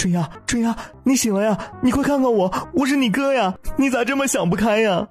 春芽，春芽，你醒了呀？你快看看我，我是你哥呀！你咋这么想不开呀？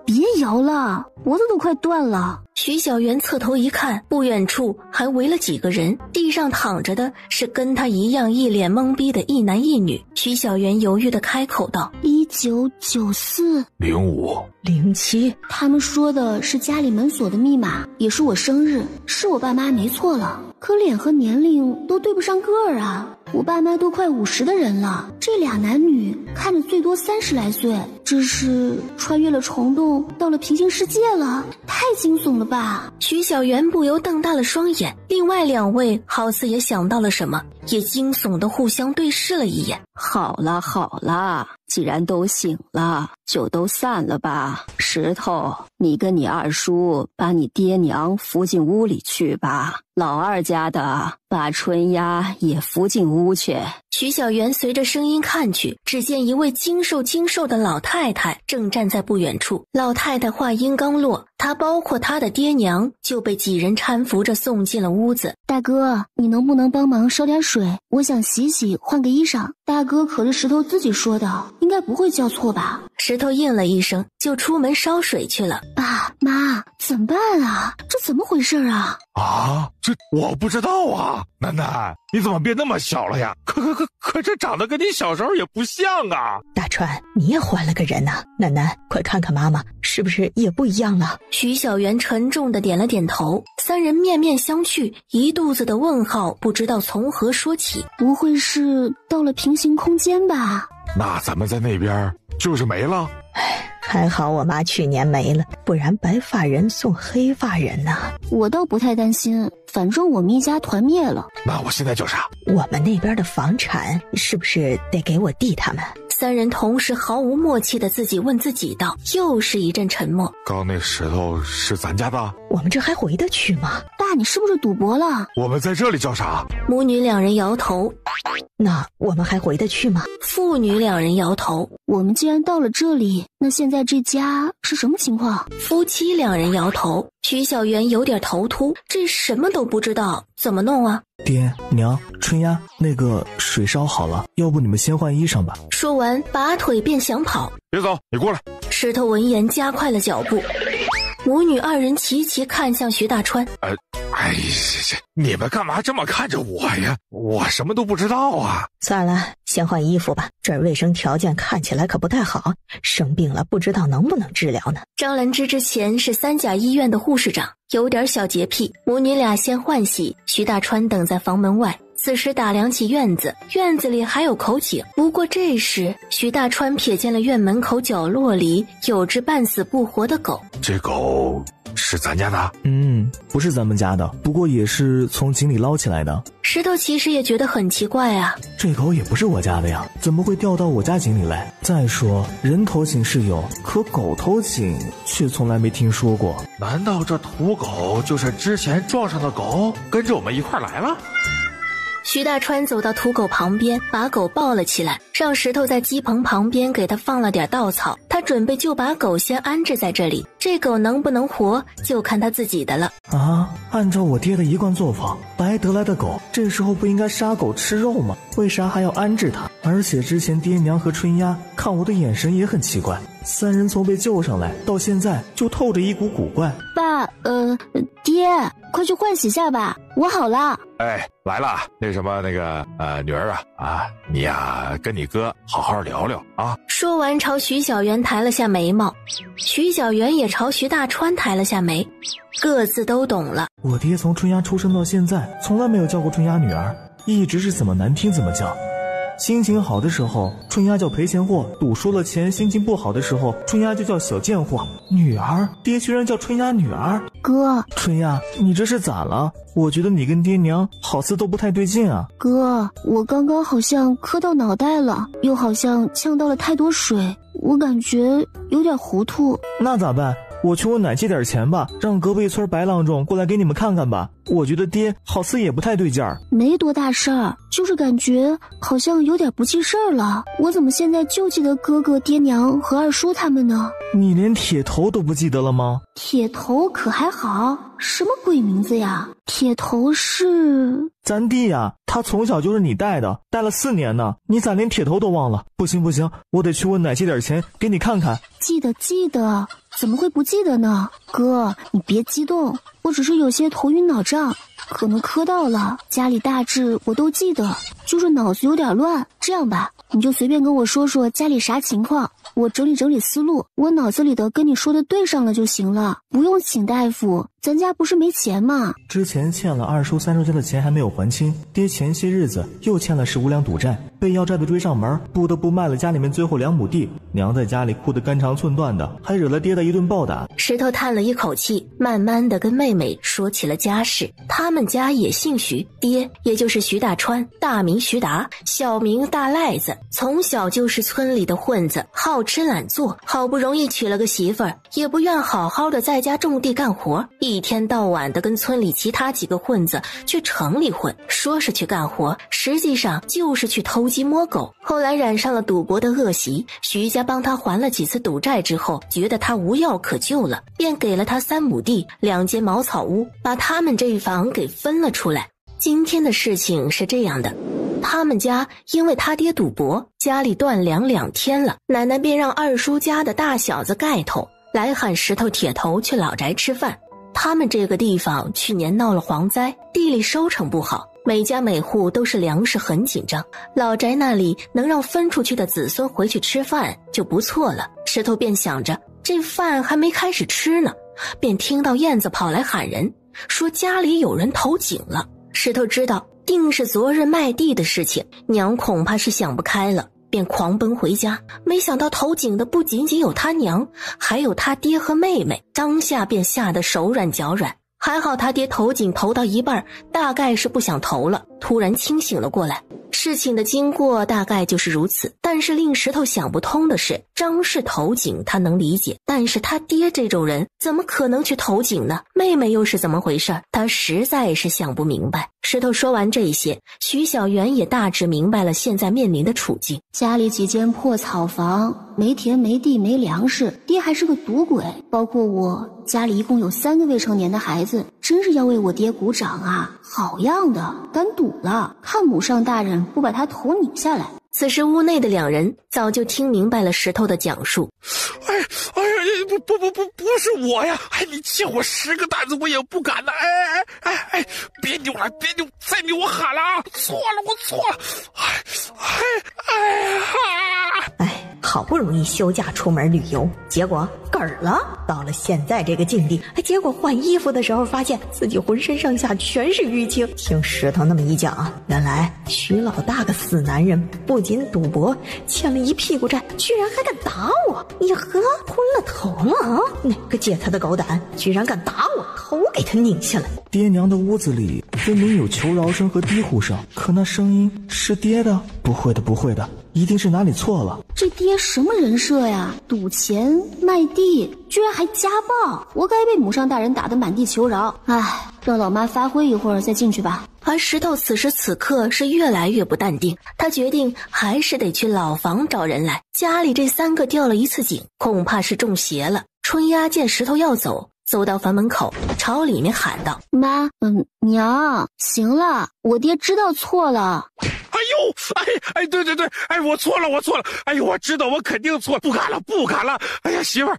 别摇了，脖子都快断了。徐小媛侧头一看，不远处还围了几个人，地上躺着的是跟他一样一脸懵逼的一男一女。徐小媛犹豫地开口道：19940507，他们说的是家里门锁的密码，也是我生日，是我爸妈没错了，可脸和年龄都对不上个儿啊。我爸妈都快50的人了，这俩男女看着最多30来岁，这是穿越了虫洞到了平行世界了，太惊悚了吧。徐小媛不由瞪大了双眼，另外2位好似也想到了什么，也惊悚地互相对视了一眼。好了好了，既然都醒了，就都散了吧。石头，你跟你二叔把你爹娘扶进屋里去吧，老二家的把春丫也扶进屋去。徐小媛随着声音看去，只见一位精瘦的老太太正站在不远处。老太太话音刚落，她包括她的爹娘就被几人搀扶着送进了屋子。大哥，你能不能帮忙烧点水？我想洗洗，换个衣裳。大哥可是石头自己说的，应该不会叫错吧？石头应了一声，就出门烧水去了。爸妈，怎么办啊？这怎么回事啊？啊，这我不知道啊。楠楠，你怎么变那么小了呀？可这长得跟你小时候也不像啊。大川，你也换了个人啊。楠楠，快看看妈妈是不是也不一样了？徐小媛沉重地点了点头。3人面面相觑，一肚子的问号不知道从何说起。不会是到了平行空间吧？那咱们在那边就是没了。还好我妈去年没了，不然白发人送黑发人呐。我倒不太担心，反正我们一家团灭了。那我现在就杀。我们那边的房产是不是得给我弟他们？3人同时毫无默契的自己问自己道。又是一阵沉默。刚那石头是咱家的？我们这还回得去吗？爸，你是不是赌博了？我们在这里叫啥？母女2人摇头。那我们还回得去吗？父女2人摇头。我们既然到了这里，那现在这家是什么情况？夫妻2人摇头。徐小媛有点头秃，这什么都不知道，怎么弄啊？爹娘，春丫，那个水烧好了，要不你们先换衣裳吧。说完拔腿便想跑。别走，你过来。石头闻言加快了脚步。母女2人齐齐看向徐大川。你们干嘛这么看着我呀？我什么都不知道啊。算了，先换衣服吧，这儿卫生条件看起来可不太好，生病了不知道能不能治疗呢。张兰芝之前是3甲医院的护士长，有点小洁癖。母女俩先换洗，徐大川等在房门外。此时打量起院子，院子里还有口井。不过这时徐大川瞥见了院门口角落里有只半死不活的狗。这狗是咱家的？不是咱们家的，不过也是从井里捞起来的。石头其实也觉得很奇怪啊，这狗也不是我家的呀，怎么会掉到我家井里来？再说人头井是有，可狗头井却从来没听说过。难道这土狗就是之前撞上的狗，跟着我们一块来了？徐大川走到土狗旁边，把狗抱了起来，让石头在鸡棚旁边给他放了点稻草。他准备就把狗先安置在这里，这狗能不能活就看他自己的了。按照我爹的一贯做法，白得来的狗这时候不应该杀狗吃肉吗？为啥还要安置它？而且之前爹娘和春丫看我的眼神也很奇怪，3人从被救上来到现在就透着一股古怪。爸，爹，快去换洗下吧，我好了。来了，那个女儿啊，你呀跟你哥好好聊聊啊。说完朝徐小媛抬了下眉毛，徐小媛也朝徐大川抬了下眉，各自都懂了。我爹从春丫出生到现在从来没有叫过春丫女儿，一直是怎么难听怎么叫。心情好的时候春丫叫赔钱货，赌输了钱；心情不好的时候春丫就叫小贱货。女儿，爹居然叫春丫女儿。哥，春丫，你这是咋了？我觉得你跟爹娘好似都不太对劲啊。哥，我刚刚好像磕到脑袋了，又好像呛到了太多水，我感觉有点糊涂。那咋办？我去问奶借点钱吧，让隔壁村白郎中过来给你们看看吧。我觉得爹好似也不太对劲儿。没多大事儿，就是感觉好像有点不记事儿了。我怎么现在就记得哥哥、爹娘和二叔他们呢？你连铁头都不记得了吗？铁头可还好，什么鬼名字呀？铁头是咱弟呀，他从小就是你带的，带了4年呢，你咋连铁头都忘了？不行，我得去问奶借点钱给你看看。记得，怎么会不记得呢？哥，你别激动，我只是有些头晕脑胀，可能磕到了。家里大致我都记得，就是脑子有点乱。这样吧，你就随便跟我说说家里啥情况，我整理整理思路，我脑子里的跟你说的对上了就行了，不用请大夫，咱家不是没钱吗？之前欠了二叔三叔家的钱还没有还清，爹前些日子又欠了15两赌债，被要债的追上门，不得不卖了家里面最后2亩地。娘在家里哭得肝肠寸断的，还惹了爹的一顿暴打。石头叹了一口气，慢慢的跟妹妹说起了家事。他们家也姓徐，爹也就是徐大川，大名徐达，小名大赖子，从小就是村里的混子，好吃懒做，好不容易娶了个媳妇儿，也不愿好好的在家种地干活，一天到晚的跟村里其他几个混子去城里混，说是去干活，实际上就是去偷鸡摸狗。后来染上了赌博的恶习，徐家帮他还了几次赌债之后，觉得他无药可救了，便给了他3亩地2间茅草屋，把他们这一房给分了出来。今天的事情是这样的，他们家因为他爹赌博，家里断粮2天了，奶奶便让二叔家的大小子盖头来喊石头铁头去老宅吃饭。他们这个地方去年闹了蝗灾，地里收成不好，每家每户都是粮食很紧张，老宅那里能让分出去的子孙回去吃饭就不错了。石头便想着这饭还没开始吃呢，便听到燕子跑来喊人，说家里有人投井了。石头知道定是昨日卖地的事情，娘恐怕是想不开了，便狂奔回家。没想到投井的不仅仅有他娘，还有他爹和妹妹，当下便吓得手软脚软。还好他爹投井投到一半，大概是不想投了，突然清醒了过来。事情的经过大概就是如此，但是令石头想不通的是，张氏投井他能理解，但是他爹这种人怎么可能去投井呢？妹妹又是怎么回事？他实在是想不明白。石头说完这些，徐小媛也大致明白了现在面临的处境。家里几间破草房，没田没地没粮食，爹还是个赌鬼，包括我，家里一共有3个未成年的孩子，真是要为我爹鼓掌啊！好样的，敢赌了，看母上大人不把他头拧下来。此时屋内的2人早就听明白了石头的讲述。哎呀，不是我呀！哎，你借我10个担子我也不敢的。哎，别扭了，再扭我喊了啊！错了，我错了。好不容易休假出门旅游，结果嗝儿了。到了现在这个境地，结果换衣服的时候发现自己浑身上下全是淤青。听石头那么一讲，原来徐老大个死男人不仅赌博欠了一屁股债，居然还敢打我！你喝昏了头了啊？哪个借他的狗胆，居然敢打我，头给他拧下来！爹娘的屋子里分明有求饶声和低呼声，可那声音是爹的？不会的，一定是哪里错了。这爹什么人设呀？赌钱卖地，居然还家暴，活该被母上大人打得满地求饶。唉，让老妈发挥一会儿再进去吧。而石头此时此刻是越来越不淡定，他决定还是得去老房找人来。家里这3个掉了一次井，恐怕是中邪了。春丫见石头要走，走到房门口，朝里面喊道：妈，娘，行了，我爹知道错了。对，我错了。哎呦，我知道我肯定错了，不敢了。哎呀，媳妇儿，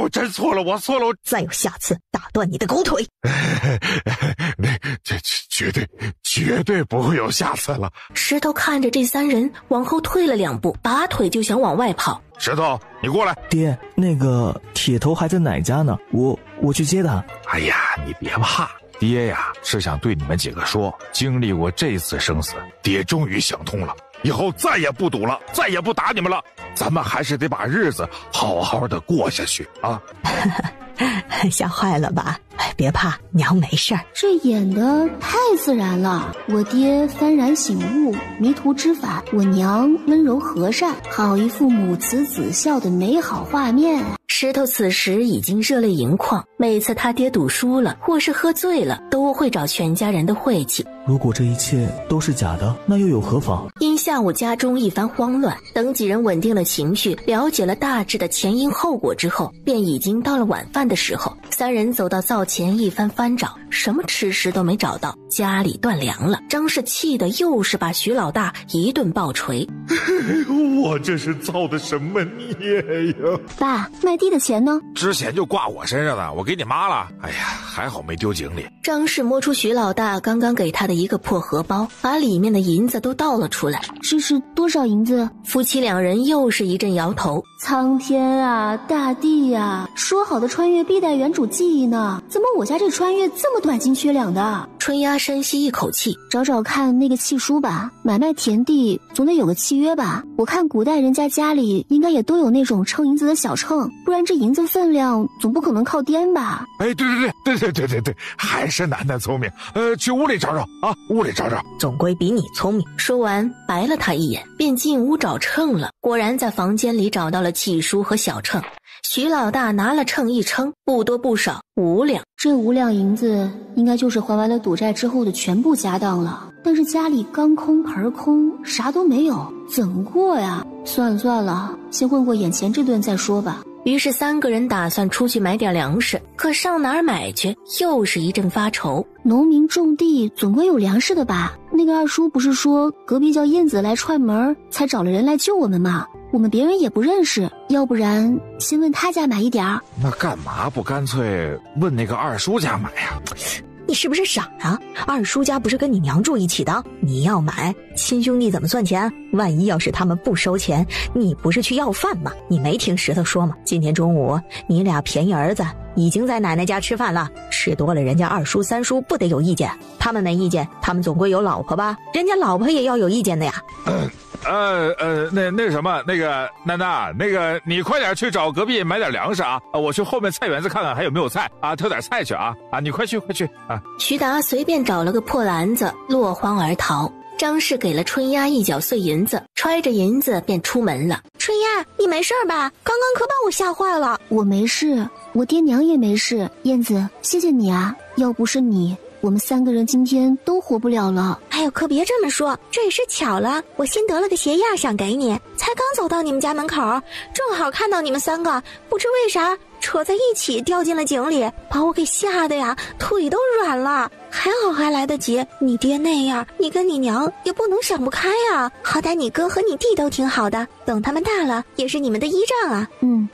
我真错了，我错了。再有下次，打断你的狗腿。这绝对不会有下次了。石头看着这3人往后退了2步，拔腿就想往外跑。石头，你过来。爹，那个铁头还在奶家呢，我去接他。哎呀，你别怕。爹呀，是想对你们几个说，经历过这次生死，爹终于想通了，以后再也不赌了，再也不打你们了，咱们还是得把日子好好的过下去啊。吓坏了吧？别怕，娘没事儿。这演得太自然了。我爹幡然醒悟，迷途知返；我娘温柔和善，好一副母慈子孝的美好画面。石头此时已经热泪盈眶，每次他爹赌输了或是喝醉了，都会找全家人的晦气。如果这一切都是假的，那又有何妨？因下午家中一番慌乱，等几人稳定了情绪，了解了大致的前因后果之后，便已经到了晚饭的时候。三人走到灶前一番翻找，什么吃食都没找到，家里断粮了。张氏气得又是把徐老大一顿暴锤。我这是造的什么孽呀？爸，卖地的钱呢？之前就挂我身上的，我给你妈了。哎呀，还好没丢井里。张氏摸出徐老大刚刚给他的一个破荷包，把里面的银子都倒了出来。这是多少银子？夫妻两人又是一阵摇头。苍天啊，大地啊，说好的穿越必带原主记忆呢？怎么我家这穿越这么短斤缺两的？春丫深吸一口气，找找看那个契书吧，买卖田地总得有个契约吧。我看古代人家家里应该也都有那种称银子的小秤，不然这银子分量总不可能靠颠吧？哎，对，还是楠楠聪明。去屋里找找啊，屋里找找，总归比你聪明。说完白了他一眼，便进屋找秤了。果然在房间里找到了契书和小秤。徐老大拿了秤一称，不多不少5两。这5两银子应该就是还完了赌债之后的全部家当了，但是家里缸空盆空，啥都没有，怎么过呀？算了，先混过眼前这顿再说吧。于是3个人打算出去买点粮食，可上哪儿买去？又是一阵发愁。农民种地总归有粮食的吧？那个二叔不是说隔壁叫燕子来串门，才找了人来救我们吗？我们别人也不认识，要不然先问他家买一点儿。那干嘛不干脆问那个二叔家买呀？你是不是傻啊？二叔家不是跟你娘住一起的？你要买，亲兄弟怎么算钱？万一要是他们不收钱，你不是去要饭吗？你没听石头说吗？今天中午你俩便宜儿子已经在奶奶家吃饭了，吃多了人家二叔三叔不得有意见？他们没意见，他们总归有老婆吧？人家老婆也要有意见的呀。那什么，那个楠楠，那个你快点去找隔壁买点粮食啊！我去后面菜园子看看还有没有菜啊，挑点菜去啊！你快去啊！徐达随便找了个破篮子，落荒而逃。张氏给了春丫一角碎银子，揣着银子便出门了。春丫，你没事吧？刚刚可把我吓坏了。我没事，我爹娘也没事。燕子，谢谢你啊，要不是你，我们3个人今天都活不了了。哎呦，可别这么说，这也是巧了，我新得了个鞋印想给你，才刚走到你们家门口，正好看到你们3个，不知为啥扯在一起掉进了井里，把我给吓得呀，腿都软了。还好还来得及，你爹那样，你跟你娘也不能想不开呀。好歹你哥和你弟都挺好的，等他们大了也是你们的依仗啊。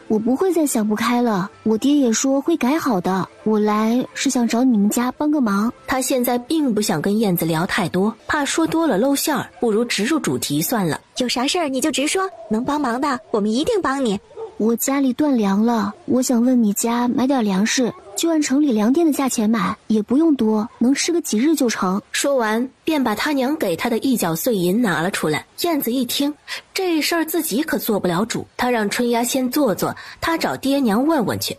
我不会再想不开了，我爹也说会改好的。我来是想找你们家帮个忙。他现在并不想跟燕子聊太多，怕说多了露馅儿，不如直入主题算了。有啥事儿你就直说，能帮忙的我们一定帮你。我家里断粮了，我想问你家买点粮食，就按城里粮店的价钱买，也不用多，能吃个几日就成。说完便把他娘给他的一角碎银拿了出来。燕子一听，这事儿自己可做不了主，他让春丫先坐，他找爹娘问问去。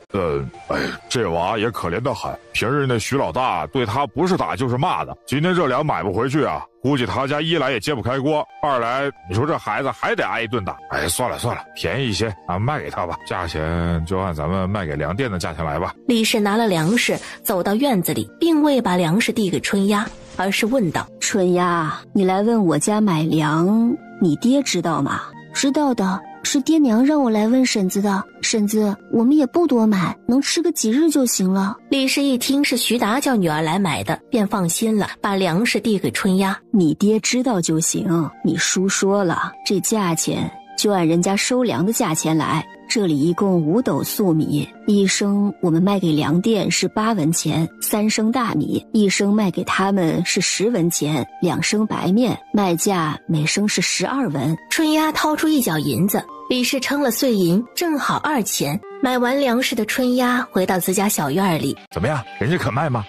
这娃也可怜得很，平日那徐老大对他不是打就是骂的，今天这粮买不回去啊，估计他家一来也揭不开锅，二来你说这孩子还得挨一顿打。算了，便宜一些啊，卖给他吧，价钱就按咱们卖给粮店的价钱来吧。李氏拿了粮食走到院子里，并未把粮食递给春丫，而是问道：春丫，你来问我家买粮，你爹知道吗？知道的，是爹娘让我来问婶子的。婶子，我们也不多买，能吃个几日就行了。李氏一听是徐达叫女儿来买的，便放心了，把粮食递给春丫。你爹知道就行，你叔说了，这价钱就按人家收粮的价钱来。这里一共5斗粟米，1升我们卖给粮店是8文钱，3升大米1升卖给他们是10文钱，2升白面卖价每升是12文。春丫掏出一角银子，李氏称了碎银，正好2钱。买完粮食的春丫回到自家小院里。怎么样，人家肯卖吗？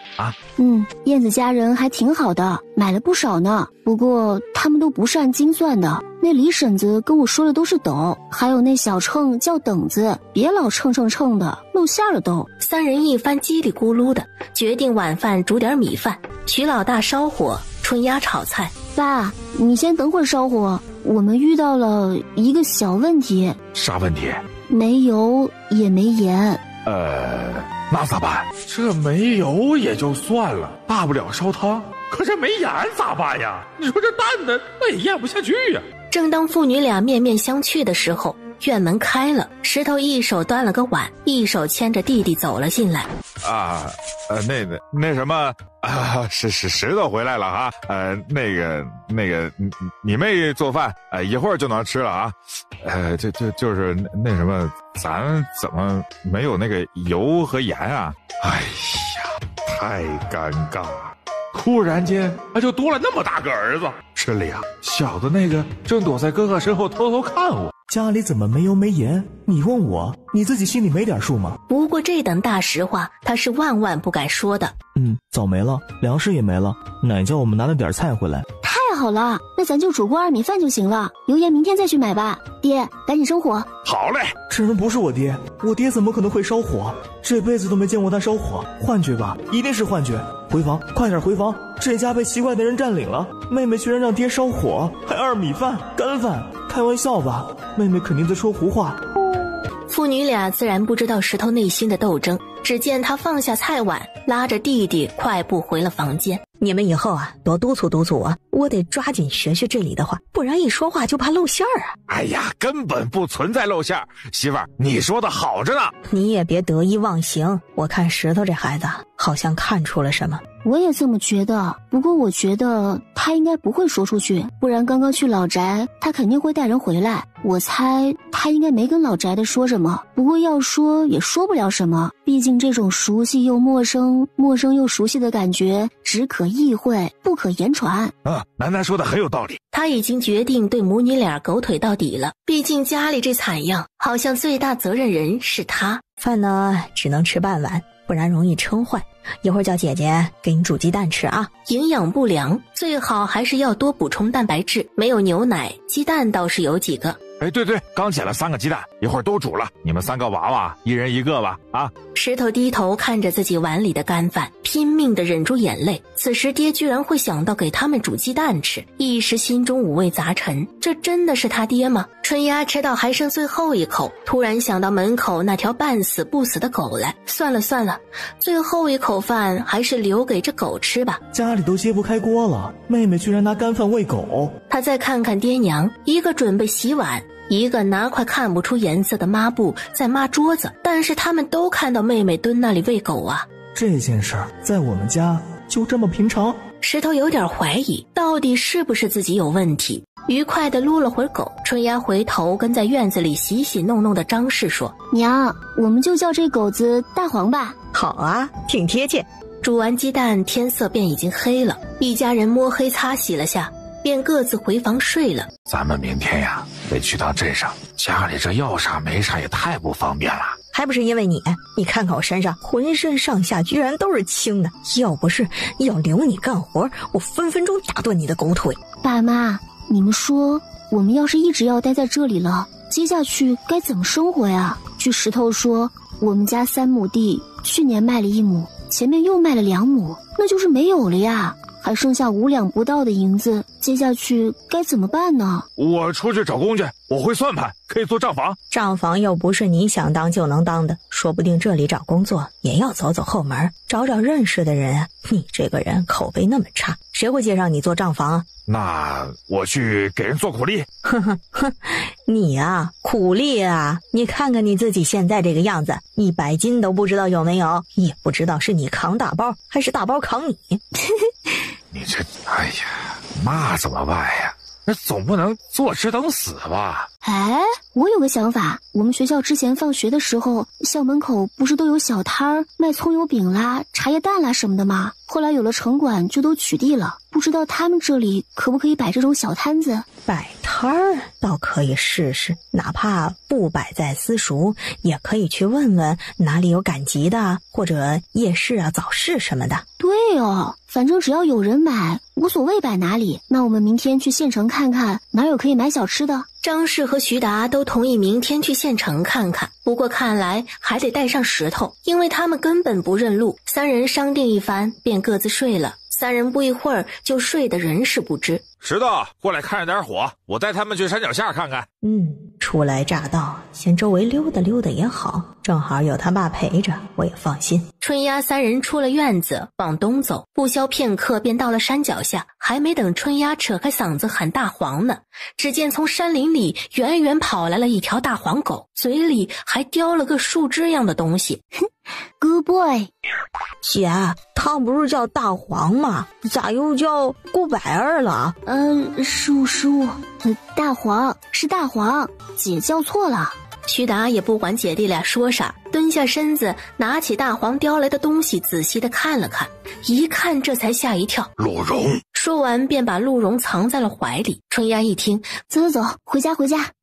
燕子家人还挺好的，买了不少呢。不过他们都不是按斤算的，那李婶子跟我说的都是斗，还有那小秤叫等子，别老称的，露馅了都。3人一番叽里咕噜的，决定晚饭煮点米饭。徐老大烧火，春丫炒菜。爸，你先等会儿烧火，我们遇到了一个小问题。啥问题？没油也没盐。那咋办？这没油也就算了，大不了烧汤。可这没盐咋办呀？你说这淡的那也咽不下去呀。正当父女俩面面相觑的时候，院门开了，石头一手端了个碗，一手牵着弟弟走了进来。那什么啊，石头回来了啊。你妹做饭，一会儿就能吃了啊。就是那什么，咱怎么没有那个油和盐啊？哎呀，太尴尬了。突然间就多了那么大个儿子。是的呀，小的那个正躲在哥哥身后偷偷看我。家里怎么没油没盐？你问我，你自己心里没点数吗？不过这等大实话他是万万不敢说的。枣没了，粮食也没了，奶叫我们拿了点菜回来。太好了，那咱就煮锅2米饭就行了，油盐明天再去买吧。爹，赶紧生火。好嘞。这人不是我爹，我爹怎么可能会烧火？这辈子都没见过他烧火，幻觉吧？一定是幻觉。回房，快点回房！这家被奇怪的人占领了，妹妹居然让爹烧火，还2米饭、干饭，开玩笑吧？妹妹肯定在说胡话。父女俩自然不知道石头内心的斗争，只见他放下菜碗，拉着弟弟快步回了房间。你们以后多督促督促我，我得抓紧学学这里的话，不然一说话就怕露馅儿啊。哎呀，根本不存在露馅儿，媳妇儿，你说的好着呢。你也别得意忘形，我看石头这孩子好像看出了什么。我也这么觉得，不过我觉得他应该不会说出去，不然刚刚去老宅他肯定会带人回来。我猜他应该没跟老宅的说什么，不过要说也说不了什么，毕竟这种熟悉又陌生，陌生又熟悉的感觉只可意会不可言传。楠楠说的很有道理。他已经决定对母女俩狗腿到底了，毕竟家里这惨样，好像最大责任人是他。饭呢只能吃半碗，不然容易撑坏。一会儿叫姐姐给你煮鸡蛋吃啊。营养不良，最好还是要多补充蛋白质，没有牛奶，鸡蛋倒是有几个。对，刚捡了3个鸡蛋，一会儿都煮了，你们3个娃娃一人1个吧啊。石头低头看着自己碗里的干饭，拼命地忍住眼泪。此时爹居然会想到给他们煮鸡蛋吃，一时心中五味杂陈。这真的是他爹吗？春丫吃到还剩最后一口，突然想到门口那条半死不死的狗来，算了，最后一口饭还是留给这狗吃吧。家里都揭不开锅了，妹妹居然拿干饭喂狗。他再看看爹娘，一个准备洗碗，一个拿块看不出颜色的抹布在抹桌子，但是他们都看到妹妹蹲那里喂狗啊。这件事儿在我们家就这么平常？石头有点怀疑，到底是不是自己有问题。愉快地撸了会儿狗，春丫回头跟在院子里洗洗弄弄的张氏说：娘，我们就叫这狗子大黄吧。好啊，挺贴切。煮完鸡蛋，天色便已经黑了，一家人摸黑擦洗了下，便各自回房睡了。咱们明天呀得去趟镇上，家里这要啥没啥也太不方便了。还不是因为你看看我身上浑身上下居然都是青的，要不是要留你干活，我分分钟打断你的狗腿。爸妈，你们说我们要是一直要待在这里了，接下去该怎么生活呀？据石头说，我们家3亩地，去年卖了1亩，前面又卖了2亩，那就是没有了呀，还剩下5两不到的银子，接下去该怎么办呢？我出去找工去，我会算盘，可以做账房。账房又不是你想当就能当的，说不定这里找工作也要走走后门，找找认识的人啊。你这个人口碑那么差，谁会介绍你做账房啊？那我去给人做苦力。你啊，苦力啊，你看看你自己现在这个样子，100斤都不知道有没有，也不知道是你扛大包还是大包扛你。你这，哎呀，那怎么办呀？那总不能坐吃等死吧？哎，我有个想法，我们学校之前放学的时候，校门口不是都有小摊儿卖葱油饼啦、茶叶蛋啦什么的吗？后来有了城管就都取缔了，不知道他们这里可不可以摆这种小摊子？摆摊儿倒可以试试，哪怕不摆在私塾，也可以去问问哪里有赶集的，或者夜市啊、早市什么的。对哦，反正只要有人买，无所谓摆哪里。那我们明天去县城看看，哪有可以买小吃的。张氏和徐达都同意明天去县城看看，不过看来还得带上石头，因为他们根本不认路。3人商定一番，便各自睡了。3人不一会儿就睡得人事不知。石头，过来看着点火，我带他们去山脚下看看。初来乍到，先周围溜达溜达也好，正好有他爸陪着，我也放心。春丫三人出了院子，往东走，不消片刻便到了山脚下。还没等春丫扯开嗓子喊大黄呢，只见从山林里远远跑来了一条大黄狗，嘴里还叼了个树枝样的东西。Good boy。 姐，他不是叫大黄吗？咋又叫顾百儿了？失误，大黄是大黄，姐叫错了。徐达也不管姐弟俩说啥，蹲下身子，拿起大黄叼来的东西仔细地看了看，一看这才吓一跳。鹿茸。说完便把鹿茸藏在了怀里。春丫一听，走，回家。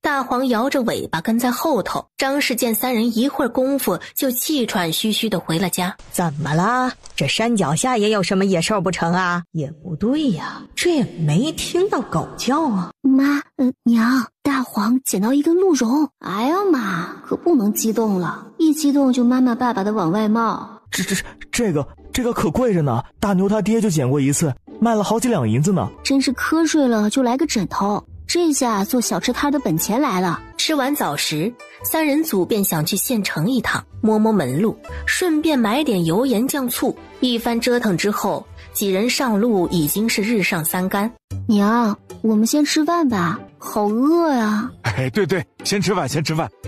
大黄摇着尾巴跟在后头。张氏见三人一会儿功夫就气喘吁吁地回了家。怎么了？这山脚下也有什么野兽不成啊？也不对呀，这也没听到狗叫啊。妈，娘，大黄捡到一根鹿茸。哎呀妈，可不能激动了，一激动就妈妈爸爸的往外冒。这个可贵着呢，大牛他爹就捡过一次，卖了好几两银子呢。真是瞌睡了就来个枕头，这下做小吃摊的本钱来了。吃完早食，三人组便想去县城一趟，摸摸门路，顺便买点油盐酱醋。一番折腾之后，几人上路已经是日上三竿。娘，我们先吃饭吧，好饿呀。对，先吃饭。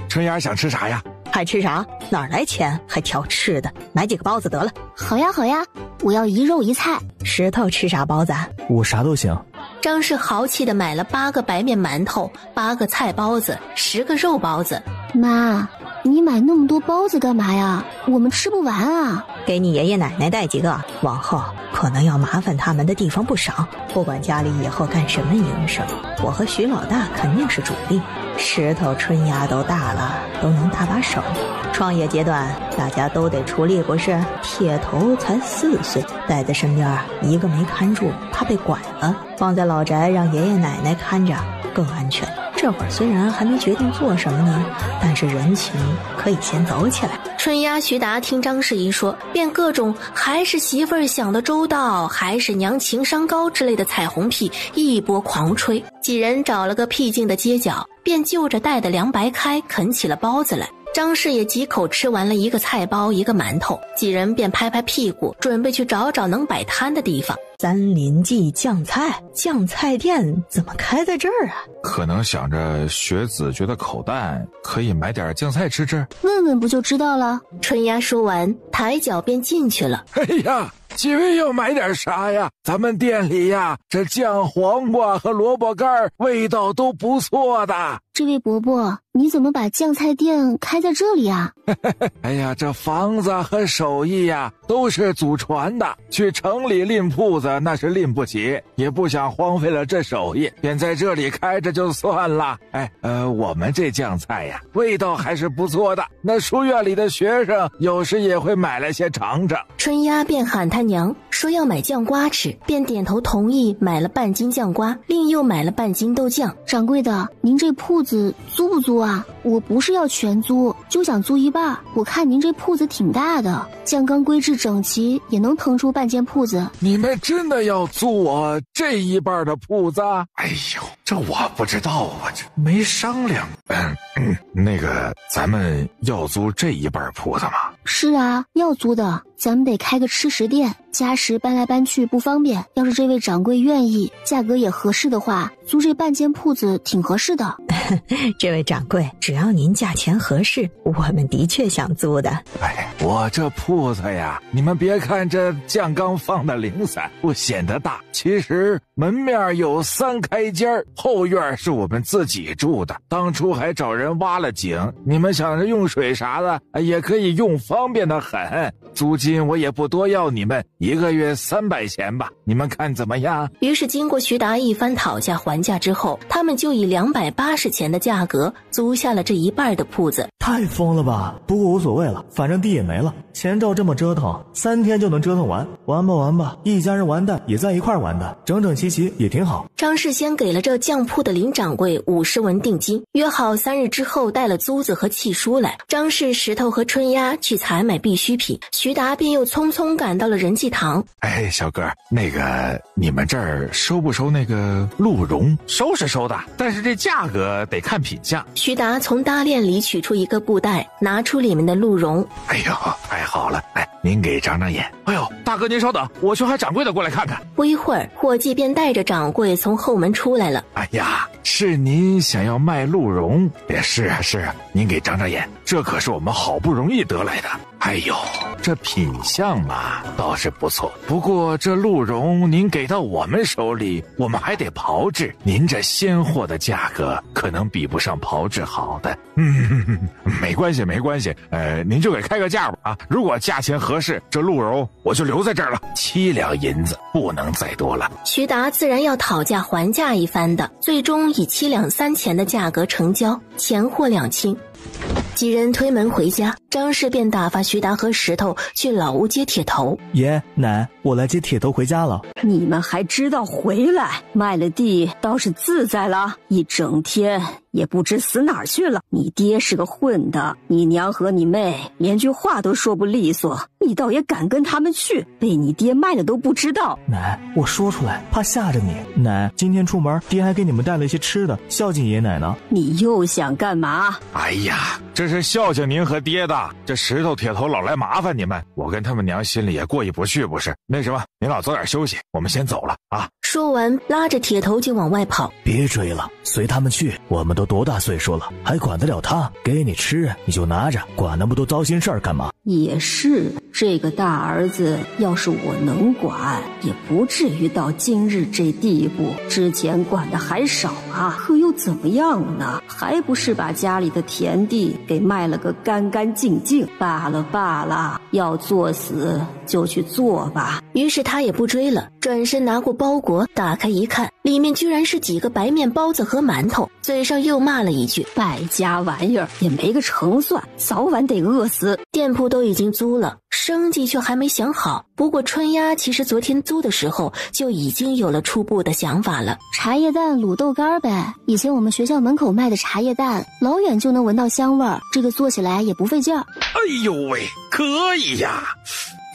春丫想吃啥呀？还吃啥？哪儿来钱还挑吃的？买几个包子得了。好呀，我要一肉一菜。石头吃啥包子？我啥都行。张氏豪气地买了8个白面馒头，8个菜包子，10个肉包子。妈，你买那么多包子干嘛呀？我们吃不完啊。给你爷爷奶奶带几个，往后可能要麻烦他们的地方不少。不管家里以后干什么营生，我和徐老大肯定是主力。石头、春丫都大了，都能搭把手。创业阶段大家都得出力，不是？铁头才4岁，带在身边一个没看住，怕被拐了，放在老宅让爷爷奶奶看着更安全。这会儿虽然还没决定做什么呢，但是人情可以先走起来。春丫、徐达听张氏一说，便各种还是媳妇儿想的周到，还是娘情商高之类的彩虹屁一波狂吹。几人找了个僻静的街角，便就着带的凉白开啃起了包子来。张氏也几口吃完了1个菜包1个馒头，几人便拍拍屁股，准备去找找能摆摊的地方。三林记酱菜店怎么开在这儿啊？可能想着学子觉得口淡，可以买点酱菜吃吃。问问不就知道了。春丫说完，抬脚便进去了。哎呀，几位要买点啥呀？咱们店里呀，这酱黄瓜和萝卜干味道都不错的。这位伯伯，你怎么把酱菜店开在这里啊？哎呀，这房子和手艺呀，都是祖传的，去城里赁铺子那是赁不起，也不想荒废了这手艺，便在这里开着就算了。我们这酱菜呀，味道还是不错的，那书院里的学生有时也会买来些尝尝。春丫便喊他娘，说要买酱瓜吃，便点头同意，买了半斤酱瓜，另又买了半斤豆酱。掌柜的，您这铺子租不租啊？我不是要全租，就想租一半。我看您这铺子挺大的，酱缸规制整齐，也能腾出半间铺子。你们真的要租我这一半的铺子？哎呦，这我不知道啊，这没商量。那个，咱们要租这一半铺子吗？是啊，要租的。咱们得开个吃食店，家食搬来搬去不方便。要是这位掌柜愿意，价格也合适的话，租这半间铺子挺合适的。这位掌柜，只要您价钱合适，我们的确想租的。我这铺子呀，你们别看这酱缸放的零散，不显得大，其实门面有3开间，后院是我们自己住的，当初还找人挖了井，你们想着用水啥的也可以用，方便的很。租金我也不多要你们，1个月300钱吧，你们看怎么样？于是经过徐达一番讨价还价之后，他们就以280钱的价格租下了这一半的铺子。太疯了吧！不过无所谓了，反正地也没了，钱照这么折腾，3天就能折腾完。玩吧，一家人完蛋也在一块玩的，整整齐齐也挺好。张氏先给了这酱铺的林掌柜50文定金，约好3日之后带了租子和契书来。张氏、石头和春丫去采买必需品，徐达便又匆匆赶到了仁济堂。哎，小哥，那个你们这儿收不收那个鹿茸？收是收的，但是这价格得看品相。徐达从搭链里取出一个布袋，拿出里面的鹿茸。哎呦，太好了！哎，您给长长眼。哎呦，大哥您稍等，我去喊掌柜的过来看看。不一会儿，伙计便带着掌柜从后门出来了。哎呀，是您想要卖鹿茸？是啊，您给长长眼，这可是我们好不容易得来的。哎呦，这品相嘛倒是不错，不过这鹿茸您给到我们手里，我们还得炮制，您这鲜货的价格可能比不上炮制好的。没关系，您就给开个价吧啊！如果价钱合适，这鹿茸我就留在这儿了，7两银子，不能再多了。徐达自然要讨价还价一番的，最终以7两3钱的价格成交，钱货两清。几人推门回家，张氏便打发徐达和石头去老屋接铁头。爷奶，我来接铁头回家了。你们还知道回来？卖了地倒是自在了，一整天也不知死哪儿去了。你爹是个混的，你娘和你妹连句话都说不利索，你倒也敢跟他们去，被你爹卖了都不知道。奶，我说出来怕吓着你。奶，今天出门爹还给你们带了一些吃的，孝敬爷奶呢。你又想干嘛？哎呀，这是孝敬您和爹的，这石头铁头老来麻烦你们，我跟他们娘心里也过意不去，不是？那什么，您老早点休息，我们先走了啊。说完拉着铁头就往外跑。别追了，随他们去，我们都多大岁数了，还管得了他？给你吃你就拿着，管那么多糟心事儿干嘛？也是，这个大儿子要是我能管，也不至于到今日这地步。之前管的还少啊，可又怎么样呢？还不是把家里的田地给卖了个干干净净。罢了，要作死就去做吧。于是他也不追了，转身拿过包裹，打开一看，里面居然是几个白面包子和馒头，嘴上又骂了一句：败家玩意儿，也没个成算，早晚得饿死。店铺都已经租了，生计却还没想好。不过春丫其实昨天租的时候就已经有了初步的想法了。茶叶蛋卤豆干呗，以前我们学校门口卖的茶叶蛋，老远就能闻到香味儿，这个做起来也不费劲儿。哎呦喂，可以呀！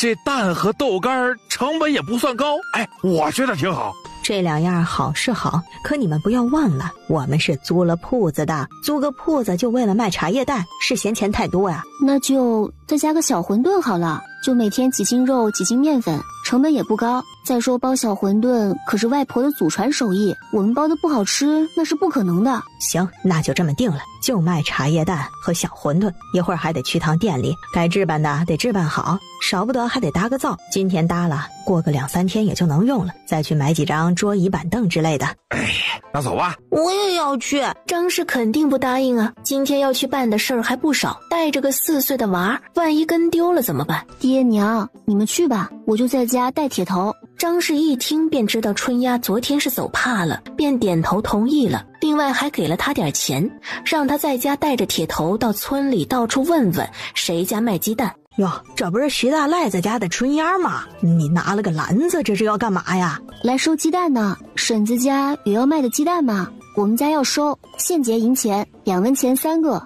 这蛋和豆干成本也不算高，哎，我觉得挺好。这2样好是好，可你们不要忘了，我们是租了铺子的，租个铺子就为了卖茶叶蛋，是嫌钱太多呀。那就再加个小馄饨好了，就每天几斤肉几斤面粉，成本也不高。再说包小馄饨可是外婆的祖传手艺，我们包的不好吃那是不可能的。行，那就这么定了，就卖茶叶蛋和小馄饨，一会儿还得去趟店里，该置办的得置办好，少不得还得搭个灶，今天搭了，过个2-3天也就能用了，再去买几张桌椅板凳之类的。哎，那走吧。我也要去。张氏肯定不答应啊，今天要去办的事儿还不少，带着个4岁的娃，万一跟丢了怎么办？爹娘你们去吧，我就在家带铁头。张氏一听便知道春丫昨天是走怕了，便点头同意了，另外还给了他点钱，让他在家带着铁头到村里到处问问谁家卖鸡蛋。哟，这不是徐大赖子家的春丫吗？你拿了个篮子，这是要干嘛呀？来收鸡蛋呢，婶子家有要卖的鸡蛋吗？我们家要收，现结银钱，2文钱3个。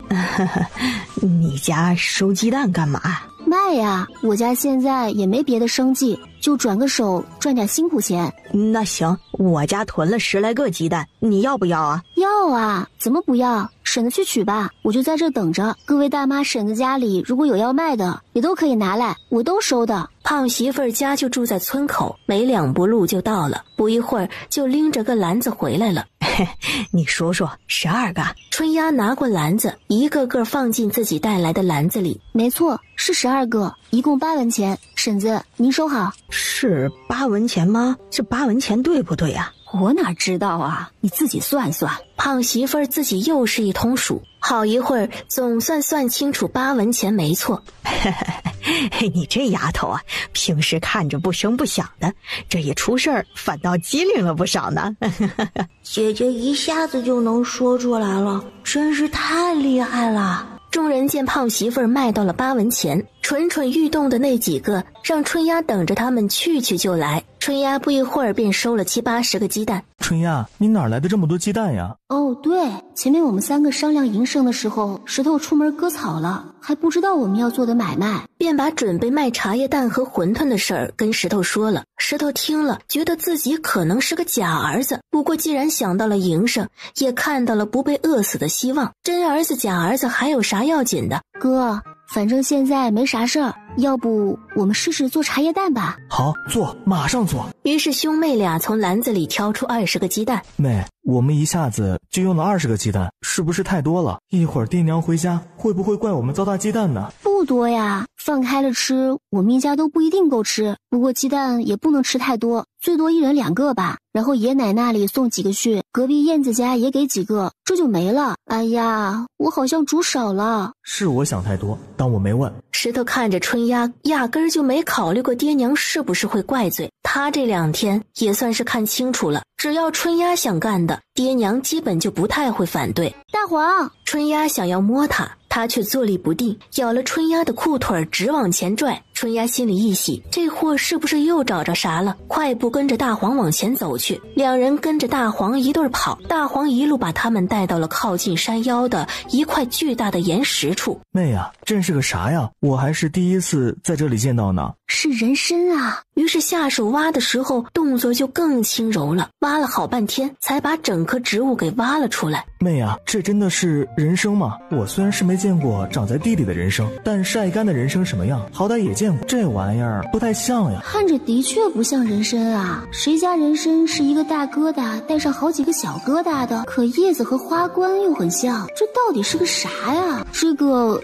你家收鸡蛋干嘛？卖呀，我家现在也没别的生计，就转个手赚点辛苦钱。那行，我家囤了10来个鸡蛋，你要不要啊？要啊，怎么不要？婶子去取吧，我就在这等着。各位大妈婶子家里如果有要卖的，也都可以拿来，我都收的。胖媳妇儿家就住在村口，没2步路就到了，不一会儿就拎着个篮子回来了。你数数，12个。春丫拿过篮子，一个个放进自己带来的篮子里。没错，是12个，一共8文钱。婶子，您收好。是8文钱吗？这8文钱对不对啊？我哪知道啊，你自己算算。胖媳妇儿自己又是一通数，好一会儿总算算清楚8文钱没错。你这丫头啊，平时看着不声不响的，这一出事儿反倒机灵了不少呢。姐姐一下子就能说出来了，真是太厉害了。众人见胖媳妇儿卖到了8文钱，蠢蠢欲动的那几个让春丫等着他们去就来。春丫不一会儿便收了70、80个鸡蛋。春丫，你哪来的这么多鸡蛋呀？哦，对，前面我们3个商量营生的时候，石头出门割草了，还不知道我们要做的买卖，便把准备卖茶叶蛋和馄饨的事儿跟石头说了。石头听了，觉得自己可能是个假儿子，不过既然想到了营生，也看到了不被饿死的希望，真儿子假儿子还有啥要紧的？哥，反正现在没啥事儿，要不我们试试做茶叶蛋吧？好，做，马上做。于是兄妹俩从篮子里挑出20个鸡蛋。妹，我们一下子就用了20个鸡蛋，是不是太多了？一会儿爹娘回家会不会怪我们糟蹋鸡蛋呢？不多呀，放开了吃，我们一家都不一定够吃。不过鸡蛋也不能吃太多，最多1人2个吧。然后爷奶那里送几个去，隔壁燕子家也给几个，这就没了。哎呀，我好像煮少了。是我想太多，当我没问。石头看着春丫，压根儿就没考虑过爹娘是不是会怪罪他。这2天也算是看清楚了，只要春丫想干的，爹娘基本就不太会反对。大黄，春丫想要摸他却坐立不定，咬了春丫的裤腿直往前拽。春丫心里一喜，这货是不是又找着啥了？快步跟着大黄往前走去。2人跟着大黄一对跑，大黄一路把他们带到了靠近山腰的一块巨大的岩石处。妹呀，这是个啥呀？我还是第一次在这里见到呢。是人参啊！于是下手挖的时候动作就更轻柔了，挖了好半天才把整棵植物给挖了出来。妹呀，这真的是人参吗？我虽然是没见过长在地里的人参，但晒干的人参什么样，好歹也见过。这玩意儿不太像呀。看着的确不像人参啊，谁家人参是一个大疙瘩带上好几个小疙瘩的？可叶子和花冠又很像，这到底是个啥呀？这个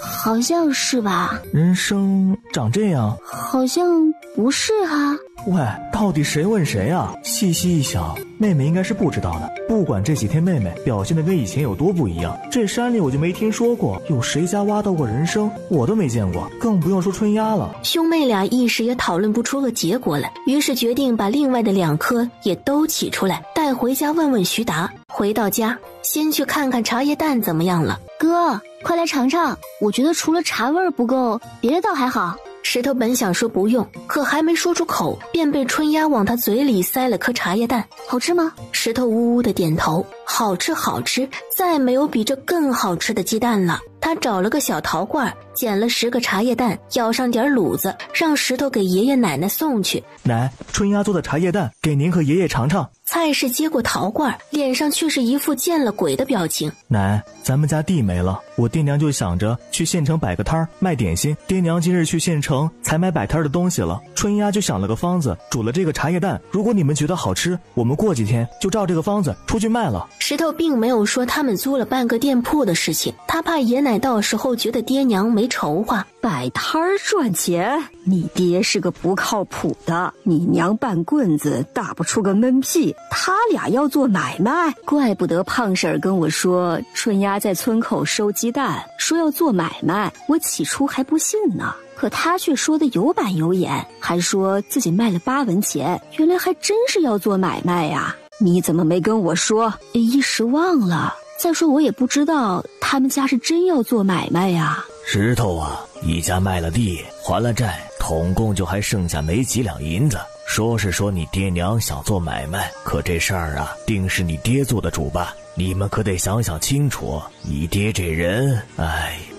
好像是吧？人参长这样？好像不是哈。喂，到底谁问谁啊？细细一想，妹妹应该是不知道的。不管这几天妹妹表现的跟以前有多不一样，这山里我就没听说过有谁家挖到过人参，我都没见过，更不用说春丫了。兄妹俩一时也讨论不出个结果来，于是决定把另外的2颗也都取出来，带回家问问徐达。回到家，先去看看茶叶蛋怎么样了。哥，快来尝尝，我觉得除了茶味儿不够，别的倒还好。石头本想说不用，可还没说出口，便被春丫往他嘴里塞了颗茶叶蛋。好吃吗？石头呜呜的点头，好吃好吃，再没有比这更好吃的鸡蛋了。他找了个小陶罐，捡了10个茶叶蛋，舀上点卤子，让石头给爷爷奶奶送去。奶，春丫做的茶叶蛋，给您和爷爷尝尝。蔡氏接过陶罐，脸上却是一副见了鬼的表情。奶，咱们家地没了，我爹娘就想着去县城摆个摊儿卖点心。爹娘今日去县城才买摆摊的东西了，春丫就想了个方子，煮了这个茶叶蛋。如果你们觉得好吃，我们过几天就照这个方子出去卖了。石头并没有说他们租了半个店铺的事情，他怕爷奶到时候觉得爹娘没筹划。摆摊儿赚钱，你爹是个不靠谱的，你娘半棍子打不出个闷屁，他俩要做买卖。怪不得胖婶儿跟我说春丫在村口收鸡蛋，说要做买卖，我起初还不信呢，可他却说的有板有眼，还说自己卖了8文钱，原来还真是要做买卖呀。你怎么没跟我说？一时忘了，再说我也不知道他们家是真要做买卖呀。石头啊，一家卖了地还了债，统共就还剩下没几两银子。说是说你爹娘想做买卖，可这事儿啊，定是你爹做的主吧？你们可得想想清楚，你爹这人，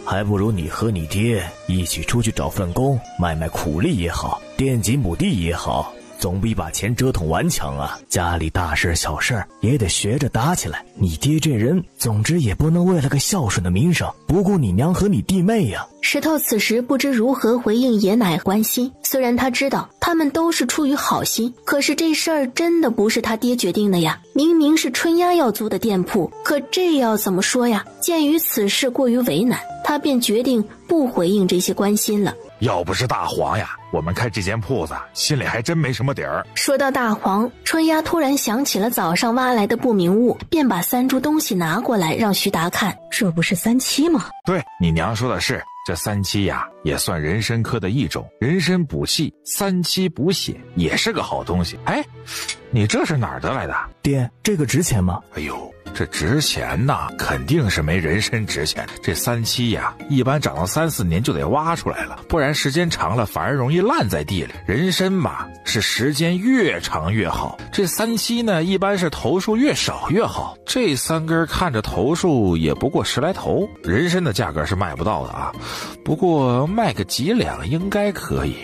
还不如你和你爹一起出去找份工，卖卖苦力也好，垫几亩地也好，总比把钱折腾完强啊！家里大事小事也得学着打起来。你爹这人，总之也不能为了个孝顺的名声，不顾你娘和你弟妹呀。石头此时不知如何回应爷奶关心，虽然他知道他们都是出于好心，可是这事儿真的不是他爹决定的呀。明明是春丫要租的店铺，可这要怎么说呀？鉴于此事过于为难，他便决定不回应这些关心了。要不是大黄呀，我们开这间铺子心里还真没什么底儿。说到大黄，春丫突然想起了早上挖来的不明物，便把3株东西拿过来让徐达看。这不是3七吗？对，你娘说的是，这3七呀也算人参科的一种，人参补气，3七补血，也是个好东西。你这是哪儿得来的？爹，这个值钱吗？哎呦，这值钱呐，肯定是没人参值钱。这三七呀，一般长到3、4年就得挖出来了，不然时间长了反而容易烂在地里。人参嘛，是时间越长越好，这三七呢，一般是头数越少越好。这3根看着头数也不过10来头，人参的价格是卖不到的啊，不过卖个几两应该可以。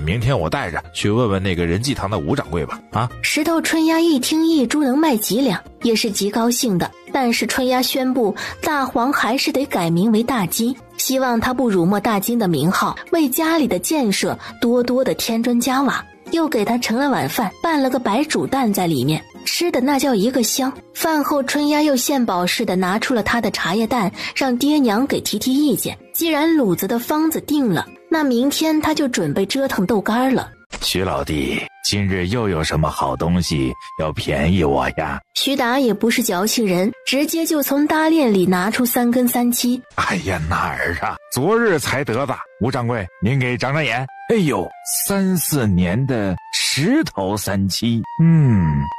明天我带着去问问那个仁济堂的吴掌柜吧。啊！石头春丫一听一株能卖几两，也是极高兴的。但是春丫宣布，大黄还是得改名为大金，希望他不辱没大金的名号，为家里的建设多多的添砖加瓦。又给他盛了碗饭，拌了个白煮蛋在里面，吃的那叫一个香。饭后春丫又献宝似的拿出了他的茶叶蛋，让爹娘给提提意见。既然卤子的方子定了，那明天他就准备折腾豆干了。徐老弟，今日又有什么好东西要便宜我呀？徐达也不是矫情人，直接就从搭链里拿出3根三七。哎呀，哪儿啊，昨日才得的。吴掌柜，您给长长眼。哎呦，3、4年的10头三七，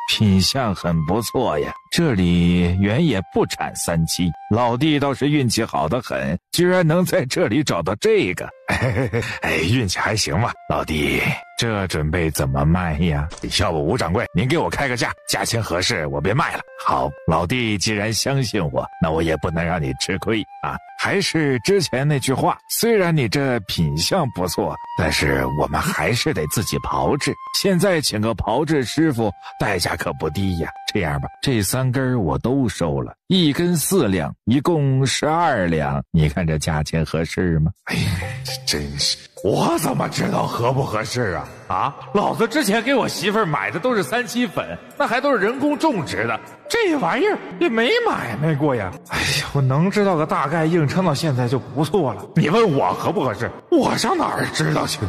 品相很不错呀。这里原也不产三七，老弟倒是运气好得很，居然能在这里找到这个。运气还行吧。老弟，这准备怎么卖呀？要不吴掌柜您给我开个价，价钱合适我别卖了。好，老弟既然相信我，那我也不能让你吃亏啊。还是之前那句话，虽然你这品相不错，但是我们还是得自己炮制。现在请个炮制师傅，代价可不低呀。这样吧，这3根我都收了，1根4两，一共12两，你看这价钱合适吗？哎呀，真是，我怎么知道合不合适啊？啊，老子之前给我媳妇儿买的都是3七粉，那还都是人工种植的，这玩意儿也没买卖过呀。哎呀，我能知道个大概，硬撑到现在就不错了。你问我合不合适，我上哪儿知道去？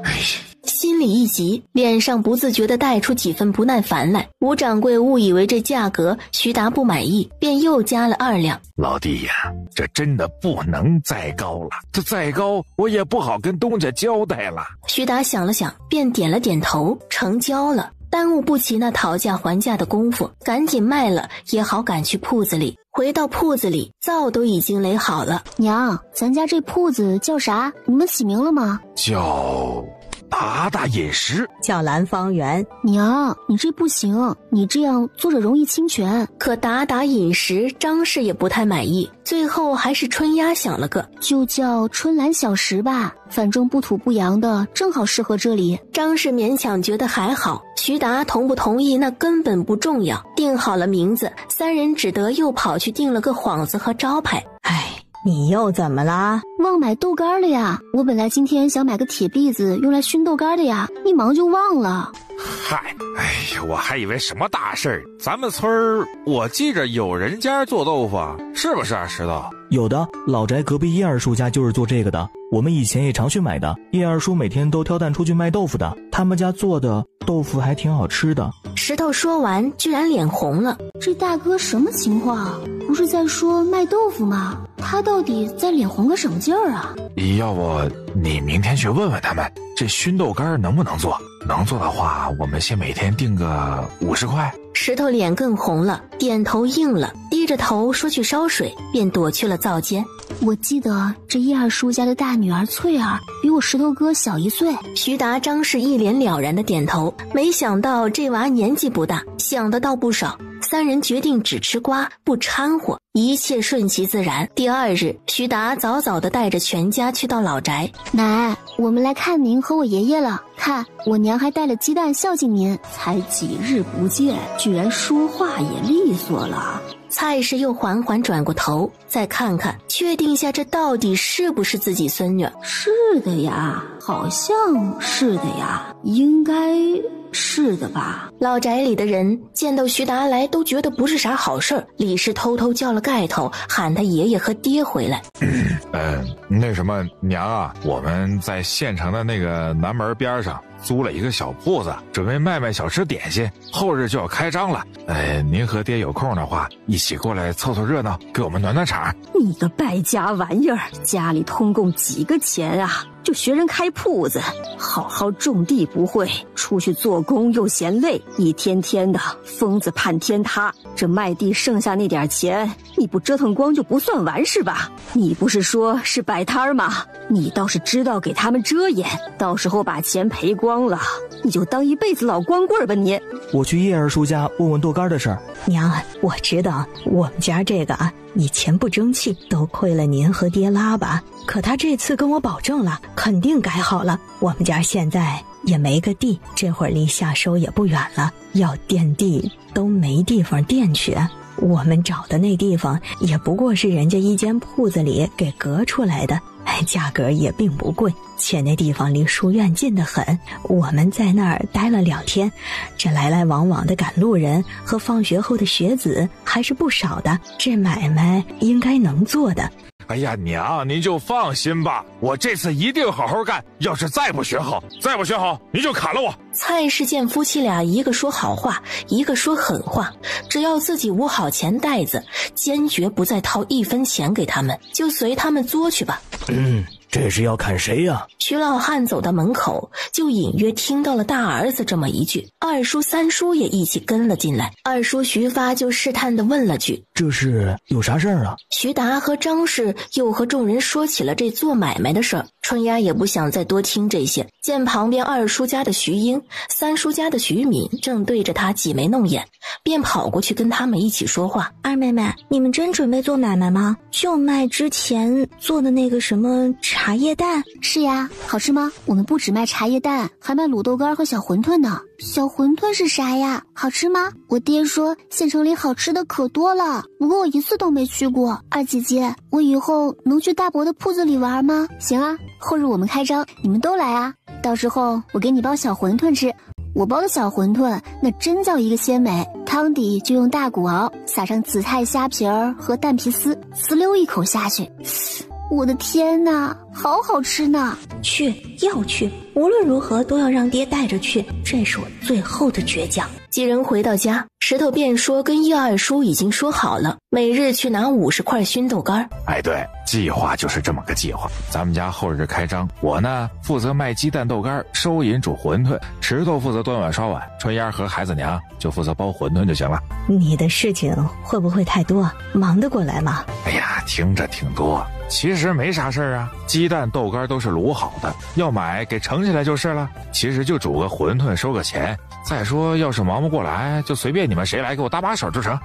哎呀！心里一急，脸上不自觉地带出几分不耐烦来。吴掌柜误以为这价格徐达不满意，便又加了2两。老弟呀，这真的不能再高了，这再高我也不好跟东家交代了。徐达想了想，便点了点头，成交了。耽误不起那讨价还价的功夫，赶紧卖了也好赶去铺子里。回到铺子里，灶都已经垒好了。娘，咱家这铺子叫啥？你们起名了吗？叫达达饮食，叫蓝方圆。娘，你这不行，你这样做着容易侵权。可达达饮食张氏也不太满意，最后还是春丫想了个，就叫春兰小食吧，反正不土不洋的，正好适合这里。张氏勉强觉得还好，徐达同不同意那根本不重要。定好了名字，3人只得又跑去订了个幌子和招牌。哎，你又怎么啦？忘买豆干了呀！我本来今天想买个铁篦子用来熏豆干的呀，一忙就忘了。嗨，哎呀，我还以为什么大事儿。咱们村儿，我记着有人家做豆腐啊，是不是啊，石头？有的，老宅隔壁叶二叔家就是做这个的，我们以前也常去买的。叶二叔每天都挑担出去卖豆腐的，他们家做的豆腐还挺好吃的。石头说完，居然脸红了。这大哥什么情况？不是在说卖豆腐吗？他到底在脸红个什么劲儿啊？要不你明天去问问他们，这熏豆干能不能做？能做的话，我们先每天定个50块。石头脸更红了，点头应了，低着头说去烧水，便躲去了灶间。我记得这叶二叔家的大女儿翠儿比我石头哥小1岁。徐达、张氏一脸了然的点头，没想到这娃年纪不大，想的倒不少。3人决定只吃瓜不掺和，一切顺其自然。第2日，徐达早早地带着全家去到老宅。奶，我们来看您和我爷爷了。看，我娘还带了鸡蛋孝敬您。才几日不见，居然说话也利索了。蔡氏又缓缓转过头，再看看，确定下这到底是不是自己孙女。是的呀，好像是的呀，应该是的吧。老宅里的人见到徐达来都觉得不是啥好事儿，李氏偷偷叫了盖头，喊他爷爷和爹回来。那什么娘啊，我们在县城的那个南门边上租了一个小铺子，准备卖小吃点心，后日就要开张了。您和爹有空的话，一起过来凑凑热闹，给我们暖暖场。你个败家玩意儿，家里通共几个钱啊？就学人开铺子，好好种地不会，出去做工又嫌累，一天天的疯子盼天塌。这卖地剩下那点钱，你不折腾光就不算完是吧？你不是说是摆摊吗？你倒是知道给他们遮掩，到时候把钱赔光了，你就当一辈子老光棍吧你。我去叶二叔家问问豆干的事儿。娘，我知道我们家这个以前不争气，都亏了您和爹拉吧。可他这次跟我保证了，肯定改好了。我们家现在也没个地，这会儿离下收也不远了，要垫地都没地方垫去。我们找的那地方也不过是人家一间铺子里给隔出来的，价格也并不贵，且那地方离书院近得很。我们在那儿待了2天，这来来往往的赶路人和放学后的学子还是不少的，这买卖应该能做的。哎呀，娘，您就放心吧，我这次一定好好干。要是再不学好，您就砍了我。蔡氏见夫妻俩一个说好话，一个说狠话，只要自己捂好钱袋子，坚决不再掏1分钱给他们，就随他们作去吧。这是要砍谁呀？徐老汉走到门口，就隐约听到了大儿子这么一句，二叔三叔也一起跟了进来。二叔徐发就试探地问了句：这是有啥事儿啊？徐达和张氏又和众人说起了这做买卖的事儿。春丫也不想再多听这些，见旁边二叔家的徐英、三叔家的徐敏正对着他挤眉弄眼，便跑过去跟他们一起说话。二妹妹，你们真准备做买卖吗？就卖之前做的那个什么茶叶蛋？是呀，好吃吗？我们不只卖茶叶蛋，还卖卤豆干和小馄饨呢。小馄饨是啥呀？好吃吗？我爹说县城里好吃的可多了，不过我一次都没去过。二姐姐，我以后能去大伯的铺子里玩吗？行啊，后日我们开张，你们都来啊！到时候我给你包小馄饨吃。我包的小馄饨那真叫一个鲜美，汤底就用大骨熬，撒上紫菜、虾皮儿和蛋皮丝，呲溜一口下去。我的天哪，好好吃呢！要去，无论如何都要让爹带着去，这是我最后的倔强。几人回到家，石头便说跟叶二叔已经说好了，每日去拿50块熏豆干。对，计划就是这么个计划。咱们家后日开张，我呢负责卖鸡蛋豆干，收银煮馄饨，石头负责端碗刷碗，春丫和孩子娘就负责包馄饨就行了。你的事情会不会太多，忙得过来吗？哎呀，听着挺多，其实没啥事儿啊，鸡蛋豆干都是卤好的，要买给盛起来就是了。其实就煮个馄饨收个钱，再说要是忙不过来，就随便你们谁来给我搭把手就成。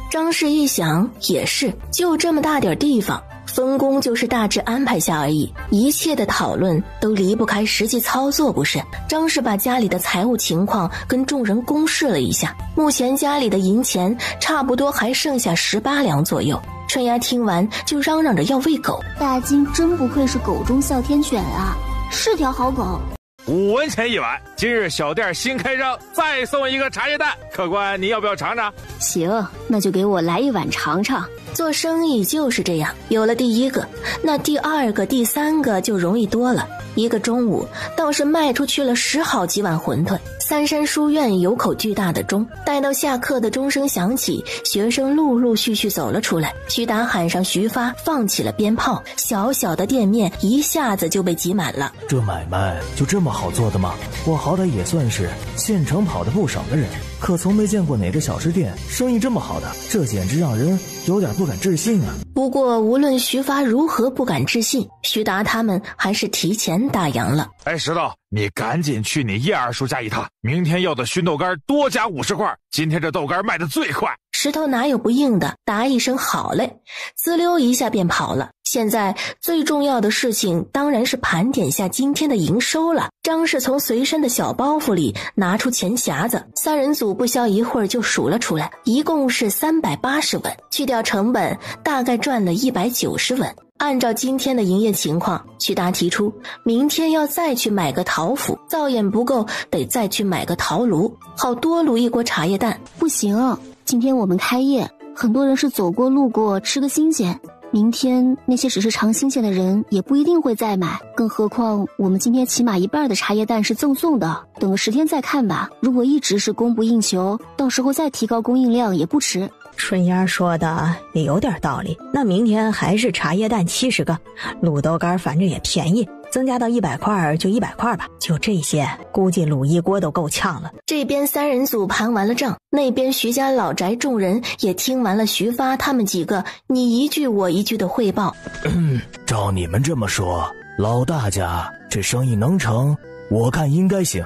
张氏一想也是，就这么大点地方，分工就是大致安排下而已，一切的讨论都离不开实际操作不是。张氏把家里的财务情况跟众人公示了一下，目前家里的银钱差不多还剩下18两左右。春芽听完就嚷嚷着要喂狗。大金真不愧是狗中哮天犬啊，是条好狗。5文钱一碗，今日小店新开张，再送一个茶叶蛋，客官您要不要尝尝？行，那就给我来1碗尝尝。做生意就是这样，有了第1个，那第2个、第3个就容易多了。一个中午倒是卖出去了10好几碗馄饨。三山书院有口巨大的钟，待到下课的钟声响起，学生陆陆续续走了出来。徐达喊上徐发，放起了鞭炮，小小的店面一下子就被挤满了。这买卖就这么好做的吗？我好歹也算是县城跑得不少的人，可从没见过哪个小吃店生意这么好的，这简直让人有点不敢置信啊。不过无论徐发如何不敢置信，徐达他们还是提前打烊了。石头，你赶紧去你叶二叔家一趟，明天要的熏豆干多加50块，今天这豆干卖得最快。石头哪有不应的，答一声好嘞，滋溜一下便跑了。现在最重要的事情当然是盘点下今天的营收了。张氏从随身的小包袱里拿出钱匣子，3人组不消一会儿就数了出来，一共是380文，去掉成本大概赚了190文。按照今天的营业情况，徐达提出明天要再去买个陶釜，灶眼不够得再去买个陶炉，好多卤一锅茶叶蛋。不行，今天我们开业，很多人是走过路过吃个新鲜，明天那些只是尝新鲜的人也不一定会再买，更何况我们今天起码一半的茶叶蛋是赠送的，等个10天再看吧。如果一直是供不应求，到时候再提高供应量也不迟。春丫说的也有点道理，那明天还是茶叶蛋70个，卤豆干反正也便宜，增加到100块就100块吧，就这些，估计卤一锅都够呛了。这边3人组盘完了账，那边徐家老宅众人也听完了徐发他们几个你一句我一句的汇报。照你们这么说，老大家这生意能成，我看应该行。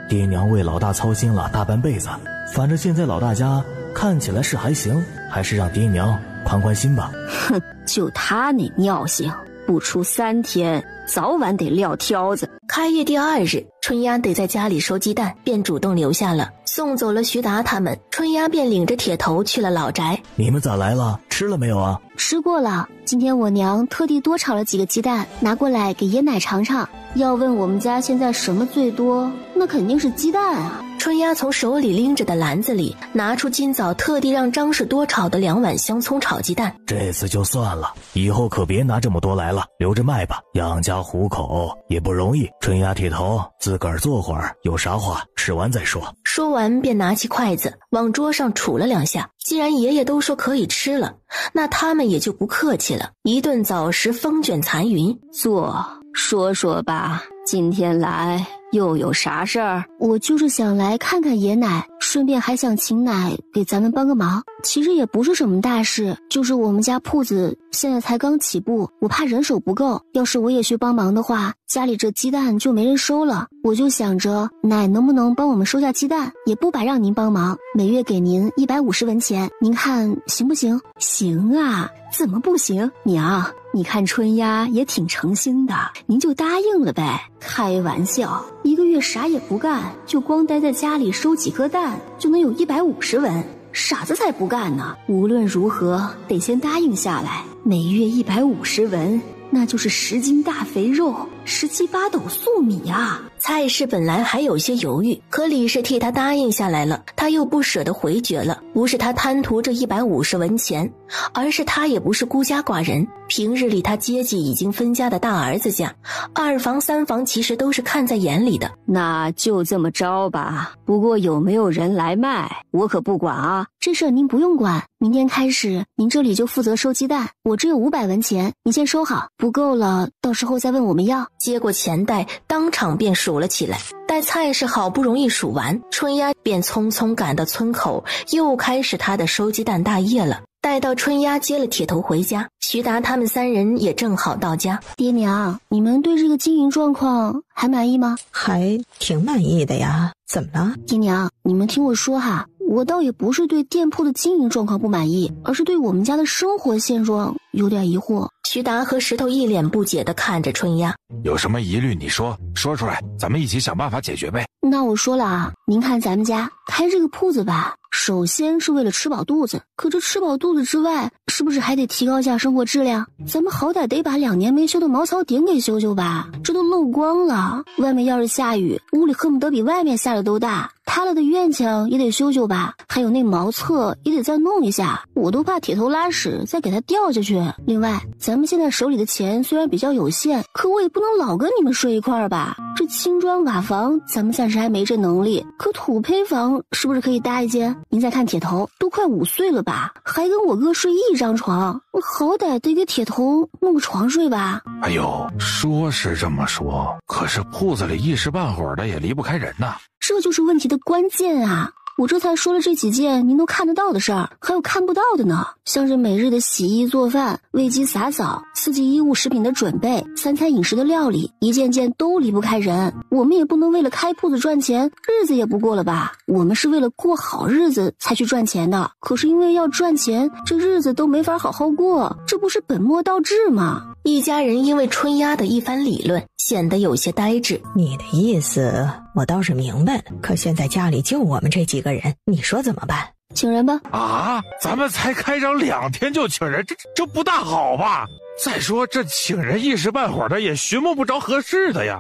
爹娘为老大操心了大半辈子，反正现在老大家看起来是还行，还是让爹娘宽宽心吧。哼，就他那尿性，不出3天早晚得撂挑子。开业第2日，春丫得在家里收鸡蛋，便主动留下了，送走了徐达他们，春丫便领着铁头去了老宅。你们咋来了？吃了没有啊？吃过了，今天我娘特地多炒了几个鸡蛋，拿过来给爷奶尝尝。要问我们家现在什么最多，那肯定是鸡蛋啊。春丫从手里拎着的篮子里拿出今早特地让张氏多炒的2碗香葱炒鸡蛋。这次就算了，以后可别拿这么多来了，留着卖吧，养家糊口也不容易。春丫铁头自个儿坐会儿，有啥话吃完再说。说完便拿起筷子往桌上杵了2下。既然爷爷都说可以吃了，那他们也就不客气了，一顿早食风卷残云。坐，说说吧，今天来又有啥事儿？我就是想来看看爷奶，顺便还想请奶给咱们帮个忙。其实也不是什么大事，就是我们家铺子现在才刚起步，我怕人手不够，要是我也去帮忙的话，家里这鸡蛋就没人收了。我就想着奶能不能帮我们收下鸡蛋，也不白让您帮忙，每月给您150文钱，您看行不行？行啊，怎么不行？娘，你看春丫也挺诚心的，您就答应了呗。开玩笑，1个月啥也不干，就光待在家里收几颗蛋，就能有150文。傻子才不干呢！无论如何得先答应下来，每月150文，那就是10斤大肥肉，17、8斗粟米啊！蔡氏本来还有些犹豫，可李氏替他答应下来了，他又不舍得回绝了。不是他贪图这150文钱，而是他也不是孤家寡人，平日里他接济已经分家的大儿子家，2房3房其实都是看在眼里的。那就这么着吧，不过有没有人来卖，我可不管啊。这事儿您不用管，明天开始您这里就负责收鸡蛋，我这有500文钱，您先收好，不够了到时候再问我们要。接过钱袋，当场便数了起来。待蔡氏好不容易数完，春丫便匆匆赶到村口，又开始他的收鸡蛋大业了。待到春丫接了铁头回家，徐达他们3人也正好到家。爹娘，你们对这个经营状况还满意吗？还挺满意的呀，怎么了？爹娘，你们听我说哈，我倒也不是对店铺的经营状况不满意，而是对我们家的生活现状有点疑惑。徐达和石头一脸不解地看着春丫。有什么疑虑你说出来，咱们一起想办法解决呗。那我说了啊，您看咱们家开这个铺子吧，首先是为了吃饱肚子，可这吃饱肚子之外，是不是还得提高一下生活质量？咱们好歹得把2年没修的茅草顶给修修吧，这都漏光了，外面要是下雨，屋里恨不得比外面下的都大，塌了的院墙也得修修吧，还有那茅厕也得再弄一下，我都怕铁头拉屎再给它掉下去。另外，咱们现在手里的钱虽然比较有限，可我也不能老跟你们睡一块儿吧。这青砖瓦房咱们暂时还没这能力，可土坯房是不是可以搭一间？您再看铁头都快5岁了吧，还跟我哥睡一张床，我好歹得给铁头弄个床睡吧。哎呦，说是这么说，可是铺子里一时半会儿的也离不开人呐。这就是问题的关键啊！我这才说了这几件您都看得到的事儿，还有看不到的呢，像是每日的洗衣做饭、喂鸡撒枣、4季衣物食品的准备、3餐饮食的料理，一件件都离不开人。我们也不能为了开铺子赚钱，日子也不过了吧？我们是为了过好日子才去赚钱的，可是因为要赚钱，这日子都没法好好过，这不是本末倒置吗？一家人因为春丫的一番理论显得有些呆滞。你的意思我倒是明白了，可现在家里就我们这几个人，你说怎么办？请人吧。啊，咱们才开张2天就请人，这不大好吧？再说这请人一时半会儿的也寻摸不着合适的呀。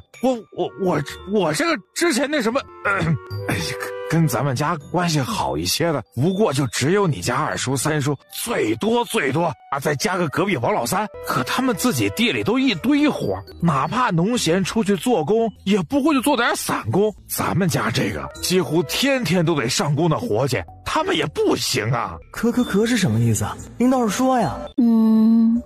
我这个之前那什么，跟咱们家关系好一些的，不过就只有你家二叔三叔，最多再加个隔壁王老三。可他们自己地里都一堆活，哪怕农闲出去做工，也不会就做点散工。咱们家这个几乎天天都得上工的活计，他们也不行啊。可是什么意思啊？您倒是说呀。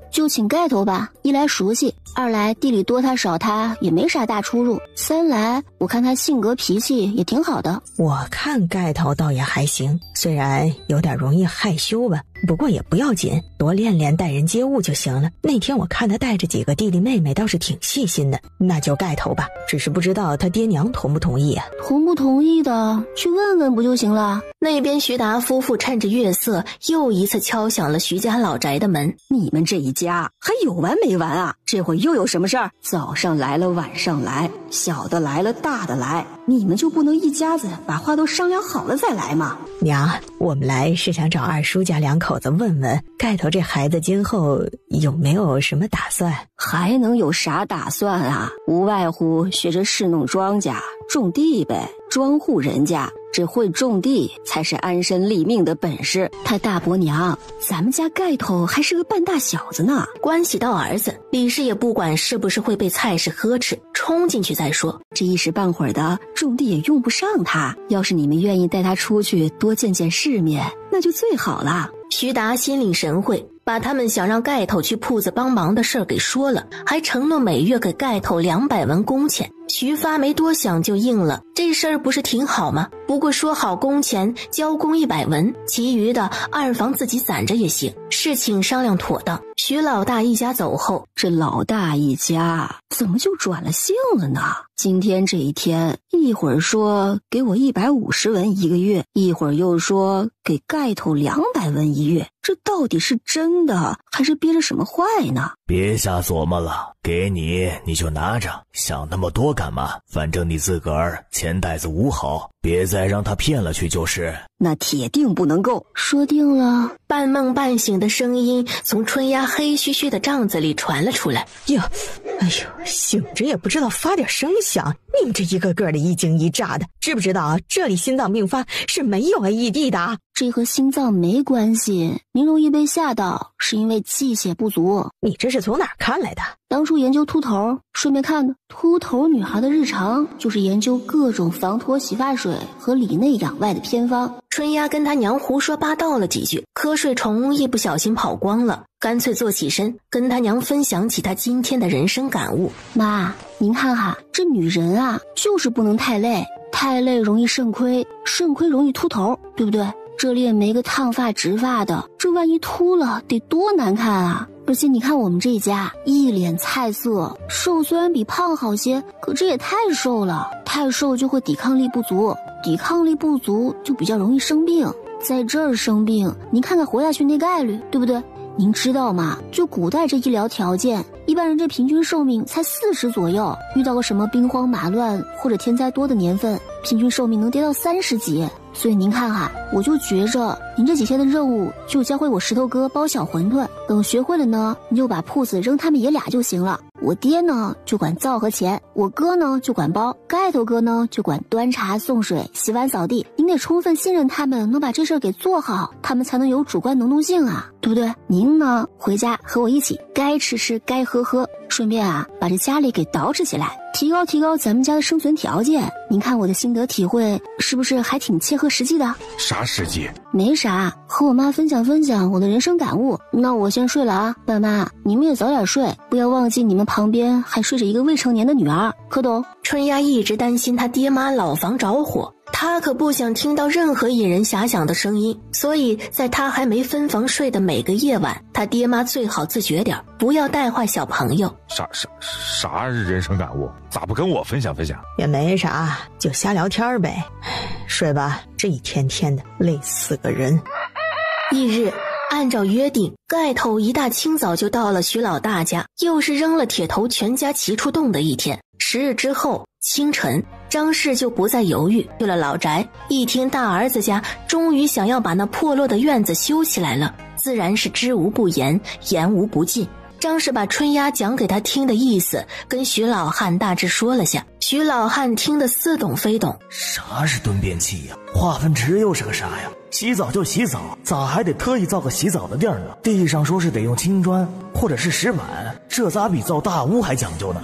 就请盖头吧，一来熟悉，二来地里多他少他也没啥大出入，三来我看他性格脾气也挺好的。我看盖头倒也还行，虽然有点容易害羞吧，不过也不要紧，多练练待人接物就行了。那天我看他带着几个弟弟妹妹倒是挺细心的，那就盖头吧，只是不知道他爹娘同不同意啊。同不同意的去问问不就行了。那边徐达夫妇趁着月色又一次敲响了徐家老宅的门。你们这一家还有完没完啊？这会又有什么事儿？早上来了晚上来，小的来了大的来，你们就不能一家子把话都商量好了再来吗？娘，我们来是想找二叔家两口子问问盖头这孩子今后有没有什么打算。还能有啥打算啊？无外乎学着侍弄庄稼种地呗，庄户人家只会种地才是安身立命的本事。他大伯娘，咱们家盖头还是个半大小子呢，关系到儿子，李氏也不管是不是会被蔡氏呵斥，冲进去再说。这一时半会儿的种地也用不上他，要是你们愿意带他出去多见见世面，那就最好了。徐达心领神会，把他们想让盖头去铺子帮忙的事儿给说了，还承诺每月给盖头200文工钱。徐发没多想就应了，这事儿不是挺好吗？不过说好工钱交工100文，其余的二房自己攒着也行。事情商量妥当，徐老大一家走后，这老大一家怎么就转了性了呢？今天这一天，一会儿说给我150文1个月，一会儿又说给盖头200文1月，这到底是真的还是憋着什么坏呢？别瞎琢磨了，给你就拿着，想那么多干嘛？反正你自个儿钱袋子捂好，别再让他骗了去就是。那铁定不能够。说定了。半梦半醒的声音从春丫黑黢黢的帐子里传了出来。呀，哎呦，醒着也不知道发点声响，你们这一个个的一惊一乍的，知不知道啊？这里心脏病发是没有 AED 的。这和心脏没关系，您容易被吓到是因为气血不足。你这是从哪儿看来的？当初研究秃头，顺便看的。秃头女孩的日常就是研究各种防脱洗发水和里内养外的偏方。春丫跟他娘胡说八道了几句，瞌睡虫一不小心跑光了，干脆坐起身跟他娘分享起他今天的人生感悟。妈，您看哈，这女人啊就是不能太累，太累容易肾亏，肾亏容易秃头，对不对？这里也没个烫发直发的，这万一秃了得多难看啊！而且你看我们这家一脸菜色，瘦虽然比胖好些，可这也太瘦了，太瘦就会抵抗力不足，抵抗力不足就比较容易生病，在这儿生病，您看看活下去那概率，对不对？您知道吗？就古代这医疗条件，一般人这平均寿命才40左右，遇到个什么兵荒马乱或者天灾多的年份，平均寿命能跌到30几。所以您看哈，我就觉着您这几天的任务就教会我石头哥包小馄饨，等学会了呢，你就把铺子扔他们爷俩就行了。我爹呢就管灶和钱，我哥呢就管包，盖头哥呢就管端茶送水、洗碗扫地。您得充分信任他们，能把这事儿给做好，他们才能有主观能动性啊，对不对？您呢回家和我一起，该吃吃该喝喝，顺便啊把这家里给捯饬起来，提高咱们家的生存条件。您看我的心得体会是不是还挺切合实际的？啥实际？没啥，和我妈分享我的人生感悟。那我先睡了啊，爸妈，你们也早点睡，不要忘记你们旁边还睡着一个未成年的女儿，可懂？春丫一直担心他爹妈老房着火，他可不想听到任何引人遐想的声音，所以在他还没分房睡的每个夜晚，他爹妈最好自觉点，不要带坏小朋友。啥人生感悟？咋不跟我分享分享？也没啥，就瞎聊天呗。睡吧，这一天天的累死个人。翌日，按照约定，盖头一大清早就到了徐老大家，又是扔了铁头全家齐出动的一天。10日之后清晨，张氏就不再犹豫，去了老宅。一听大儿子家终于想要把那破落的院子修起来了，自然是知无不言，言无不尽。张氏把春丫讲给他听的意思跟徐老汉大致说了下，徐老汉听得似懂非懂。啥是蹲便器呀？化粪池又是个啥呀？洗澡就洗澡，咋还得特意造个洗澡的地儿呢？地上说是得用青砖或者是石板，这咋比造大屋还讲究呢？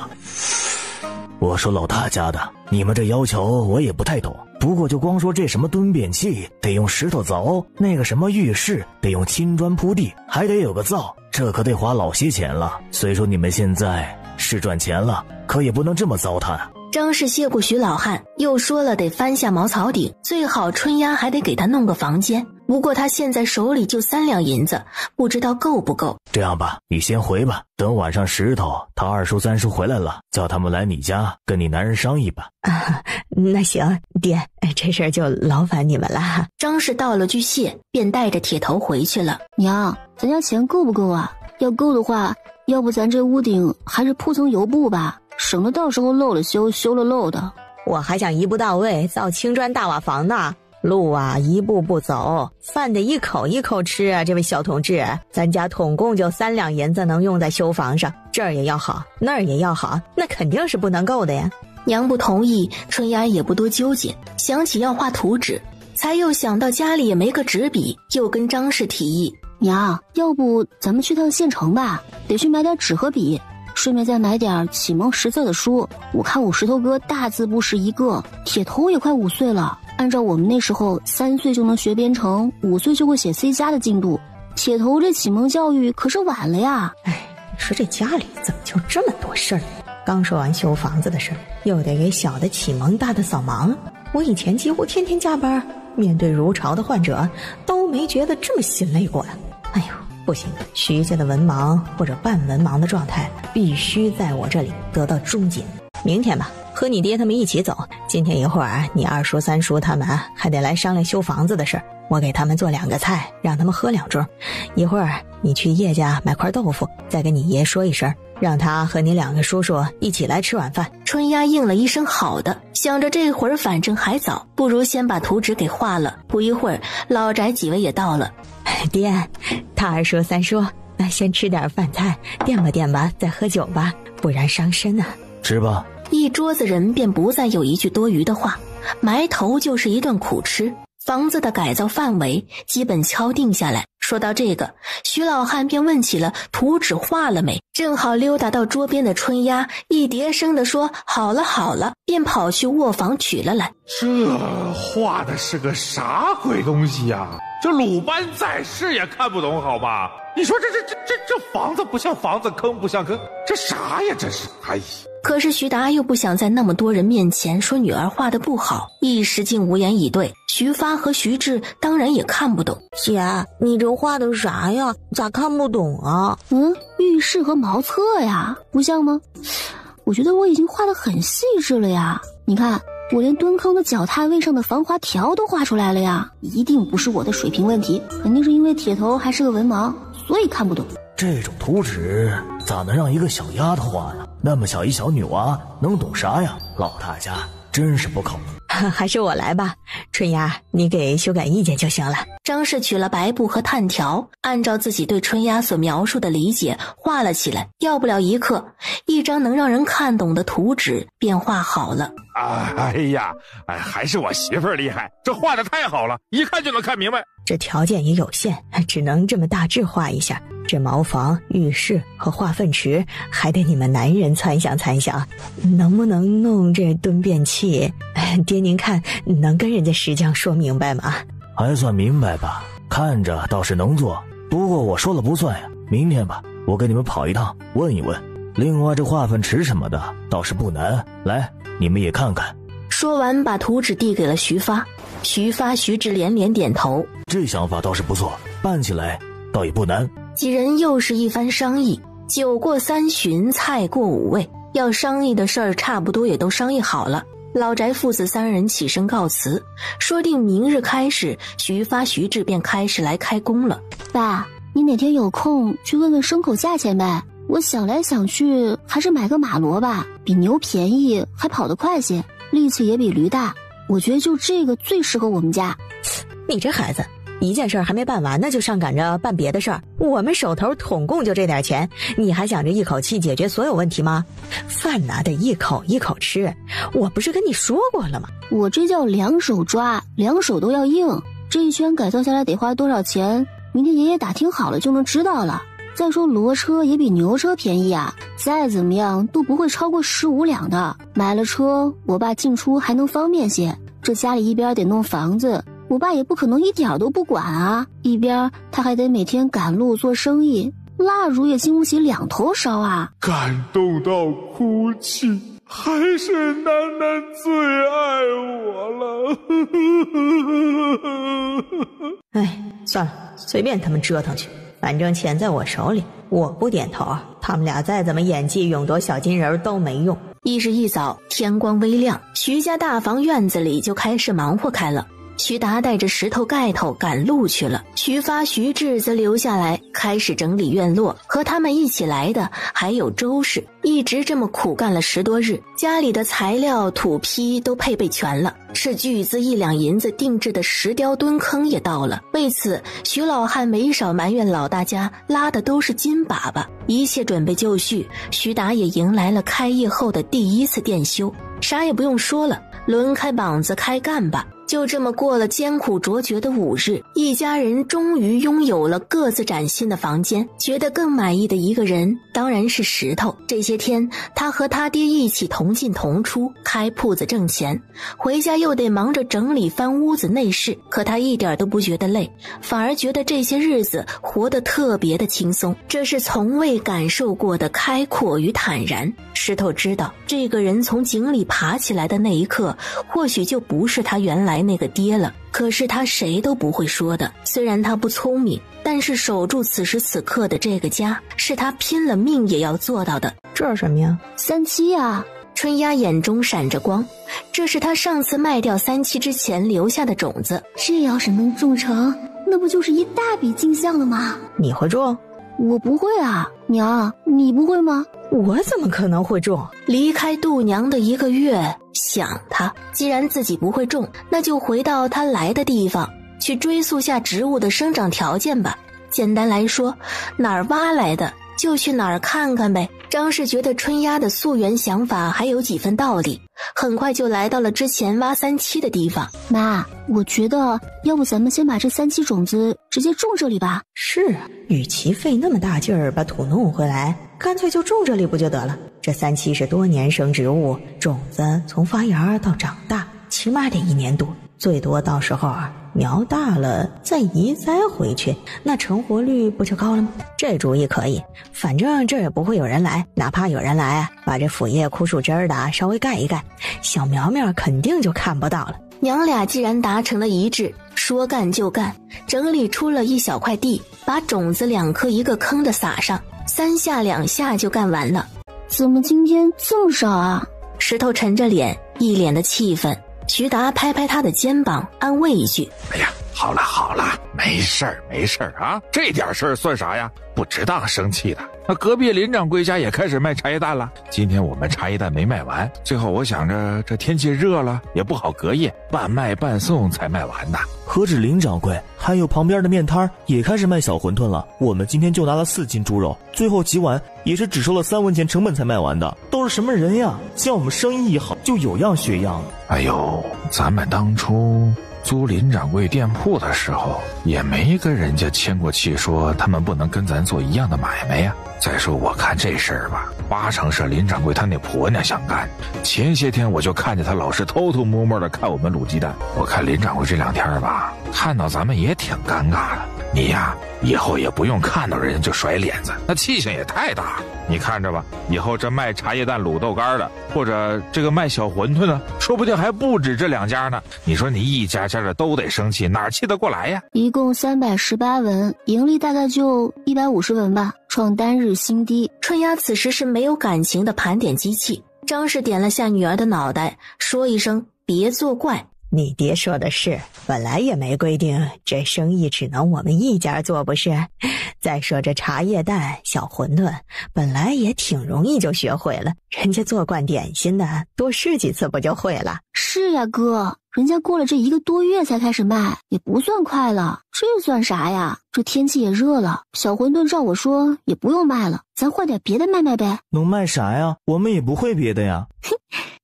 我说老大家的，你们这要求我也不太懂，不过就光说这什么蹲便器得用石头凿，那个什么浴室得用青砖铺地，还得有个灶，这可得花老些钱了。虽说你们现在是赚钱了，可也不能这么糟蹋。张氏谢过徐老汉，又说了得翻下茅草顶，最好春丫还得给他弄个房间。不过他现在手里就3两银子，不知道够不够。这样吧，你先回吧，等晚上石头他二叔三叔回来了，叫他们来你家跟你男人商议吧。那行，爹，这事儿就劳烦你们了。张氏道了句谢，便带着铁头回去了。娘，咱家钱够不够啊？要够的话，要不咱这屋顶还是铺层油布吧，省得到时候漏了修，修了漏的。我还想一步到位造青砖大瓦房呢，路啊一步步走，饭得一口一口吃啊。这位小同志，咱家统共就3两银子能用在修房上，这儿也要好，那儿也要好，那肯定是不能够的呀。娘不同意，春丫也不多纠结，想起要画图纸，才又想到家里也没个纸笔，又跟张氏提议，娘，要不咱们去趟县城吧，得去买点纸和笔，顺便再买点启蒙识字的书。我看我石头哥大字不识一个，铁头也快5岁了，按照我们那时候3岁就能学编程，5岁就会写 C 加的进度，铁头这启蒙教育可是晚了呀。哎，你说这家里怎么就这么多事儿？刚说完修房子的事儿，又得给小的启蒙，大的扫盲。我以前几乎天天加班，面对如潮的患者，都没觉得这么心累过呀。哎呦，不行，徐家的文盲或者半文盲的状态必须在我这里得到终结。明天吧，和你爹他们一起走。今天一会儿你二叔三叔他们还得来商量修房子的事儿，我给他们做2个菜，让他们喝2盅。一会儿你去叶家买块豆腐，再跟你爷说一声，让他和你2个叔叔一起来吃晚饭。春丫应了一声好的，想着这会儿反正还早，不如先把图纸给画了。不一会儿老宅几位也到了。爹，他二叔三叔，那先吃点饭菜，垫吧垫吧，再喝酒吧，不然伤身啊。吃吧。一桌子人便不再有一句多余的话，埋头就是一顿苦吃。房子的改造范围基本敲定下来。说到这个，徐老汉便问起了图纸画了没，正好溜达到桌边的春丫一叠声地说好了好了，便跑去卧房取了来。这画的是个啥鬼东西呀？这鲁班在世也看不懂好吧？你说这房子不像房子，坑不像坑，这啥呀？这是，哎呀！可是徐达又不想在那么多人面前说女儿画的不好，一时竟无言以对。徐发和徐志当然也看不懂。姐，你这画的啥呀？咋看不懂啊？浴室和茅厕呀，不像吗？我觉得我已经画得很细致了呀。你看，我连蹲坑的脚踏位上的防滑条都画出来了呀。一定不是我的水平问题，肯定是因为铁头还是个文盲，所以看不懂。这种图纸咋能让一个小丫头画呢？那么小一小女娃能懂啥呀？老大家真是不靠谱。还是我来吧，春丫，你给修改意见就行了。张氏取了白布和炭条，按照自己对春丫所描述的理解画了起来。要不了一刻，一张能让人看懂的图纸便画好了。哎呀，还是我媳妇儿厉害，这画的太好了，一看就能看明白。这条件也有限，只能这么大致画一下。这茅房、浴室和化粪池还得你们男人参详参详，能不能弄这蹲便器？爹您看能跟人家石匠说明白吗？还算明白吧，看着倒是能做，不过我说了不算呀。明天吧，我跟你们跑一趟问一问。另外这化粪池什么的倒是不难，来你们也看看。说完把图纸递给了徐发，徐发徐志连连点头，这想法倒是不错，办起来倒也不难。几人又是一番商议，酒过3巡，菜过5味，要商议的事儿差不多也都商议好了。老宅父子3人起身告辞，说定明日开始，徐发徐志便开始来开工了。爸，你哪天有空去问问牲口价钱呗？我想来想去，还是买个马骡吧，比牛便宜，还跑得快些，力气也比驴大。我觉得就这个最适合我们家。你这孩子一件事还没办完呢，就上赶着办别的事儿。我们手头统共就这点钱，你还想着一口气解决所有问题吗？饭拿得一口一口吃，我不是跟你说过了吗？我这叫两手抓，两手都要硬。这一圈改造下来得花多少钱？明天爷爷打听好了就能知道了。再说骡车也比牛车便宜啊，再怎么样都不会超过15两的。买了车，我爸进出还能方便些。这家里一边得弄房子，我爸也不可能一点都不管啊，一边他还得每天赶路做生意，蜡烛也经不起2头烧啊。感动到哭泣，还是楠楠最爱我了。哎，算了，随便他们折腾去，反正钱在我手里，我不点头，他们俩再怎么演技勇夺小金人都没用。一日一早，天光微亮，徐家大房院子里就开始忙活开了。徐达带着石头盖头赶路去了，徐发、徐志则留下来开始整理院落。和他们一起来的还有周氏，一直这么苦干了10多日，家里的材料、土坯都配备全了，斥巨资1两银子定制的石雕墩坑也到了。为此，徐老汉没少埋怨老大家拉的都是金粑粑。一切准备就绪，徐达也迎来了开业后的第一次店修。啥也不用说了，抡开膀子开干吧。就这么过了艰苦卓绝的5日，一家人终于拥有了各自崭新的房间。觉得更满意的一个人当然是石头。这些天他和他爹一起同进同出，开铺子挣钱，回家又得忙着整理翻屋子内饰。可他一点都不觉得累，反而觉得这些日子活得特别的轻松，这是从未感受过的开阔与坦然。石头知道，这个人从井里爬起来的那一刻，或许就不是他原来那个爹了。可是他谁都不会说的。虽然他不聪明，但是守住此时此刻的这个家，是他拼了命也要做到的。这是什么呀？37啊！春丫眼中闪着光，这是他上次卖掉37之前留下的种子。这要是能种成，那不就是一大笔进项了吗？你会种？我不会啊。娘，你不会吗？我怎么可能会种？离开度娘的1个月，想他，既然自己不会种，那就回到他来的地方，去追溯下植物的生长条件吧。简单来说，哪儿挖来的就去哪儿看看呗。张氏觉得春丫的溯源想法还有几分道理，很快就来到了之前挖37的地方。妈，我觉得要不咱们先把这37种子直接种这里吧。是啊，与其费那么大劲儿把土弄回来，干脆就种这里不就得了。这37是多年生植物，种子从发芽到长大起码得1年多，最多到时候苗大了再移栽回去，那成活率不就高了吗？这主意可以，反正这也不会有人来，哪怕有人来把这腐叶枯树枝儿的稍微盖一盖，小苗苗肯定就看不到了。娘俩既然达成了一致，说干就干，整理出了一小块地，把种子2颗1个坑的撒上，3下2下就干完了。怎么今天这么少啊？石头沉着脸，一脸的气愤。徐达拍拍他的肩膀，安慰一句：哎呀，好了好了，没事儿没事儿啊，这点事儿算啥呀？不值当生气的。那隔壁林掌柜家也开始卖茶叶蛋了，今天我们茶叶蛋没卖完，最后我想着这天气热了也不好隔夜，半卖半送才卖完的。何止林掌柜，还有旁边的面摊也开始卖小馄饨了。我们今天就拿了4斤猪肉，最后几碗也是只收了3文钱成本才卖完的。都是什么人呀？见我们生意一好就有样学样。哎呦，咱们当初租林掌柜店铺的时候，也没跟人家签过契说他们不能跟咱做一样的买卖呀。再说我看这事儿吧，8成是林掌柜他那婆娘想干。前些天我就看见他老是偷偷摸摸的看我们卤鸡蛋，我看林掌柜这2天吧，看到咱们也挺尴尬的。你呀，以后也不用看到人就甩脸子，那气性也太大了。你看着吧，以后这卖茶叶蛋卤豆干的，或者这个卖小馄饨的，说不定还不止这2家呢。你说你一家家的都得生气，哪气得过来呀？一共318文，盈利大概就150文吧，创单日新低。春丫此时是没有感情的盘点机器。张氏点了下女儿的脑袋，说一声别作怪。你爹说的是，本来也没规定这生意只能我们一家做，不是？再说这茶叶蛋、小馄饨本来也挺容易就学会了，人家做惯点心的，多试几次不就会了？是呀哥，人家过了这1个多月才开始卖，也不算快了，这算啥呀？这天气也热了，小馄饨照我说也不用卖了，咱换点别的卖卖呗。能卖啥呀？我们也不会别的呀。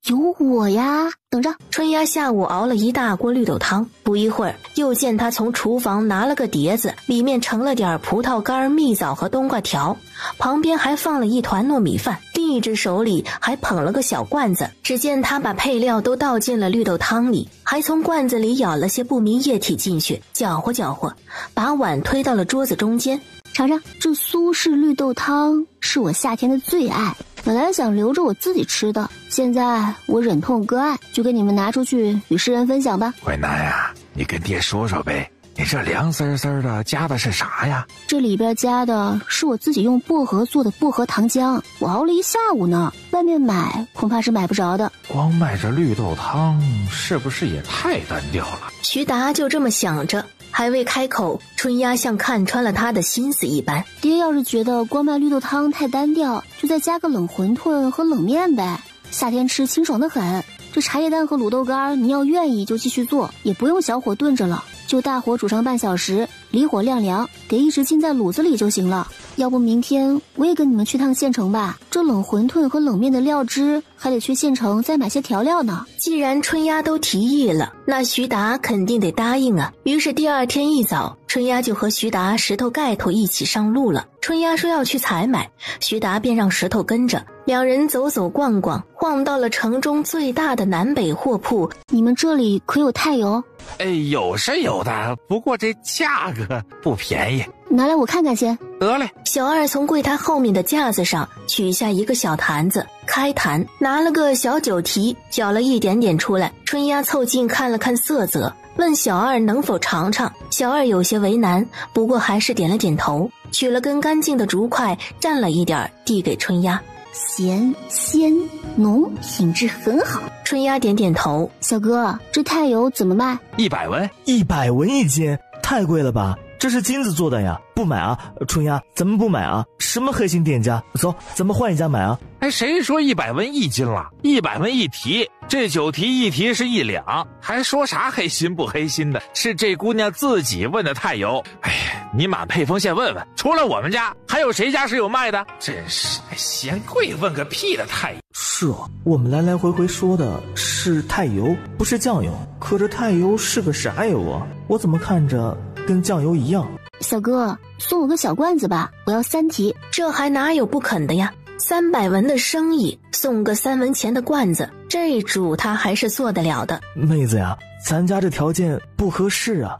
有我呀，等着。春丫下午熬了一大锅绿豆汤，不一会儿又见她从厨房拿了个碟子，里面盛了点葡萄干、蜜枣和冬瓜条，旁边还放了一团糯米饭，另一只手里还捧了个小罐子。只见她把配料都倒进了绿豆汤里，还从罐子里舀了些不明液体进去，搅和搅和，把碗推到了桌子中间。尝尝，这苏式绿豆汤是我夏天的最爱，本来想留着我自己吃的，现在我忍痛割爱，就给你们拿出去与世人分享吧。淮南呀，你跟爹说说呗，你这凉丝丝的加的是啥呀？这里边加的是我自己用薄荷做的薄荷糖浆，我熬了一下午呢，外面买恐怕是买不着的。光卖着绿豆汤是不是也太单调了？徐达就这么想着，还未开口，春丫像看穿了他的心思一般。爹要是觉得光卖绿豆汤太单调，就再加个冷馄饨和冷面呗，夏天吃清爽得很。这茶叶蛋和卤豆干，你要愿意就继续做，也不用小火炖着了，就大火煮上半小时，离火晾凉，得一直浸在卤子里就行了。要不明天我也跟你们去趟县城吧，这冷馄饨和冷面的料汁还得去县城再买些调料呢。既然春丫都提议了，那徐达肯定得答应啊。于是第二天一早，春丫就和徐达、石头、盖头一起上路了。春丫说要去采买，徐达便让石头跟着，两人走走逛逛，晃到了城中最大的南北货铺。你们这里可有太油？哎，有是有的，不过这价格不便宜。拿来我看看先。得嘞。小二从柜台后面的架子上取下一个小坛子，开坛，拿了个小酒提，舀了一点点出来。春丫凑近看了看色泽，问小二能否尝尝。小二有些为难，不过还是点了点头，取了根干净的竹筷，蘸了一点，递给春丫。咸鲜浓，品质很好。春丫点点头。小哥，这太油怎么卖？100文？100文一斤，太贵了吧？这是金子做的呀，不买啊！春丫，咱们不买啊！什么黑心店家？走，咱们换一家买啊！哎，谁说100文一斤了？100文一提，这酒提一提是1两，还说啥黑心不黑心的？是这姑娘自己问的太油。哎呀，你满沛丰县问问，除了我们家，还有谁家是有卖的？真是嫌贵问个屁的太油！是啊，我们来来回回说的是太油，不是酱油。可这太油是个啥油啊？我怎么看着跟酱油一样？小哥，送我个小罐子吧，我要3提。这还哪有不肯的呀？300文的生意，送个3文钱的罐子，这主他还是做得了的。妹子呀，咱家这条件不合适啊。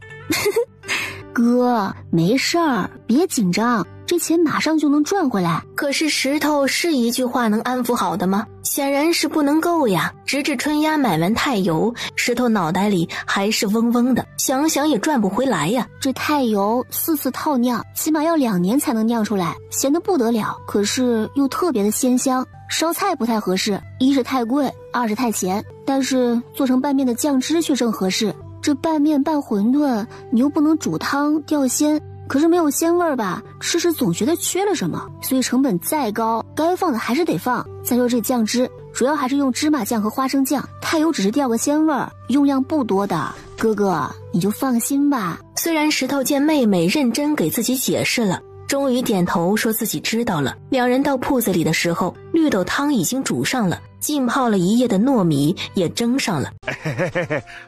哥，没事儿，别紧张，这钱马上就能赚回来。可是石头是一句话能安抚好的吗？显然是不能够呀。直至春丫买完太油，石头脑袋里还是嗡嗡的，想想也赚不回来呀。这太油4次套酿，起码要2年才能酿出来，咸得不得了，可是又特别的鲜香。烧菜不太合适，一是太贵，二是太咸，但是做成拌面的酱汁却正合适。这拌面拌馄饨，你又不能煮汤掉鲜，可是没有鲜味儿吧，吃时总觉得缺了什么，所以成本再高，该放的还是得放。再说这酱汁，主要还是用芝麻酱和花生酱，太油只是掉个鲜味儿，用量不多的。哥哥，你就放心吧。虽然石头见妹妹认真给自己解释了，终于点头说自己知道了。两人到铺子里的时候，绿豆汤已经煮上了，浸泡了一夜的糯米也蒸上了。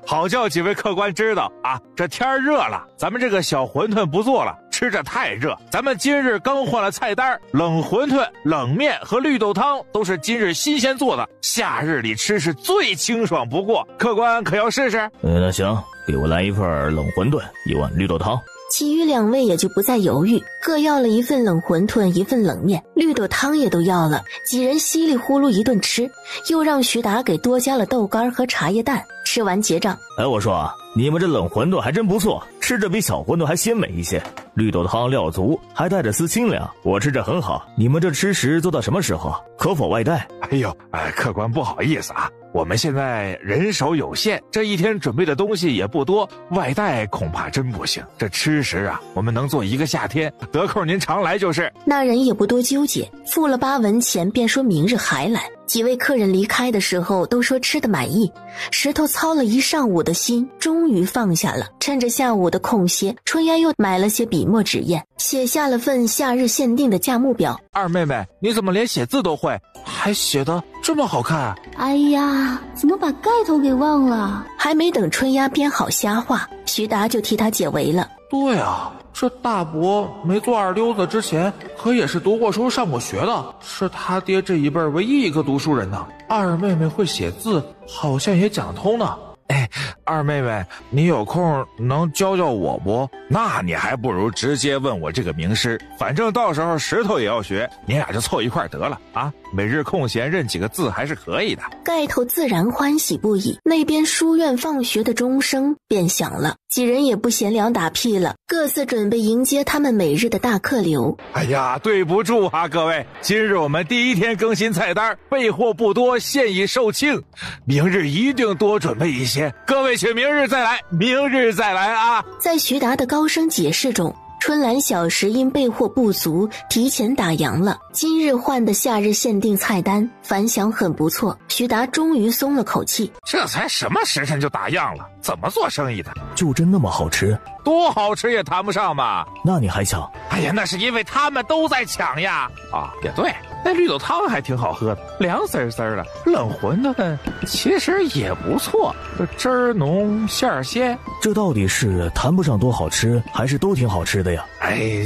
好叫几位客官知道啊，这天热了，咱们这个小馄饨不做了，吃着太热。咱们今日刚换了菜单，冷馄饨、冷面和绿豆汤都是今日新鲜做的，夏日里吃是最清爽不过。客官可要试试？那行，给我来一份冷馄饨，1碗绿豆汤。其余2位也就不再犹豫，各要了一份冷馄饨，1份冷面，绿豆汤也都要了。几人稀里呼噜一顿吃，又让徐达给多加了豆干和茶叶蛋。吃完结账。哎，我说啊，你们这冷馄饨还真不错，吃着比小馄饨还鲜美一些。绿豆汤料足，还带着丝清凉，我吃着很好。你们这吃食做到什么时候？可否外带？哎呦，客官不好意思啊，我们现在人手有限，这一天准备的东西也不多，外带恐怕真不行。这吃食啊，我们能做1个夏天，得空您常来就是。那人也不多纠结，付了8文钱，便说明日还来。几位客人离开的时候都说吃得满意，石头操了一上午的心，终于放下了。趁着下午的空歇，春芽又买了些笔墨纸砚，写下了份夏日限定的价目表。二妹妹，你怎么连写字都会，还写得这么好看啊？哎呀，怎么把盖头给忘了？还没等春芽编好瞎话，徐达就替他解围了。对啊，这大伯没做二溜子之前，可也是读过书上过学的，是他爹这一辈唯一一个读书人呢。二妹妹会写字，好像也讲通呢。哎，二妹妹，你有空能教教我不？那你还不如直接问我这个名师，反正到时候石头也要学，你俩就凑一块得了啊！每日空闲认几个字还是可以的。盖头自然欢喜不已，那边书院放学的钟声便响了，几人也不闲聊打屁了，各自准备迎接他们每日的大客流。哎呀，对不住啊，各位，今日我们第一天更新菜单，备货不多，现已售罄，明日一定多准备一些，各位请明日再来，明日再来啊！在徐达的高声解释中，春兰小食因备货不足提前打烊了。今日换的夏日限定菜单反响很不错，徐达终于松了口气。这才什么时辰就打烊了，怎么做生意的？就真那么好吃？多好吃也谈不上吧。那你还抢？哎呀，那是因为他们都在抢呀。啊，也对，那绿豆汤还挺好喝的，凉丝丝的，冷馄饨其实也不错，这汁儿浓馅儿鲜。这到底是谈不上多好吃，还是都挺好吃的呀？哎，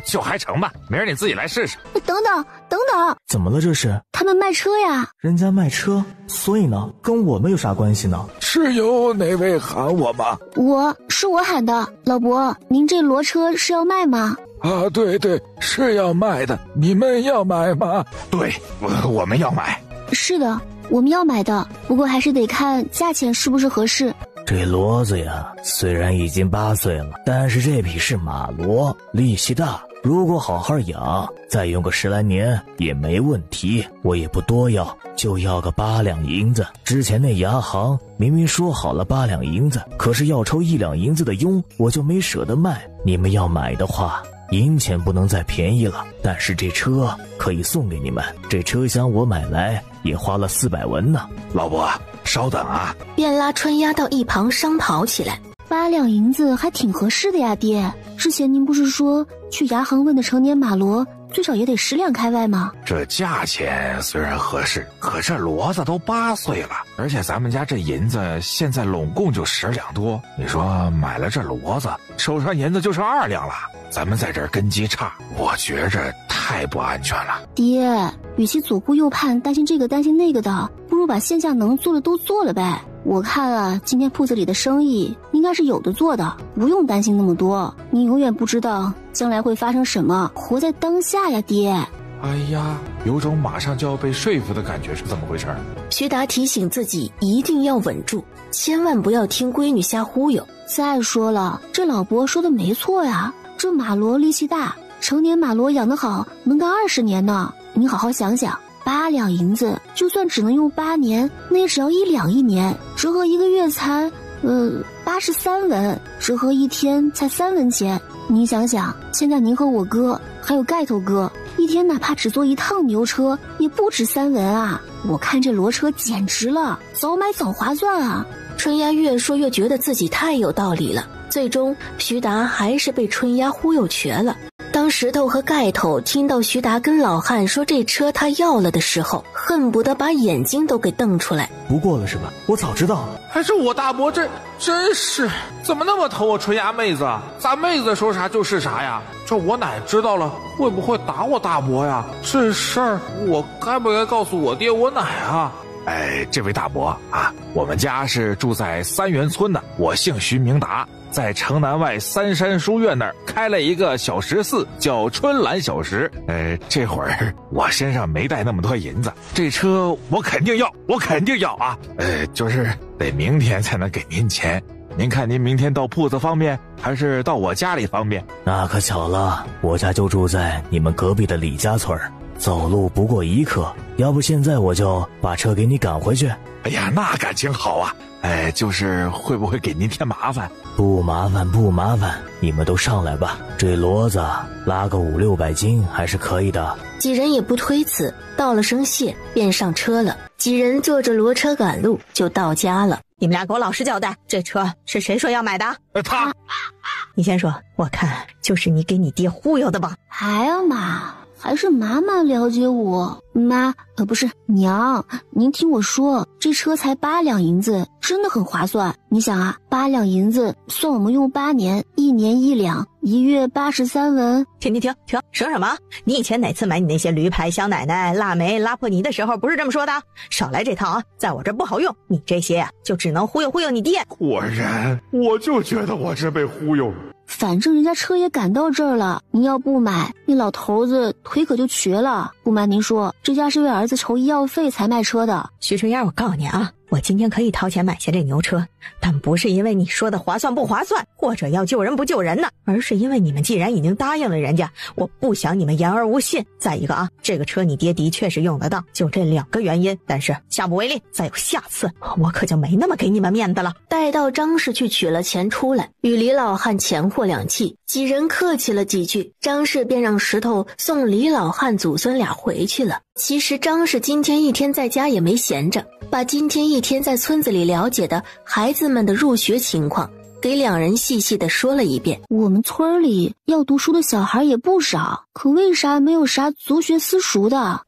就还成吧，明儿你自己来试试。等等，怎么了这是？他们卖车呀。人家卖车，所以呢，跟我们有啥关系呢？是有哪位喊我吗？是我喊的。老伯，您这骡车是要卖吗？啊，对，是要卖的，你们要买吗？对，我们要买。是的，我们要买的，不过还是得看价钱是不是合适。这骡子呀，虽然已经8岁了，但是这匹是马骡，力气大，如果好好养，再用个10来年也没问题。我也不多要，就要个8两银子。之前那牙行明明说好了8两银子，可是要抽1两银子的佣，我就没舍得卖。你们要买的话，银钱不能再便宜了，但是这车可以送给你们。这车厢我买来也花了400文呢。老伯，稍等啊，便拉春丫到一旁商讨起来。8两银子还挺合适的呀，爹。之前您不是说去牙行问的成年马骡最少也得10两开外吗？这价钱虽然合适，可这骡子都8岁了，而且咱们家这银子现在拢共就10两多。你说买了这骡子，手上银子就剩2两了，咱们在这儿根基差，我觉着太不安全了。爹，与其左顾右盼，担心这个担心那个的，不如把线下能做的都做了呗。我看啊，今天铺子里的生意应该是有的做的，不用担心那么多。你永远不知道将来会发生什么，活在当下呀，爹。哎呀，有种马上就要被说服的感觉，是怎么回事？徐达提醒自己一定要稳住，千万不要听闺女瞎忽悠。再说了，这老伯说的没错呀，这马骡力气大，成年马骡养得好能干20年呢。你好好想想，8两银子就算只能用8年，那也只要1两1年，折合1个月才83文，折合1天才3文钱。您想想，现在您和我哥还有盖头哥一天哪怕只坐1趟牛车也不止3文啊。我看这骡车简直了，早买早划算啊。春丫越说越觉得自己太有道理了，最终徐达还是被春丫忽悠瘸了。当石头和盖头听到徐达跟老汉说这车他要了的时候，恨不得把眼睛都给瞪出来。不过了是吧？我早知道了。还是我大伯这真是怎么那么疼我春芽妹子啊？咱妹子说啥就是啥呀？这我奶知道了会不会打我大伯呀？这事儿我该不该告诉我爹我奶啊？哎，这位大伯啊，我们家是住在3元村的，我姓徐明达，在城南外3山书院那儿开了一个小食肆，叫春兰小食。这会儿我身上没带那么多银子，这车我肯定要啊！就是得明天才能给您钱。您看您明天到铺子方便，还是到我家里方便？那可巧了，我家就住在你们隔壁的李家村，走路不过1刻，要不现在我就把车给你赶回去。哎呀，那感情好啊！就是会不会给您添麻烦？不麻烦不麻烦，你们都上来吧，这骡子拉个500-600斤还是可以的。几人也不推辞，道了声谢便上车了。几人坐着骡车赶路，就到家了。你们俩给我老实交代，这车是谁说要买的？他。你先说，我看就是你给你爹忽悠的吧。哎呀妈，还是妈妈了解我。妈，不是娘，您听我说，这车才8两银子，真的很划算。你想啊，8两银子算我们用8年，1年1两，1月83文。停，省什么？你以前哪次买你那些驴牌、香奶奶、腊梅、拉破泥的时候不是这么说的？少来这套啊，在我这不好用。你这些呀，就只能忽悠你爹。果然，我就觉得我是被忽悠了。反正人家车也赶到这儿了，您要不买，那老头子腿可就瘸了。不瞒您说，这家是为儿子筹医药费才卖车的。徐春燕，我告诉你啊，我今天可以掏钱买下这牛车，但不是因为你说的划算不划算，或者要救人不救人呢，而是因为你们既然已经答应了人家，我不想你们言而无信。再一个啊，这个车你爹的确是用得到，就这2个原因，但是下不为例，再有下次，我可就没那么给你们面子了。待到张氏去取了钱出来，与李老汉钱货两讫，几人客气了几句，张氏便让石头送李老汉祖孙俩回去了。其实张氏今天一天在家也没闲着，把今天一天在村子里了解的孩子们的入学情况给2人细细的说了一遍。我们村里要读书的小孩也不少，可为啥没有啥族学私塾的？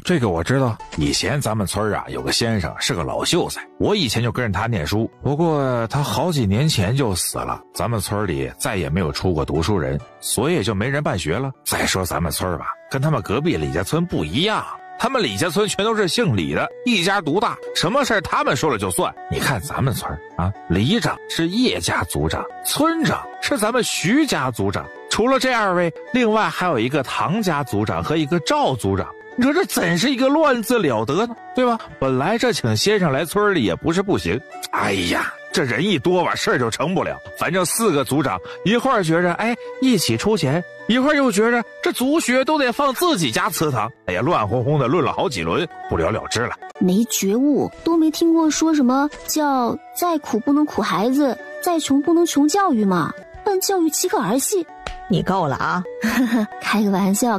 这个我知道。以前咱们村啊有个先生是个老秀才，我以前就跟着他念书，不过他好几年前就死了，咱们村里再也没有出过读书人，所以就没人办学了。再说咱们村吧，跟他们隔壁李家村不一样，他们李家村全都是姓李的，一家独大，什么事他们说了就算。你看咱们村啊，里长是叶家族长，村长是咱们徐家族长，除了这2位，另外还有一个唐家族长和一个赵族长。你说这怎是一个乱字了得呢，对吧？本来这请先生来村里也不是不行，哎呀，这人一多吧，事儿就成不了。反正4个族长一会儿觉着一起出钱，一会儿又觉着这族学都得放自己家祠堂，哎呀，乱哄哄的论了好几轮，不了了之了。没觉悟，都没听过说什么叫再苦不能苦孩子，再穷不能穷教育吗？办教育岂可儿戏？你够了啊！开个玩笑。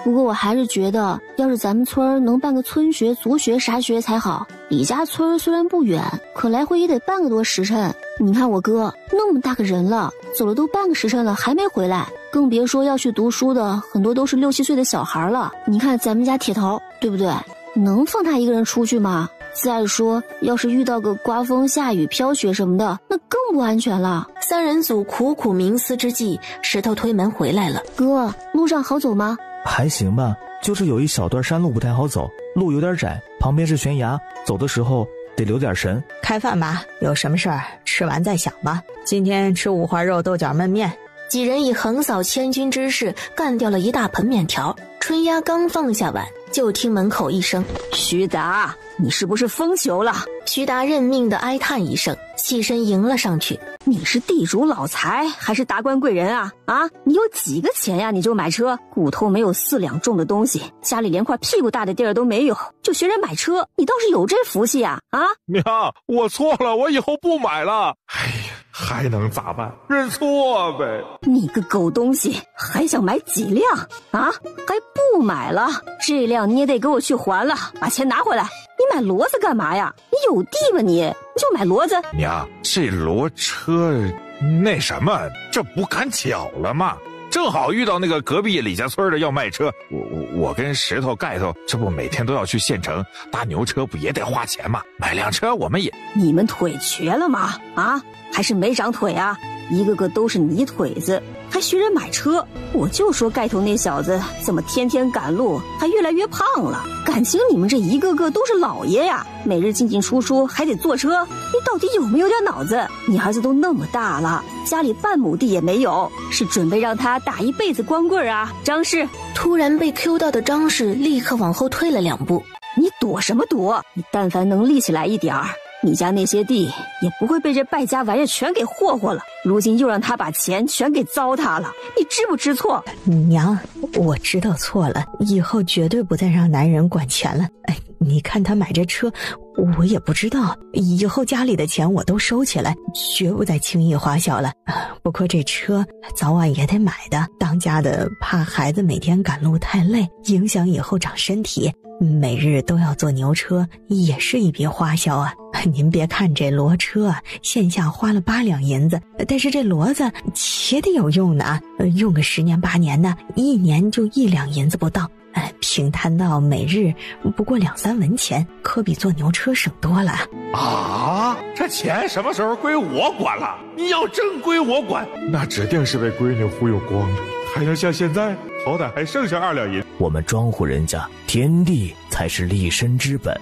不过我还是觉得，要是咱们村能办个村学、族学啥学才好。李家村虽然不远，可来回也得半个多时辰。你看我哥那么大个人了，走了都半个时辰了还没回来，更别说要去读书的，很多都是6、7岁的小孩了。你看咱们家铁头，对不对？能放他一个人出去吗？再说，要是遇到个刮风下雨飘雪什么的，那更不安全了。 3人组苦苦冥思之际，石头推门回来了。哥，路上好走吗？还行吧，就是有一小段山路不太好走，路有点窄，旁边是悬崖，走的时候得留点神。开饭吧，有什么事儿吃完再想吧。今天吃五花肉豆角焖面。几人以横扫千军之势干掉了一大盆面条。春丫刚放下碗，就听门口一声：“徐达，你是不是疯球了？”徐达认命的哀叹一声，起身迎了上去。你是地主老财还是达官贵人啊？啊，你有几个钱呀？你就买车？骨头没有4两重的东西，家里连块屁股大的地儿都没有，就学人买车，你倒是有这福气呀！啊，娘，我错了，我以后不买了。哎呀，还能咋办？认错呗。你个狗东西，还想买几辆啊？还不买了？这辆你也得给我去还了，把钱拿回来。你买骡子干嘛呀？你有地吧你就买骡子。娘，这骡车那什么，这不赶巧了吗？正好遇到那个隔壁李家村的要卖车，我跟石头盖头这不每天都要去县城搭牛车，不也得花钱吗？买辆车我们也……你们腿瘸了吗？啊，还是没长腿啊？一个个都是泥腿子，还学人买车。我就说盖头那小子怎么天天赶路还越来越胖了，感情你们这一个个都是老爷呀，每日进进出出还得坐车，你到底有没有点脑子？你儿子都那么大了，家里半亩地也没有，是准备让他打一辈子光棍啊？张氏突然被 Q 到的张氏立刻往后退了2步。你躲什么躲？你但凡能立起来一点儿，你家那些地也不会被这败家玩意全给霍霍了，如今又让他把钱全给糟蹋了，你知不知错？娘，我知道错了，以后绝对不再让男人管钱了。你看他买这车，我也不知道，以后家里的钱我都收起来，绝不再轻易花销了。不过这车早晚也得买的，当家的怕孩子每天赶路太累，影响以后长身体，每日都要坐牛车，也是一笔花销啊。您别看这骡车啊，线下花了8两银子，但是这骡子且得有用呢，用个10年8年的，1年就1两银子不到。平摊到每日不过2、3文钱，可比坐牛车省多了啊！这钱什么时候归我管了？你要真归我管，那指定是被闺女忽悠光了。还能像现在，好歹还剩下2两银。我们庄户人家田地才是立身之本，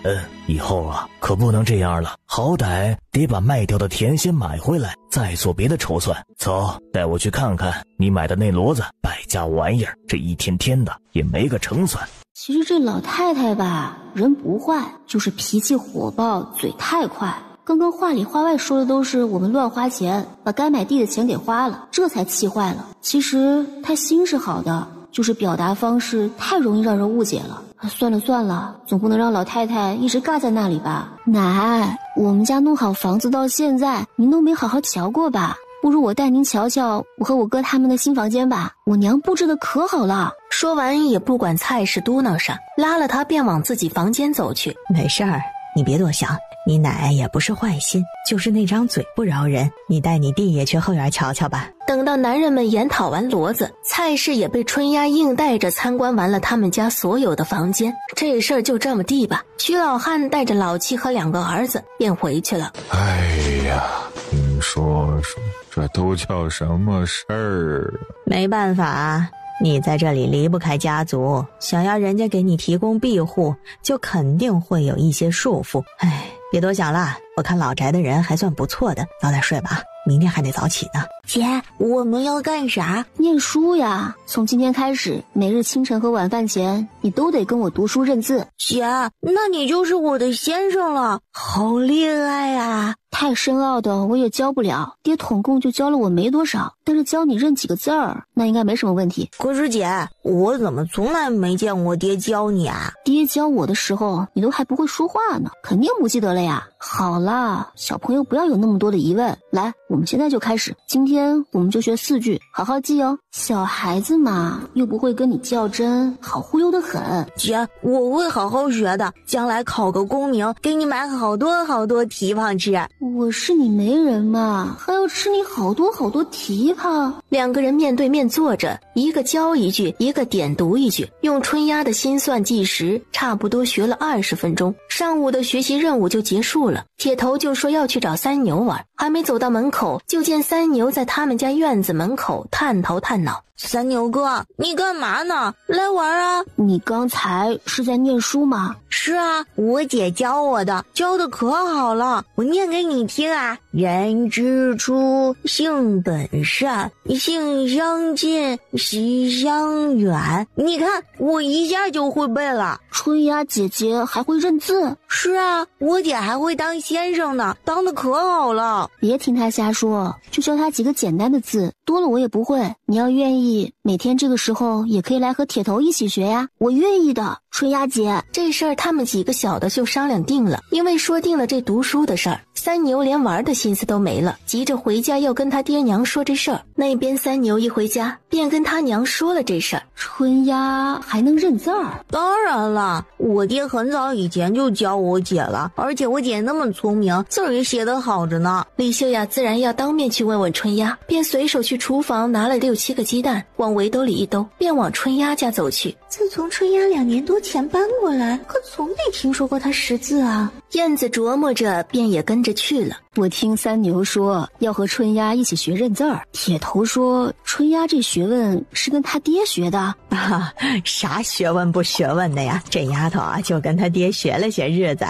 以后啊可不能这样了，好歹得把卖掉的田先买回来，再做别的筹算。走，带我去看看你买的那骡子，败家玩意儿，这一天天的也没个成算。其实这老太太吧，人不坏，就是脾气火爆，嘴太快。刚刚话里话外说的都是我们乱花钱，把该买地的钱给花了，这才气坏了。其实她心是好的，就是表达方式太容易让人误解了。算了算了，总不能让老太太一直尬在那里吧。奶，我们家弄好房子到现在，您都没好好瞧过吧？不如我带您瞧瞧我和我哥他们的新房间吧，我娘布置的可好了。说完也不管蔡氏嘟囔上，拉了他便往自己房间走去。没事儿，你别多想，你奶也不是坏心，就是那张嘴不饶人。你带你弟也去后院瞧瞧吧。等到男人们研讨完骡子，蔡氏也被春丫硬带着参观完了他们家所有的房间。这事儿就这么地吧。徐老汉带着老妻和2个儿子便回去了。哎呀，你说说，这都叫什么事儿？没办法，你在这里离不开家族，想要人家给你提供庇护，就肯定会有一些束缚。哎，别多想了，我看老宅的人还算不错的，早点睡吧，明天还得早起呢。姐，我们要干啥？念书呀，从今天开始，每日清晨和晚饭前，你都得跟我读书认字。姐，那你就是我的先生了，好厉害呀！太深奥的我也教不了，爹统共就教了我没多少，但是教你认几个字儿，那应该没什么问题。可是姐，我怎么从来没见过爹教你啊？爹教我的时候，你都还不会说话呢，肯定不记得了呀。好啦，小朋友不要有那么多的疑问，来，我们现在就开始。今天我们就学4句，好好记哦。小孩子嘛，又不会跟你较真，好忽悠得很。姐，我会好好学的，将来考个功名，给你买好多好多蹄膀吃。我是你媒人嘛，还要吃你好多好多蹄膀。2个人面对面坐着，一个教一句，一个点读一句，用春丫的心算计时，差不多学了20分钟。上午的学习任务就结束了，铁头就说要去找三牛玩，还没走到门口，就见三牛在他们家院子门口探头探脑。三牛哥，你干嘛呢？来玩啊！你刚才是在念书吗？是啊，我姐教我的，教的可好了，我念给你听啊。人之初，性本善，性相近，习相远。你看，我一下就会背了。春丫姐姐还会认字？是啊，我姐还会当先生呢，当的可好了。别听她瞎说，就教她几个简单的字，多了我也不会。你要愿意，每天这个时候也可以来和铁头一起学呀，我愿意的。春丫姐，这事儿他们几个小的就商量定了，因为说定了这读书的事儿，三牛连玩的心思都没了，急着回家要跟他爹娘说这事儿。那边三牛一回家，便跟他娘说了这事儿。春丫还能认字儿？当然了，我爹很早以前就教我姐了，而且我姐那么聪明，字儿也写得好着呢。李秀雅自然要当面去问问春丫，便随手去厨房拿了6、7个鸡蛋，往围兜里一兜，便往春丫家走去。自从春丫2年多前搬过来，可从没听说过她识字啊。燕子琢磨着，便也跟着去了。我听三牛说要和春丫一起学认字儿，铁头说春丫这学问是跟他爹学的啊，啥学问不学问的呀？这丫头啊，就跟他爹学了些日子，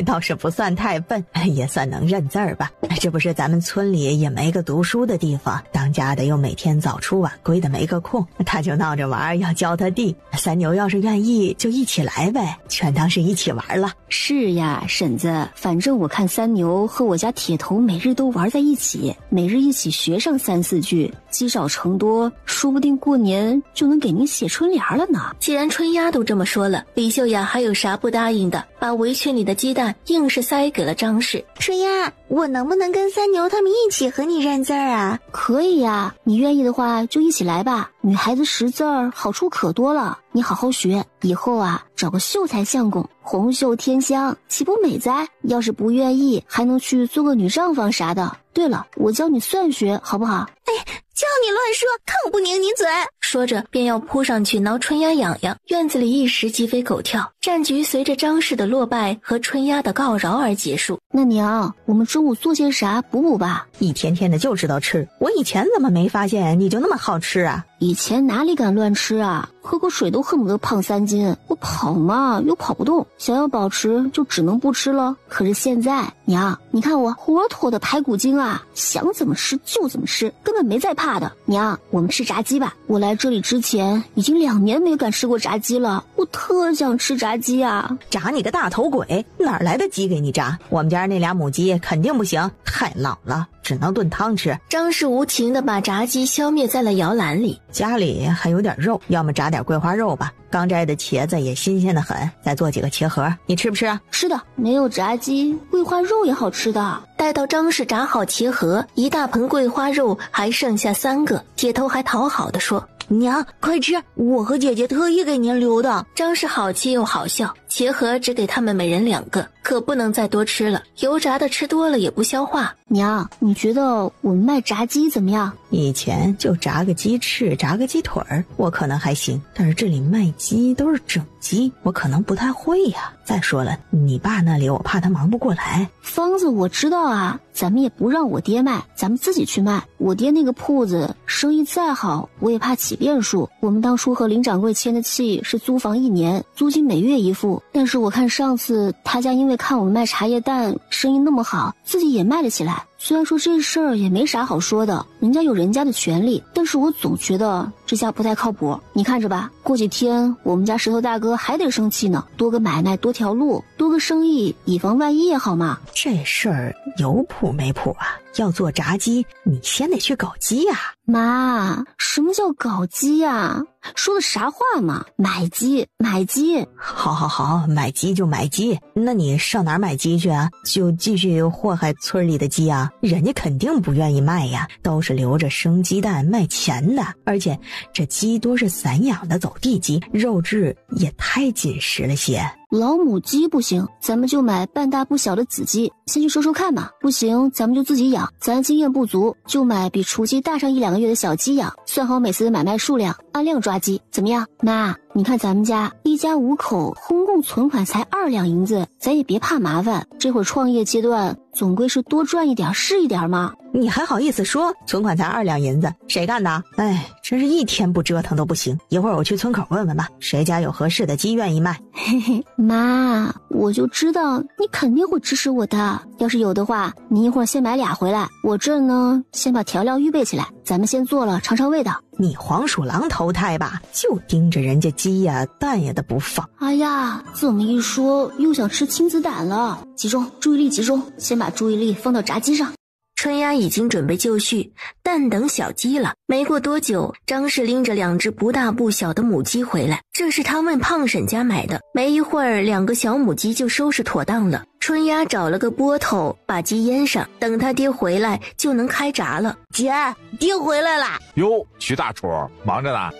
倒是不算太笨，也算能认字儿吧。这不是咱们村里也没个读书的地方，当家的又每天早出晚归的没个空，他就闹着玩要教他弟。三牛要是愿意就一起来呗，全当是一起玩了。是呀，婶子，反正我看三牛和我家铁头每日都玩在一起，每日一起学上3、4句，积少成多，说不定过年就能给您写春联了呢。既然春丫都这么说了，李秀雅还有啥不答应的？把围裙里的鸡蛋硬是塞给了张氏。春丫，我能不能跟三牛他们一起和你认字啊？可以呀，你愿意的话就一起来吧。女孩子识字儿好处可多了，你好好学，以后啊找个秀才相公，红袖添香，岂不美哉？要是不愿意，还能去做个女账房啥的。对了，我教你算学好不好？叫你乱说，看我不拧你嘴！说着便要扑上去挠春丫痒痒，院子里一时鸡飞狗跳，战局随着张氏的落败和春丫的告饶而结束。那娘，我们中午做些啥补补吧？一天天的就知道吃，我以前怎么没发现你就那么好吃啊？以前哪里敢乱吃啊，喝口水都恨不得胖3斤。我跑嘛又跑不动，想要保持就只能不吃了。可是现在，娘，你看我活脱的排骨精啊，想怎么吃就怎么吃，根本没在怕的。娘，我们吃炸鸡吧。我来这里之前已经2年没敢吃过炸鸡了，我特想吃炸鸡啊！炸你个大头鬼，哪来的鸡给你炸？我们家那俩母鸡肯定不行，太老了，只能炖汤吃。张氏无情地把炸鸡消灭在了摇篮里。家里还有点肉，要么炸点桂花肉吧，刚摘的茄子也新鲜的很，再做几个茄盒，你吃不吃啊？吃的，没有炸鸡，桂花肉也好吃的。待到张氏炸好茄盒，一大盆桂花肉还剩下3个，铁头还讨好地说：娘，快吃，我和姐姐特意给您留的。张氏好气又好笑，茄盒只给他们每人2个，可不能再多吃了，油炸的吃多了也不消化。娘，你觉得我们卖炸鸡怎么样？以前就炸个鸡翅，炸个鸡腿儿，我可能还行，但是这里卖鸡都是整鸡，我可能不太会呀。再说了，你爸那里我怕他忙不过来。方子我知道啊，咱们也不让我爹卖，咱们自己去卖。我爹那个铺子生意再好，我也怕起变数。我们当初和林掌柜签的契是租房1年，租金每月1付。但是我看上次他家因为看我们卖茶叶蛋生意那么好，自己也卖了起来。虽然说这事儿也没啥好说的，人家有人家的权利，但是我总觉得这家不太靠谱。你看着吧，过几天我们家石头大哥还得生气呢，多个买卖多条路，多个生意以防万一也好嘛。这事儿有谱没谱啊？要做炸鸡，你先得去搞鸡啊。妈，什么叫搞鸡啊？说的啥话嘛？买鸡，买鸡。好，买鸡就买鸡。那你上哪儿买鸡去啊？就继续祸害村里的鸡啊？人家肯定不愿意卖呀，都是留着生鸡蛋卖钱的。而且这鸡多是散养的走地鸡，肉质也太紧实了些。老母鸡不行，咱们就买半大不小的子鸡，先去收收看吧。不行，咱们就自己养。咱经验不足，就买比雏鸡大上1-2个月的小鸡养。算好每次的买卖数量，按量抓鸡，怎么样？妈，你看咱们家一家5口，公共存款才2两银子，咱也别怕麻烦。这会儿创业阶段，总归是多赚一点是一点嘛。你还好意思说存款才2两银子？谁干的？哎，真是一天不折腾都不行。一会儿我去村口问问吧，谁家有合适的鸡愿意卖。嘿嘿，妈，我就知道你肯定会支持我的。要是有的话，你一会儿先买俩回来，我这呢先把调料预备起来，咱们先做了尝尝味道。你黄鼠狼投胎吧，就盯着人家鸡呀蛋呀的不放。哎呀，这么一说又想吃亲子胆了。集中，注意力集中，先把注意力放到炸鸡上。春丫已经准备就绪，但等小鸡了。没过多久，张氏拎着2只不大不小的母鸡回来，这是他问胖婶家买的。没一会儿，2个小母鸡就收拾妥当了。春丫找了个钵头，把鸡腌上，等他爹回来就能开炸了。姐，爹回来了。哟，徐大厨忙着呢。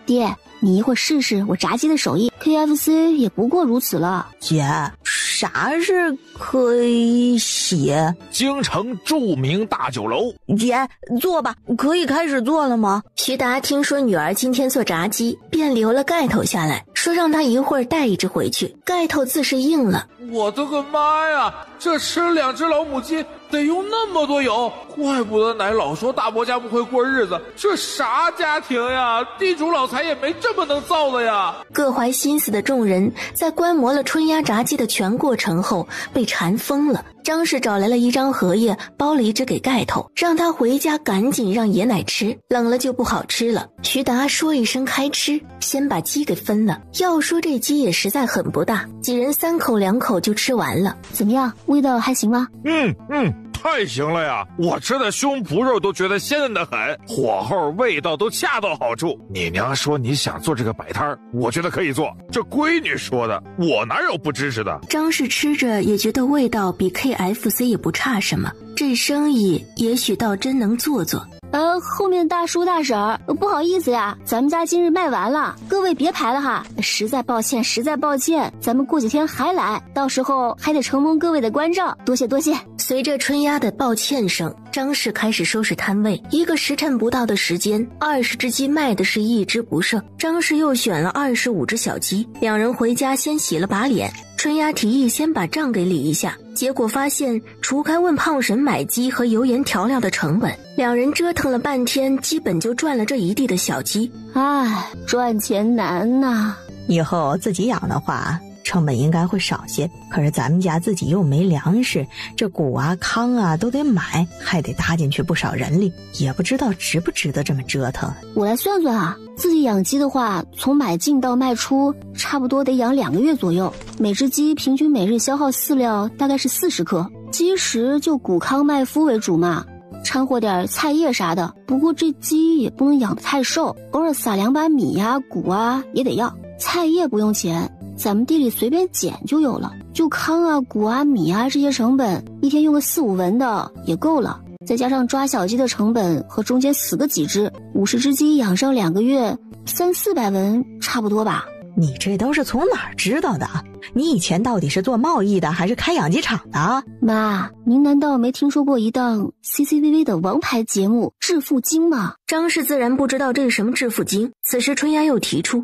爹，你一会儿试试我炸鸡的手艺 ，KFC 也不过如此了。姐，啥是可以写？京城著名大酒楼。姐，做吧，可以开始做了吗？徐达听说女儿今天做炸鸡，便留了盖头下来，说让他一会儿带一只回去。盖头自是应了。我的个妈呀，这吃2只老母鸡得用那么多油，怪不得奶老说大伯家不会过日子，这啥家庭呀？地主老财也没这么能造的呀！各怀心思的众人在观摩了春丫炸鸡的全过程后被馋疯了，张氏找来了一张荷叶，包了一只给盖头，让他回家赶紧让爷奶吃，冷了就不好吃了。徐达说一声开吃，先把鸡给分了。要说这鸡也实在很不大，几人3口2口就吃完了。怎么样，味道还行吗？太行了呀！我吃的胸脯肉都觉得鲜嫩的很，火候味道都恰到好处。你娘说你想做这个摆摊，我觉得可以做。这闺女说的，我哪有不支持的？张氏吃着也觉得味道比 KFC 也不差什么，这生意也许倒真能做做。后面大叔大婶儿，不好意思呀，咱们家今日卖完了，各位别排了哈，实在抱歉，咱们过几天还来，到时候还得承蒙各位的关照，多谢。随着春丫的抱歉声，张氏开始收拾摊位。1个时辰不到的时间，20只鸡卖的是一只不剩。张氏又选了25只小鸡，两人回家先洗了把脸。春丫提议先把账给理一下，结果发现除开问胖婶买鸡和油盐调料的成本，两人折腾了半天，基本就赚了这一地的小鸡。赚钱难呐！以后自己养的话，成本应该会少些，可是咱们家自己又没粮食，这谷啊糠啊都得买，还得搭进去不少人力，也不知道值不值得这么折腾。我来算算啊，自己养鸡的话，从买进到卖出差不多得养2个月左右，每只鸡平均每日消耗饲料大概是40克，鸡食就谷糠麦麸为主嘛，掺和点菜叶啥的。不过这鸡也不能养得太瘦，偶尔撒2把米呀谷啊也得要。菜叶不用钱，咱们地里随便捡就有了，就糠啊谷啊米啊这些成本，一天用个4-5文的也够了，再加上抓小鸡的成本和中间死个几只，50只鸡养上2个月，300-400文差不多吧。你这都是从哪儿知道的？你以前到底是做贸易的还是开养鸡场的？妈，您难道没听说过一档 CCTV 的王牌节目《致富经》吗？张氏自然不知道这是什么致富经。此时春丫又提出，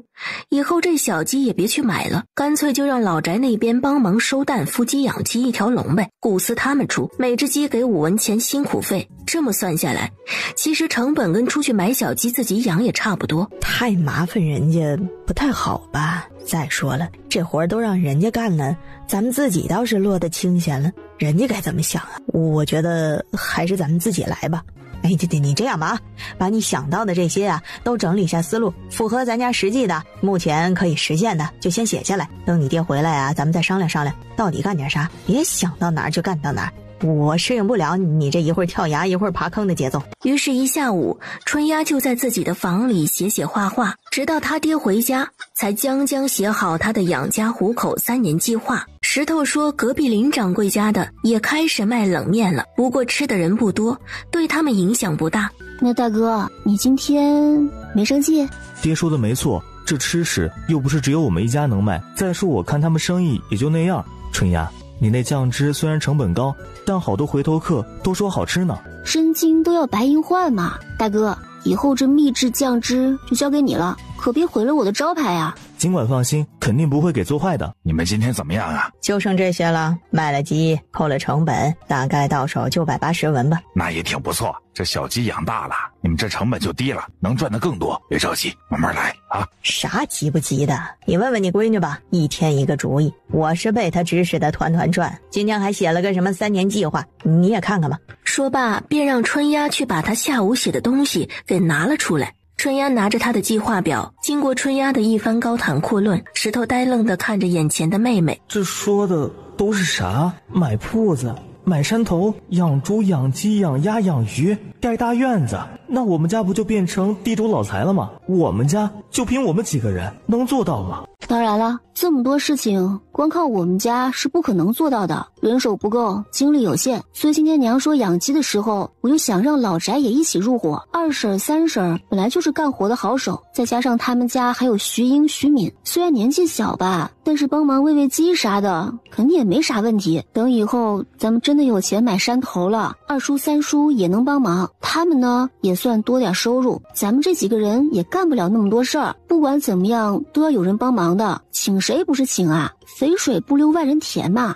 以后这小鸡也别去买了，干脆就让老宅那边帮忙收蛋孵鸡养鸡一条龙呗，谷饲他们出，每只鸡给5文钱辛苦费。这么算下来，其实成本跟出去买小鸡自己养也差不多。太麻烦人家不太好吧？再说了，这活都让人家干了，咱们自己倒是落得清闲了，人家该怎么想啊？我觉得还是咱们自己来吧。你这样吧，把你想到的这些啊都整理一下思路，符合咱家实际的，目前可以实现的就先写下来，等你爹回来啊，咱们再商量商量到底干点啥，别想到哪儿就干到哪儿。我适应不了你这一会儿跳崖一会儿爬坑的节奏。于是一下午，春丫就在自己的房里写画画，直到他爹回家才将写好他的养家糊口3年计划。石头说隔壁林掌柜家的也开始卖冷面了，不过吃的人不多，对他们影响不大。那大哥，你今天没生气？爹说的没错，这吃食又不是只有我们一家能卖，再说我看他们生意也就那样。春丫，你那酱汁虽然成本高，但好多回头客都说好吃呢。真金都要白银换嘛，大哥，以后这秘制酱汁就交给你了，可别毁了我的招牌啊。尽管放心，肯定不会给做坏的。你们今天怎么样啊？就剩这些了，卖了鸡，扣了成本，大概到手就180文吧。那也挺不错，这小鸡养大了，你们这成本就低了，能赚得更多。别着急，慢慢来啊。啥急不急的？你问问你闺女吧，一天一个主意，我是被她指使的团团转。今天还写了个什么3年计划，你也看看吧。说罢便让春丫去把她下午写的东西给拿了出来。春丫拿着她的计划表，经过春丫的一番高谈阔论，石头呆愣地看着眼前的妹妹。这说的都是啥？买铺子，买山头，养猪养鸡养鸭养鱼，盖大院子，那我们家不就变成地主老财了吗？我们家就凭我们几个人能做到吗？当然了，这么多事情光靠我们家是不可能做到的，人手不够，精力有限。所以今天娘说养鸡的时候，我就想让老宅也一起入伙。2婶3婶本来就是干活的好手，再加上他们家还有徐英徐敏，虽然年纪小吧，但是帮忙喂喂鸡啥的肯定也没啥问题。等以后咱们真的有钱买山头了，2叔3叔也能帮忙，他们呢也算多点收入。咱们这几个人也干不了那么多事儿，不管怎么样都要有人帮忙的，请谁不是请啊？肥水不流外人田嘛。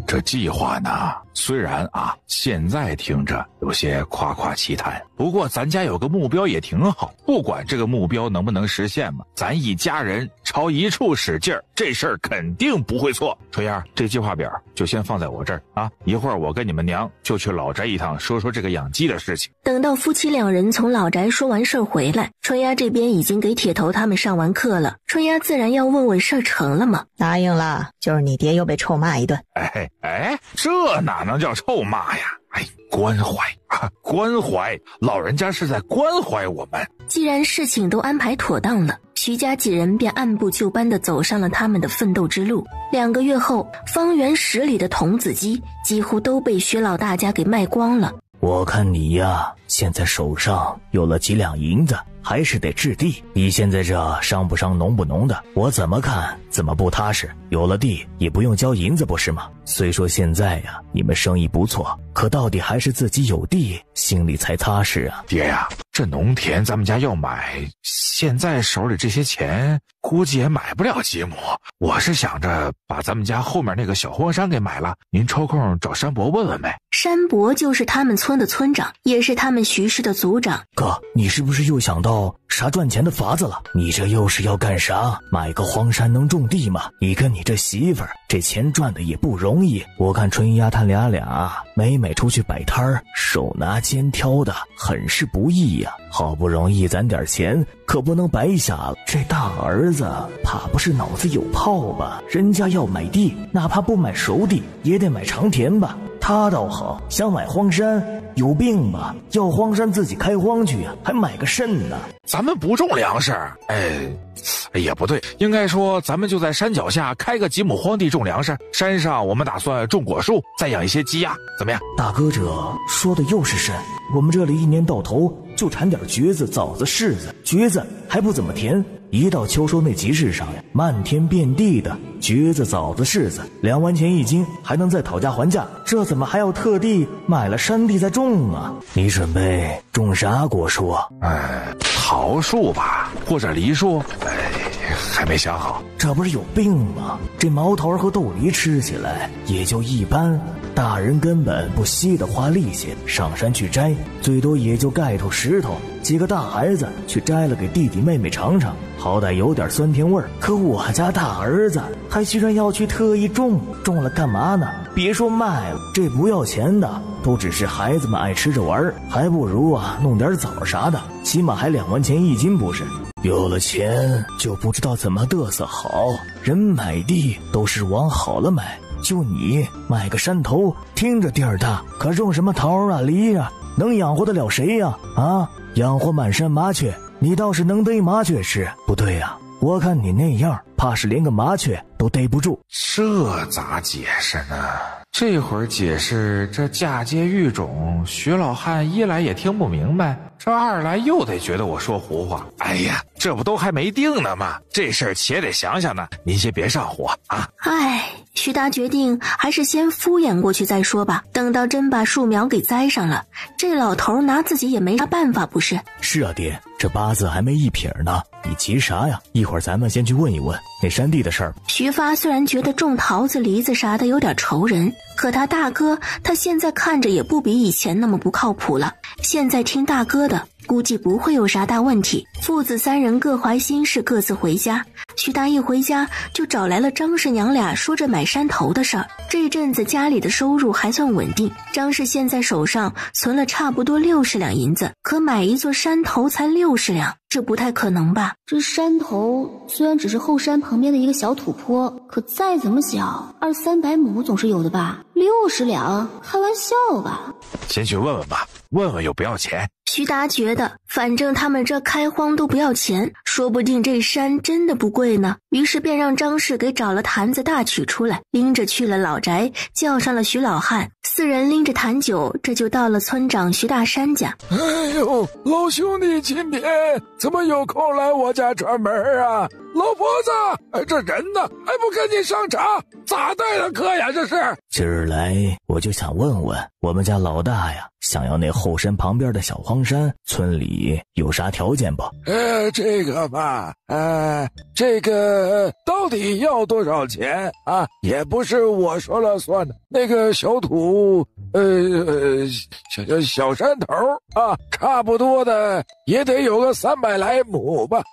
这计划呢虽然啊，现在听着有些夸夸其谈，不过咱家有个目标也挺好，不管这个目标能不能实现嘛，咱一家人朝一处使劲儿，这事儿肯定不会错。春燕，这计划表就先放在我这儿啊，一会儿我跟你们娘就去老宅一趟，说说这个养鸡的事情。等到夫妻两人从老宅说完事儿回来，春丫这边已经给铁头他们上完课了，春丫自然要问问事儿成了吗？答应了，就是你爹又被臭骂一顿。这哪能叫臭骂呀？关怀啊，关怀，老人家是在关怀我们。既然事情都安排妥当了，徐家几人便按部就班地走上了他们的奋斗之路。2个月后，方圆10里的童子鸡几乎都被徐老大家给卖光了。我看你呀，现在手上有了几两银子，还是得置地。你现在这伤不伤农不农的，我怎么看怎么不踏实。有了地也不用交银子，不是吗？虽说现在呀，你们生意不错，可到底还是自己有地，心里才踏实啊。爹呀，这农田咱们家要买，现在手里这些钱估计也买不了几亩。我是想着把咱们家后面那个小荒山给买了，您抽空找山伯问问呗。山伯就是他们村的村长，也是他们徐氏的族长。哥，你是不是又想到啥赚钱的法子了？你这又是要干啥？买个荒山能种地吗？你跟你这媳妇儿，这钱赚的也不容易。我看春丫他俩每出去摆摊儿，手拿肩挑的，很是不易呀。好不容易攒点钱，可不能白瞎了。这大儿子怕不是脑子有泡吧？人家要买地，哪怕不买熟地，也得买长田吧。他倒好，想买荒山，有病吧？要荒山自己开荒去呀，还买个肾呢？咱们不种粮食，也不对，应该说咱们就在山脚下开个几亩荒地种粮食，山上我们打算种果树，再养一些鸡鸭，怎么样？大哥这说的又是甚？我们这里一年到头就产点橘子、枣子、柿子，橘子还不怎么甜，一到秋收那集市上呀，漫天遍地的橘子、枣子、柿子，2文钱1斤，还能再讨价还价，这怎么还要特地买了山地再种啊？你准备种啥果树啊？桃树吧，或者梨树，还没想好。这不是有病吗？这毛桃和豆梨吃起来也就一般，大人根本不稀得花力气上山去摘，最多也就盖头石头，几个大孩子去摘了给弟弟妹妹尝尝，好歹有点酸甜味儿。可我家大儿子还居然要去特意种了干嘛呢？别说卖了，这不要钱的都只是孩子们爱吃着玩，还不如弄点枣啥的，起码还2文钱1斤不是？有了钱就不知道怎么嘚瑟好，人买地都是往好了买，就你买个山头，听着地儿大，可种什么桃啊梨啊，能养活得了谁呀？养活满山麻雀，你倒是能逮麻雀吃。不对呀，我看你那样，怕是连个麻雀都逮不住。这咋解释呢？这会儿解释这嫁接育种，徐老汉一来也听不明白，这二来又得觉得我说胡话。这不都还没定呢吗？这事儿且得想想呢，您先别上火啊。徐达决定还是先敷衍过去再说吧，等到真把树苗给栽上了，这老头拿自己也没啥办法不是？是啊爹，这八字还没一撇呢，你急啥呀？一会儿咱们先去问一问那山地的事儿。徐发虽然觉得种桃子梨子啥的有点愁人，可他大哥他现在看着也不比以前那么不靠谱了，现在听大哥的估计不会有啥大问题。父子3人各怀心事，各自回家。徐达一回家就找来了张氏娘俩，说着买山头的事儿。这阵子家里的收入还算稳定，张氏现在手上存了差不多60两银子，可买一座山头才60两，这不太可能吧？这山头虽然只是后山旁边的一个小土坡，可再怎么小，200-300亩总是有的吧？60两，开玩笑吧？先去问问吧，问问又不要钱。徐达觉得反正他们这开荒都不要钱，说不定这山真的不贵呢。于是便让张氏给找了坛子大曲出来，拎着去了老宅，叫上了徐老汉，4人拎着坛酒，这就到了村长徐大山家。老兄弟今天怎么有空来我家串门啊？老婆子，这人呢还不赶紧上茶？咋待的客呀？这是今儿来我就想问问我们家老大呀，想要那后山旁边的小荒荒山，村里有啥条件不？这个吧，这个到底要多少钱啊？也不是我说了算的。那个小土，小山头啊，差不多的也得有个300来亩吧。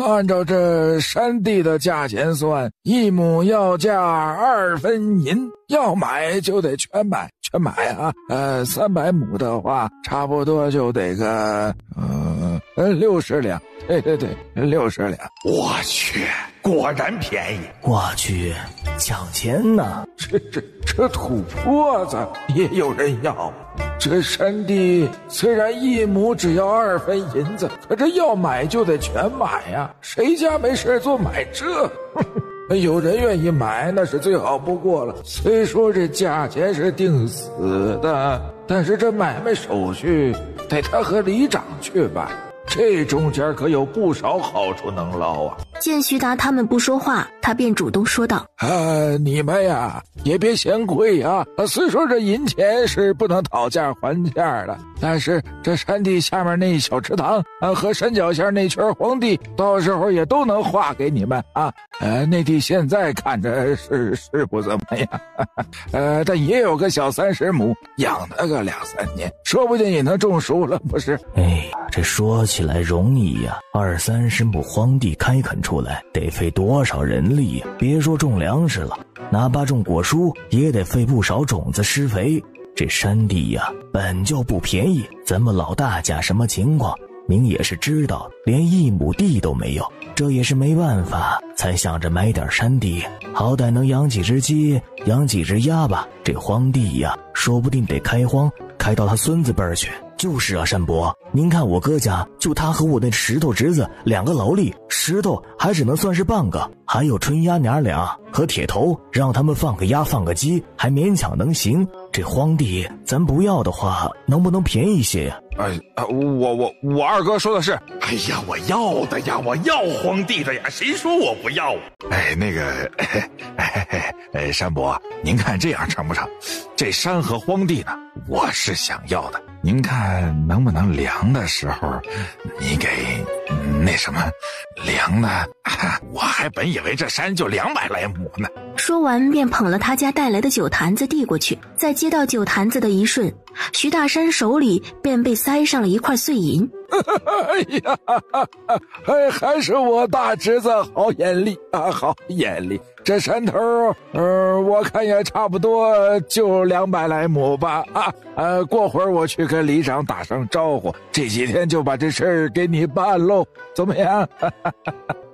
按照这山地的价钱算，1亩要价2分银，要买就得全买啊。300亩的话，差不多就得个60两。对，60两。我去，果然便宜。我去，抢钱呢！这土坡子也有人要。这山地虽然1亩只要2分银子，可这要买就得全买呀。谁家没事做买这？有人愿意买那是最好不过了。虽说这价钱是定死的，但是这买卖手续得他和里长去办，这中间可有不少好处能捞啊。见徐达他们不说话，他便主动说道：你们呀也别嫌贵啊。虽说这银钱是不能讨价还价的，但是这山地下面那小池塘和山脚下那圈荒地，到时候也都能划给你们啊。那地现在看着是不怎么样，但也有个小30亩，养它个2-3年，说不定也能种熟了，不是？这说起来容易呀，20-30亩荒地开垦出来得费多少人力呀？别说种粮食了，哪怕种果蔬也得费不少种子施肥。这山地呀本就不便宜，咱们老大家什么情况明也是知道，连1亩地都没有，这也是没办法才想着买点山地，好歹能养几只鸡养几只鸭吧。这荒地呀说不定得开荒开到他孙子辈儿去。就是啊，山伯，您看我哥家就他和我那石头侄子2个劳力，石头还只能算是半个，还有春丫娘俩和铁头，让他们放个鸭放个鸡还勉强能行。这荒地咱不要的话，能不能便宜一些呀？我二哥说的是，哎呀，我要的呀，我要荒地的呀，谁说我不要啊？山伯，您看这样成不成？这山和荒地呢，我是想要的，您看能不能量的时候，你给那什么量呢？我还本以为这山就200来亩呢。说完便捧了他家带来的酒坛子递过去，在接到酒坛子的一瞬，徐大山手里便被塞上了一块碎银。还是我大侄子好眼力啊，好眼力。这山头我看也差不多就200来亩吧。过会儿我去跟里长打声招呼，这几天就把这事儿给你办喽，怎么样？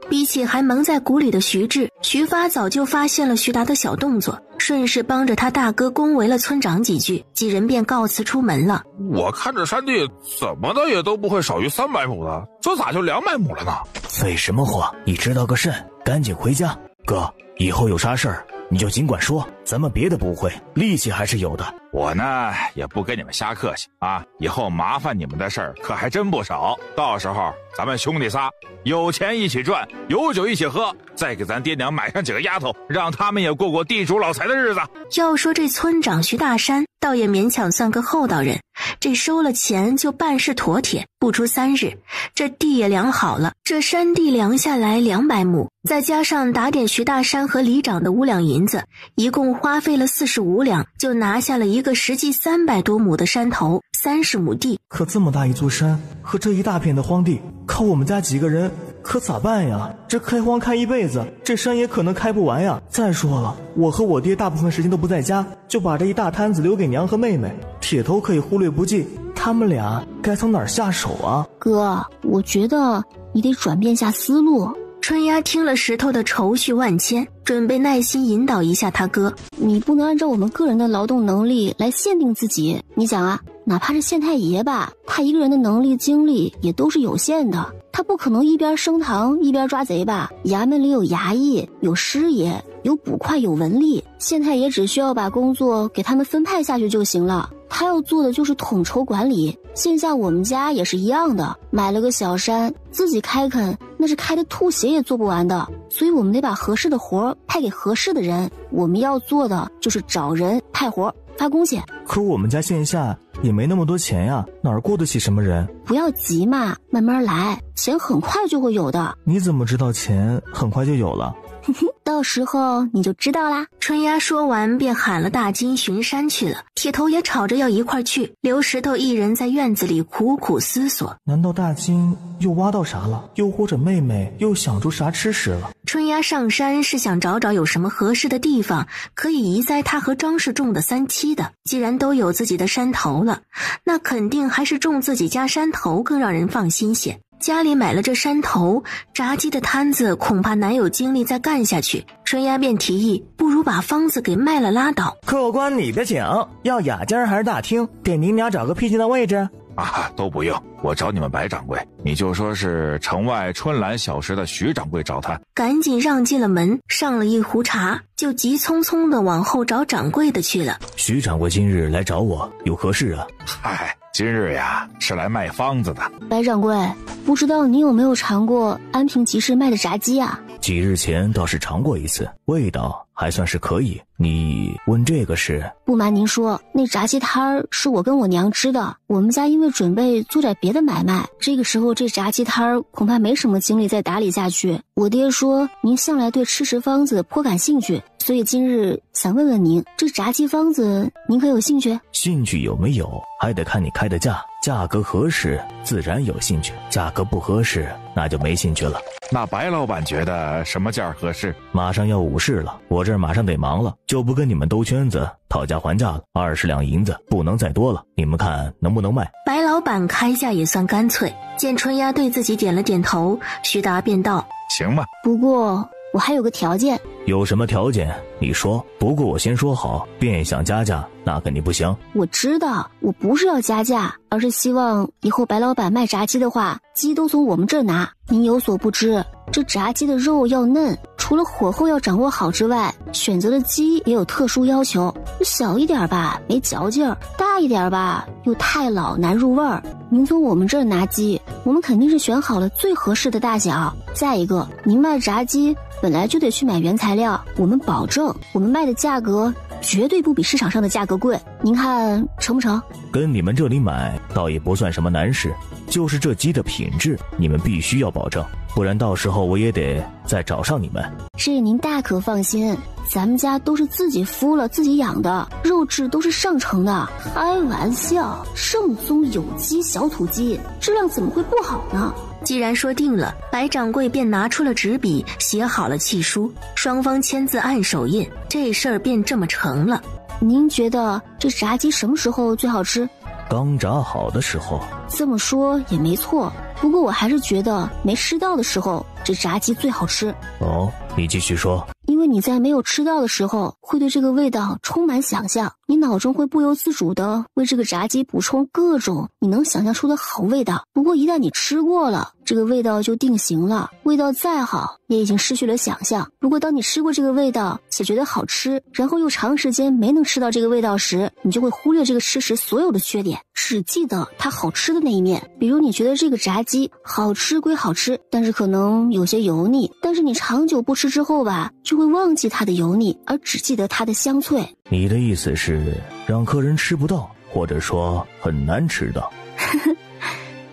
比起还蒙在鼓里的徐志，徐发早就发现了徐达的小动作，顺势帮着他大哥恭维了村长几句，几人便告辞出门了。我看这山地怎么的也都不会少于300亩的，这咋就200亩了呢？废什么话，你知道个甚，赶紧回家。哥，以后有啥事儿你就尽管说，咱们别的不会，力气还是有的。我呢也不跟你们瞎客气啊，以后麻烦你们的事儿可还真不少，到时候咱们兄弟仨有钱一起赚，有酒一起喝，再给咱爹娘买上几个丫头，让他们也过过地主老财的日子。要说这村长徐大山倒也勉强算个厚道人，这收了钱就办事妥帖，不出3日，这地也量好了，这山地量下来200亩，再加上打点徐大山和里长的5两银子，一共花费了45两，就拿下了一个实际300多亩的山头，30亩地。可这么大一座山和这一大片的荒地，靠我们家几个人可咋办呀？这开荒开一辈子，这山也可能开不完呀。再说了，我和我爹大部分时间都不在家，就把这一大摊子留给娘和妹妹，铁头可以忽略不计，他们俩该从哪儿下手啊？哥，我觉得你得转变下思路。春丫听了石头的愁绪万千，准备耐心引导一下他哥。你不能按照我们个人的劳动能力来限定自己。你想啊，哪怕是县太爷吧，他一个人的能力精力也都是有限的，他不可能一边升堂一边抓贼吧。衙门里有衙役，有师爷，有捕快，有文吏，县太爷只需要把工作给他们分派下去就行了，他要做的就是统筹管理。现在我们家也是一样的，买了个小山，自己开垦那是开的吐血也做不完的，所以我们得把合适的活派给合适的人。我们要做的就是找人派活发工钱。可我们家线下也没那么多钱呀，哪儿雇得起什么人？不要急嘛，慢慢来，钱很快就会有的。你怎么知道钱很快就有了？到时候你就知道啦。春丫说完便喊了大金巡山去了，铁头也吵着要一块去，刘石头一人在院子里苦苦思索。难道大金又挖到啥了？又或者妹妹又想出啥吃食了？春丫上山是想找找有什么合适的地方可以移栽他和张氏种的三七的，既然都有自己的山头了，那肯定还是种自己家山头更让人放心些。家里买了这山头，炸鸡的摊子恐怕难有精力再干下去。春丫便提议，不如把方子给卖了拉倒。客官你的请，要雅间还是大厅？给您俩找个僻静的位置。啊，都不用，我找你们白掌柜，你就说是城外春兰小食的徐掌柜找他。赶紧让进了门，上了一壶茶，就急匆匆地往后找掌柜的去了。徐掌柜今日来找我，有何事啊？嗨，今日呀是来卖方子的。白掌柜，不知道你有没有尝过安平集市卖的炸鸡啊？几日前倒是尝过一次，味道还算是可以。你问这个事？不瞒您说，那炸鸡摊儿是我跟我娘支的，我们家因为准备做点别的买卖，这个时候这炸鸡摊儿恐怕没什么精力再打理下去。我爹说您向来对吃食方子颇感兴趣，所以今日想问问您，这炸鸡方子您可有兴趣？兴趣有没有还得看你开的价，价格合适自然有兴趣，价格不合适那就没兴趣了。那白老板觉得什么价合适？马上要午市了，我这儿马上得忙了，就不跟你们兜圈子讨价还价了。20两银子不能再多了，你们看能不能卖？白老板开价也算干脆，见春丫对自己点了点头，徐达便道：行吧，不过我还有个条件。有什么条件你说，不过我先说好，便想加价那肯定不行。我知道我不是要加价，而是希望以后白老板卖炸鸡的话，鸡都从我们这儿拿。您有所不知，这炸鸡的肉要嫩，除了火候要掌握好之外，选择的鸡也有特殊要求，小一点吧没嚼劲儿，大一点吧又太老难入味儿。您从我们这儿拿鸡，我们肯定是选好了最合适的大小。再一个，您卖炸鸡本来就得去买原材料，我们保证我们卖的价格绝对不比市场上的价格贵，您看成不成？跟你们这里买倒也不算什么难事，就是这鸡的品质你们必须要保证，不然到时候我也得再找上你们。这您大可放心，咱们家都是自己孵了自己养的，肉质都是上乘的。开玩笑，正宗有机小土鸡，质量怎么会不好呢？既然说定了，白掌柜便拿出了纸笔，写好了契书，双方签字按手印，这事儿便这么成了。您觉得这炸鸡什么时候最好吃？刚炸好的时候。这么说也没错，不过我还是觉得没吃到的时候，这炸鸡最好吃。哦，你继续说。因为你在没有吃到的时候，会对这个味道充满想象，你脑中会不由自主地为这个炸鸡补充各种你能想象出的好味道。不过一旦你吃过了，这个味道就定型了，味道再好也已经失去了想象。不过当你吃过这个味道且觉得好吃，然后又长时间没能吃到这个味道时，你就会忽略这个吃食所有的缺点，只记得它好吃的那一面。比如你觉得这个炸鸡好吃归好吃，但是可能有些油腻，但是你长久不吃之后吧，就会忘记它的油腻，而只记得它的香脆。你的意思是让客人吃不到，或者说很难吃到？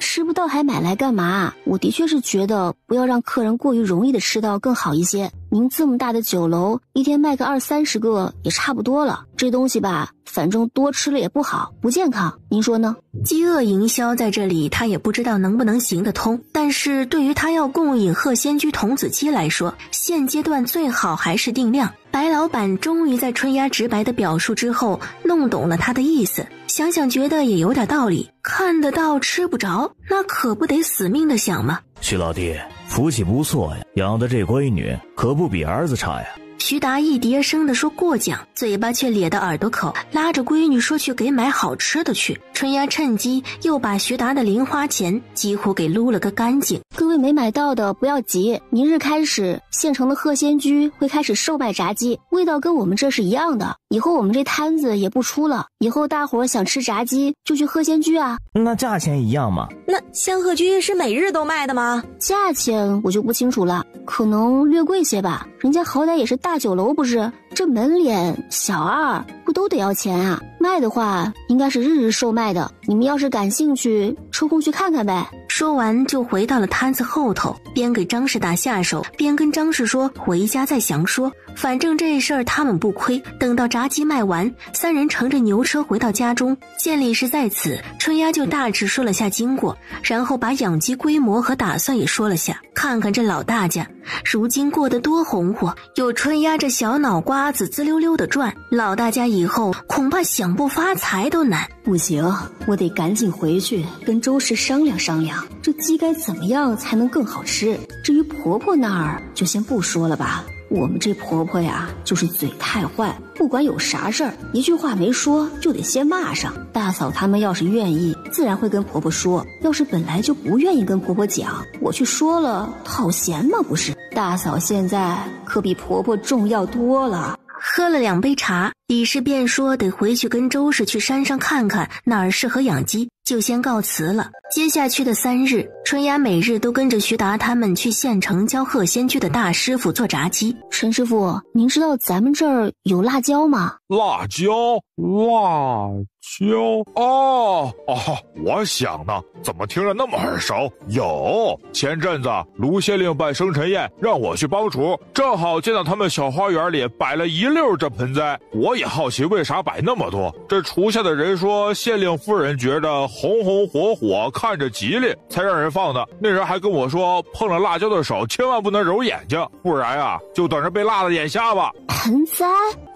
吃不到还买来干嘛？我的确是觉得不要让客人过于容易的吃到更好一些。您这么大的酒楼，一天卖个20-30个也差不多了。这东西吧，反正多吃了也不好，不健康。您说呢？饥饿营销在这里他也不知道能不能行得通，但是对于他要供应鹤仙居童子鸡来说，现阶段最好还是定量。白老板终于在春丫直白的表述之后弄懂了他的意思，想想觉得也有点道理，看得到吃不着，那可不得死命的想吗？徐老弟福气不错呀，养的这闺女可不比儿子差呀。徐达一叠声地说过奖，嘴巴却咧到耳朵口，拉着闺女说去给买好吃的去。春丫趁机又把徐达的零花钱几乎给撸了个干净。各位没买到的不要急，明日开始县城的鹤仙居会开始售卖炸鸡，味道跟我们这是一样的。以后我们这摊子也不出了，以后大伙儿想吃炸鸡就去鹤仙居啊。那价钱一样吗？那香鹤居是每日都卖的吗？价钱我就不清楚了，可能略贵些吧，人家好歹也是大酒楼不是？这门脸、小二不都得要钱啊？卖的话应该是日日售卖的，你们要是感兴趣，抽空去看看呗。说完就回到了摊子后头，边给张氏打下手，边跟张氏说回家再详说，反正这事儿他们不亏。等到炸鸡卖完，三人乘着牛车回到家中，见李氏在此，春丫就大致说了下经过，然后把养鸡规模和打算也说了下。看看这老大家如今过得多红火，有春丫这小脑瓜子滋溜溜的转，老大家以后恐怕想不发财都难。不行，我得赶紧回去跟周氏商量商量，这鸡该怎么样才能更好吃。至于婆婆那儿就先不说了吧，我们这婆婆呀就是嘴太坏，不管有啥事儿一句话没说就得先骂上。大嫂他们要是愿意自然会跟婆婆说，要是本来就不愿意跟婆婆讲，我去说了讨嫌吗？不是，大嫂现在可比婆婆重要多了。喝了2杯茶，李氏便说得回去跟周氏去山上看看哪儿适合养鸡，就先告辞了。接下去的3日，春丫每日都跟着徐达他们去县城教鹤仙居的大师傅做炸鸡。陈师傅，您知道咱们这儿有辣椒吗？辣椒哦，我想呢，怎么听着那么耳熟？有，前阵子卢县令办生辰宴，让我去帮厨，正好见到他们小花园里摆了一溜这盆栽，我也好奇为啥摆那么多。这厨下的人说，县令夫人觉得红红火火看着吉利，才让人放的。那人还跟我说，碰了辣椒的手千万不能揉眼睛，不然啊，就等着被辣的眼瞎吧。盆栽？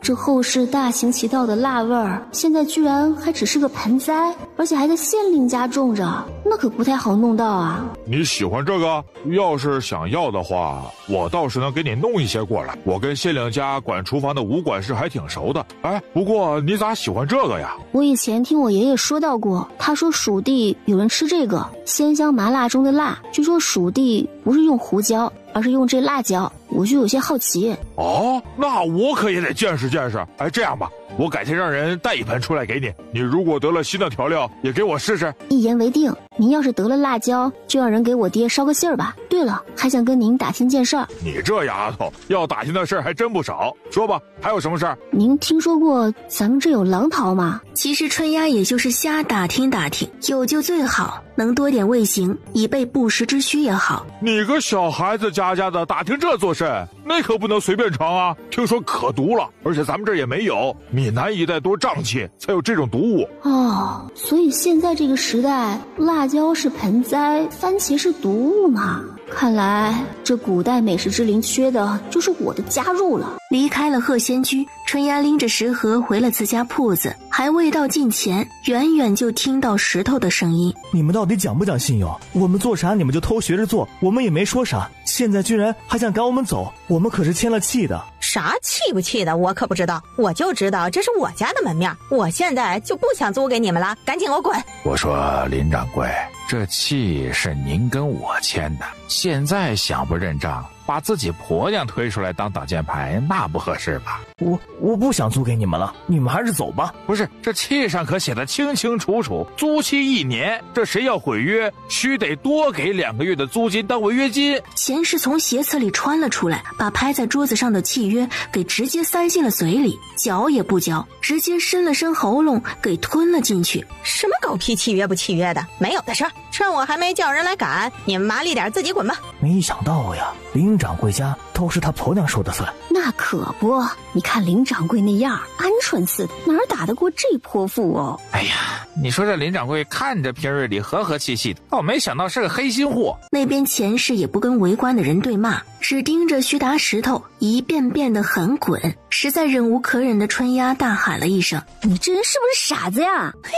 这后世大行其道的辣味儿，现在居然还只是个盆栽，而且还在县令家种着，那可不太好弄到啊。你喜欢这个？要是想要的话，我倒是能给你弄一些过来。我跟县令家管厨房的吴管事还挺熟的。哎，不过你咋喜欢这个呀？我以前听我爷爷说到过，他说蜀地有人吃这个鲜香麻辣中的辣，据说蜀地不是用胡椒，而是用这辣椒，我就有些好奇。哦，那我可也得见识见识。哎，这样吧，我改天让人带一盆出来给你，你如果得了新的调料，也给我试试。一言为定，您要是得了辣椒，就让人给我爹捎个信儿吧。对了，还想跟您打听件事儿。你这丫头要打听的事儿还真不少，说吧，还有什么事儿？您听说过咱们这有狼桃吗？其实春丫也就是瞎打听打听，有就最好，能多点味型，以备不时之需也好。你个小孩子家的打听这做甚？那可不能随便尝啊！听说可毒了，而且咱们这儿也没有。闽南一带多瘴气，才有这种毒物。哦，所以现在这个时代，辣椒是盆栽，番茄是毒物嘛？看来这古代美食之灵缺的就是我的加入了。离开了鹤仙居，春丫拎着食盒回了自家铺子，还未到近前，远远就听到石头的声音。你们到底讲不讲信用？我们做啥你们就偷学着做，我们也没说啥，现在居然还想赶我们走，我们可是签了契的。啥气不气的我可不知道，我就知道这是我家的门面，我现在就不想租给你们了，赶紧给我滚！我说林掌柜，这契是您跟我签的，现在想不认账，把自己婆娘推出来当挡箭牌，那不合适吧？我不想租给你们了，你们还是走吧。不是，这契上可写的清清楚楚，租期1年，这谁要毁约，须得多给2个月的租金当违约金。钱是从鞋子里穿了出来，把拍在桌子上的契约给直接塞进了嘴里，嚼也不嚼，直接伸了伸喉咙给吞了进去。什么狗屁契约不契约的，没有的事儿，趁我还没叫人来赶，你们麻利点自己滚吧。没想到呀，林掌柜家都是他婆娘说的算。那可不，你看林掌柜那样，鹌鹑似的，哪儿打得过这泼妇哦？哎呀，你说这林掌柜看着平日里和和气气的，倒没想到是个黑心货。那边钱氏也不跟围观的人对骂，只盯着徐达石头一遍遍的狠滚。实在忍无可忍的春丫大喊了一声：“你这人是不是傻子呀？”嘿，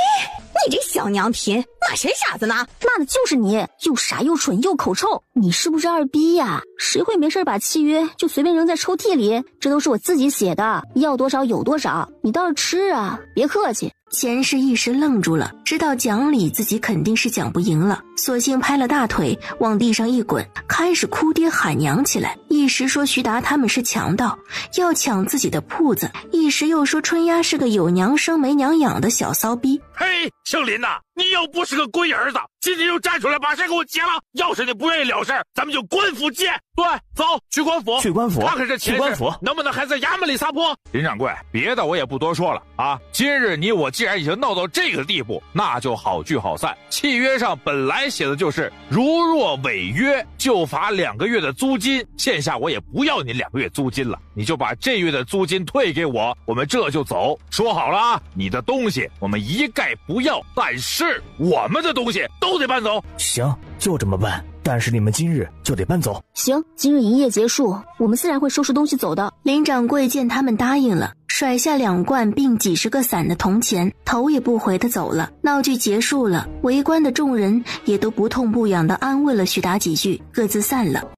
你这小娘贫，骂谁傻子呢？骂的就是你，又傻又蠢又口臭，你是不是二逼呀？谁会没事把契约就随便扔在抽屉里？这都是我自己写的，要多少有多少，你倒是吃啊，别客气。钱氏一时愣住了，知道讲理自己肯定是讲不赢了，索性拍了大腿往地上一滚，开始哭爹喊娘起来。一时说徐达他们是强盗，要抢自己的铺子，一时又说春丫是个有娘生没娘养的小骚逼。嘿，姓林呐，你又不是个龟儿子，今天就站出来把事给我结了。要是你不愿意了事，咱们就官府见。对，走去官府，去官府，看看这钱事能不能还在衙门里撒泼。林掌柜，别的我也不多说了啊。今日你我既然已经闹到这个地步，那就好聚好散。契约上本来写的就是如若违约就罚2个月的租金，现下我也不要你2个月租金了，你就把这月的租金退给我，我们这就走。说好了啊，你的东西我们一概不要，但是我们的东西都得搬走。行，就这么办。但是你们今日就得搬走。行，今日营业结束，我们自然会收拾东西走的。林掌柜见他们答应了，甩下2罐并几10个散的铜钱，头也不回地走了。闹剧结束了，围观的众人也都不痛不痒地安慰了徐达几句，各自散了。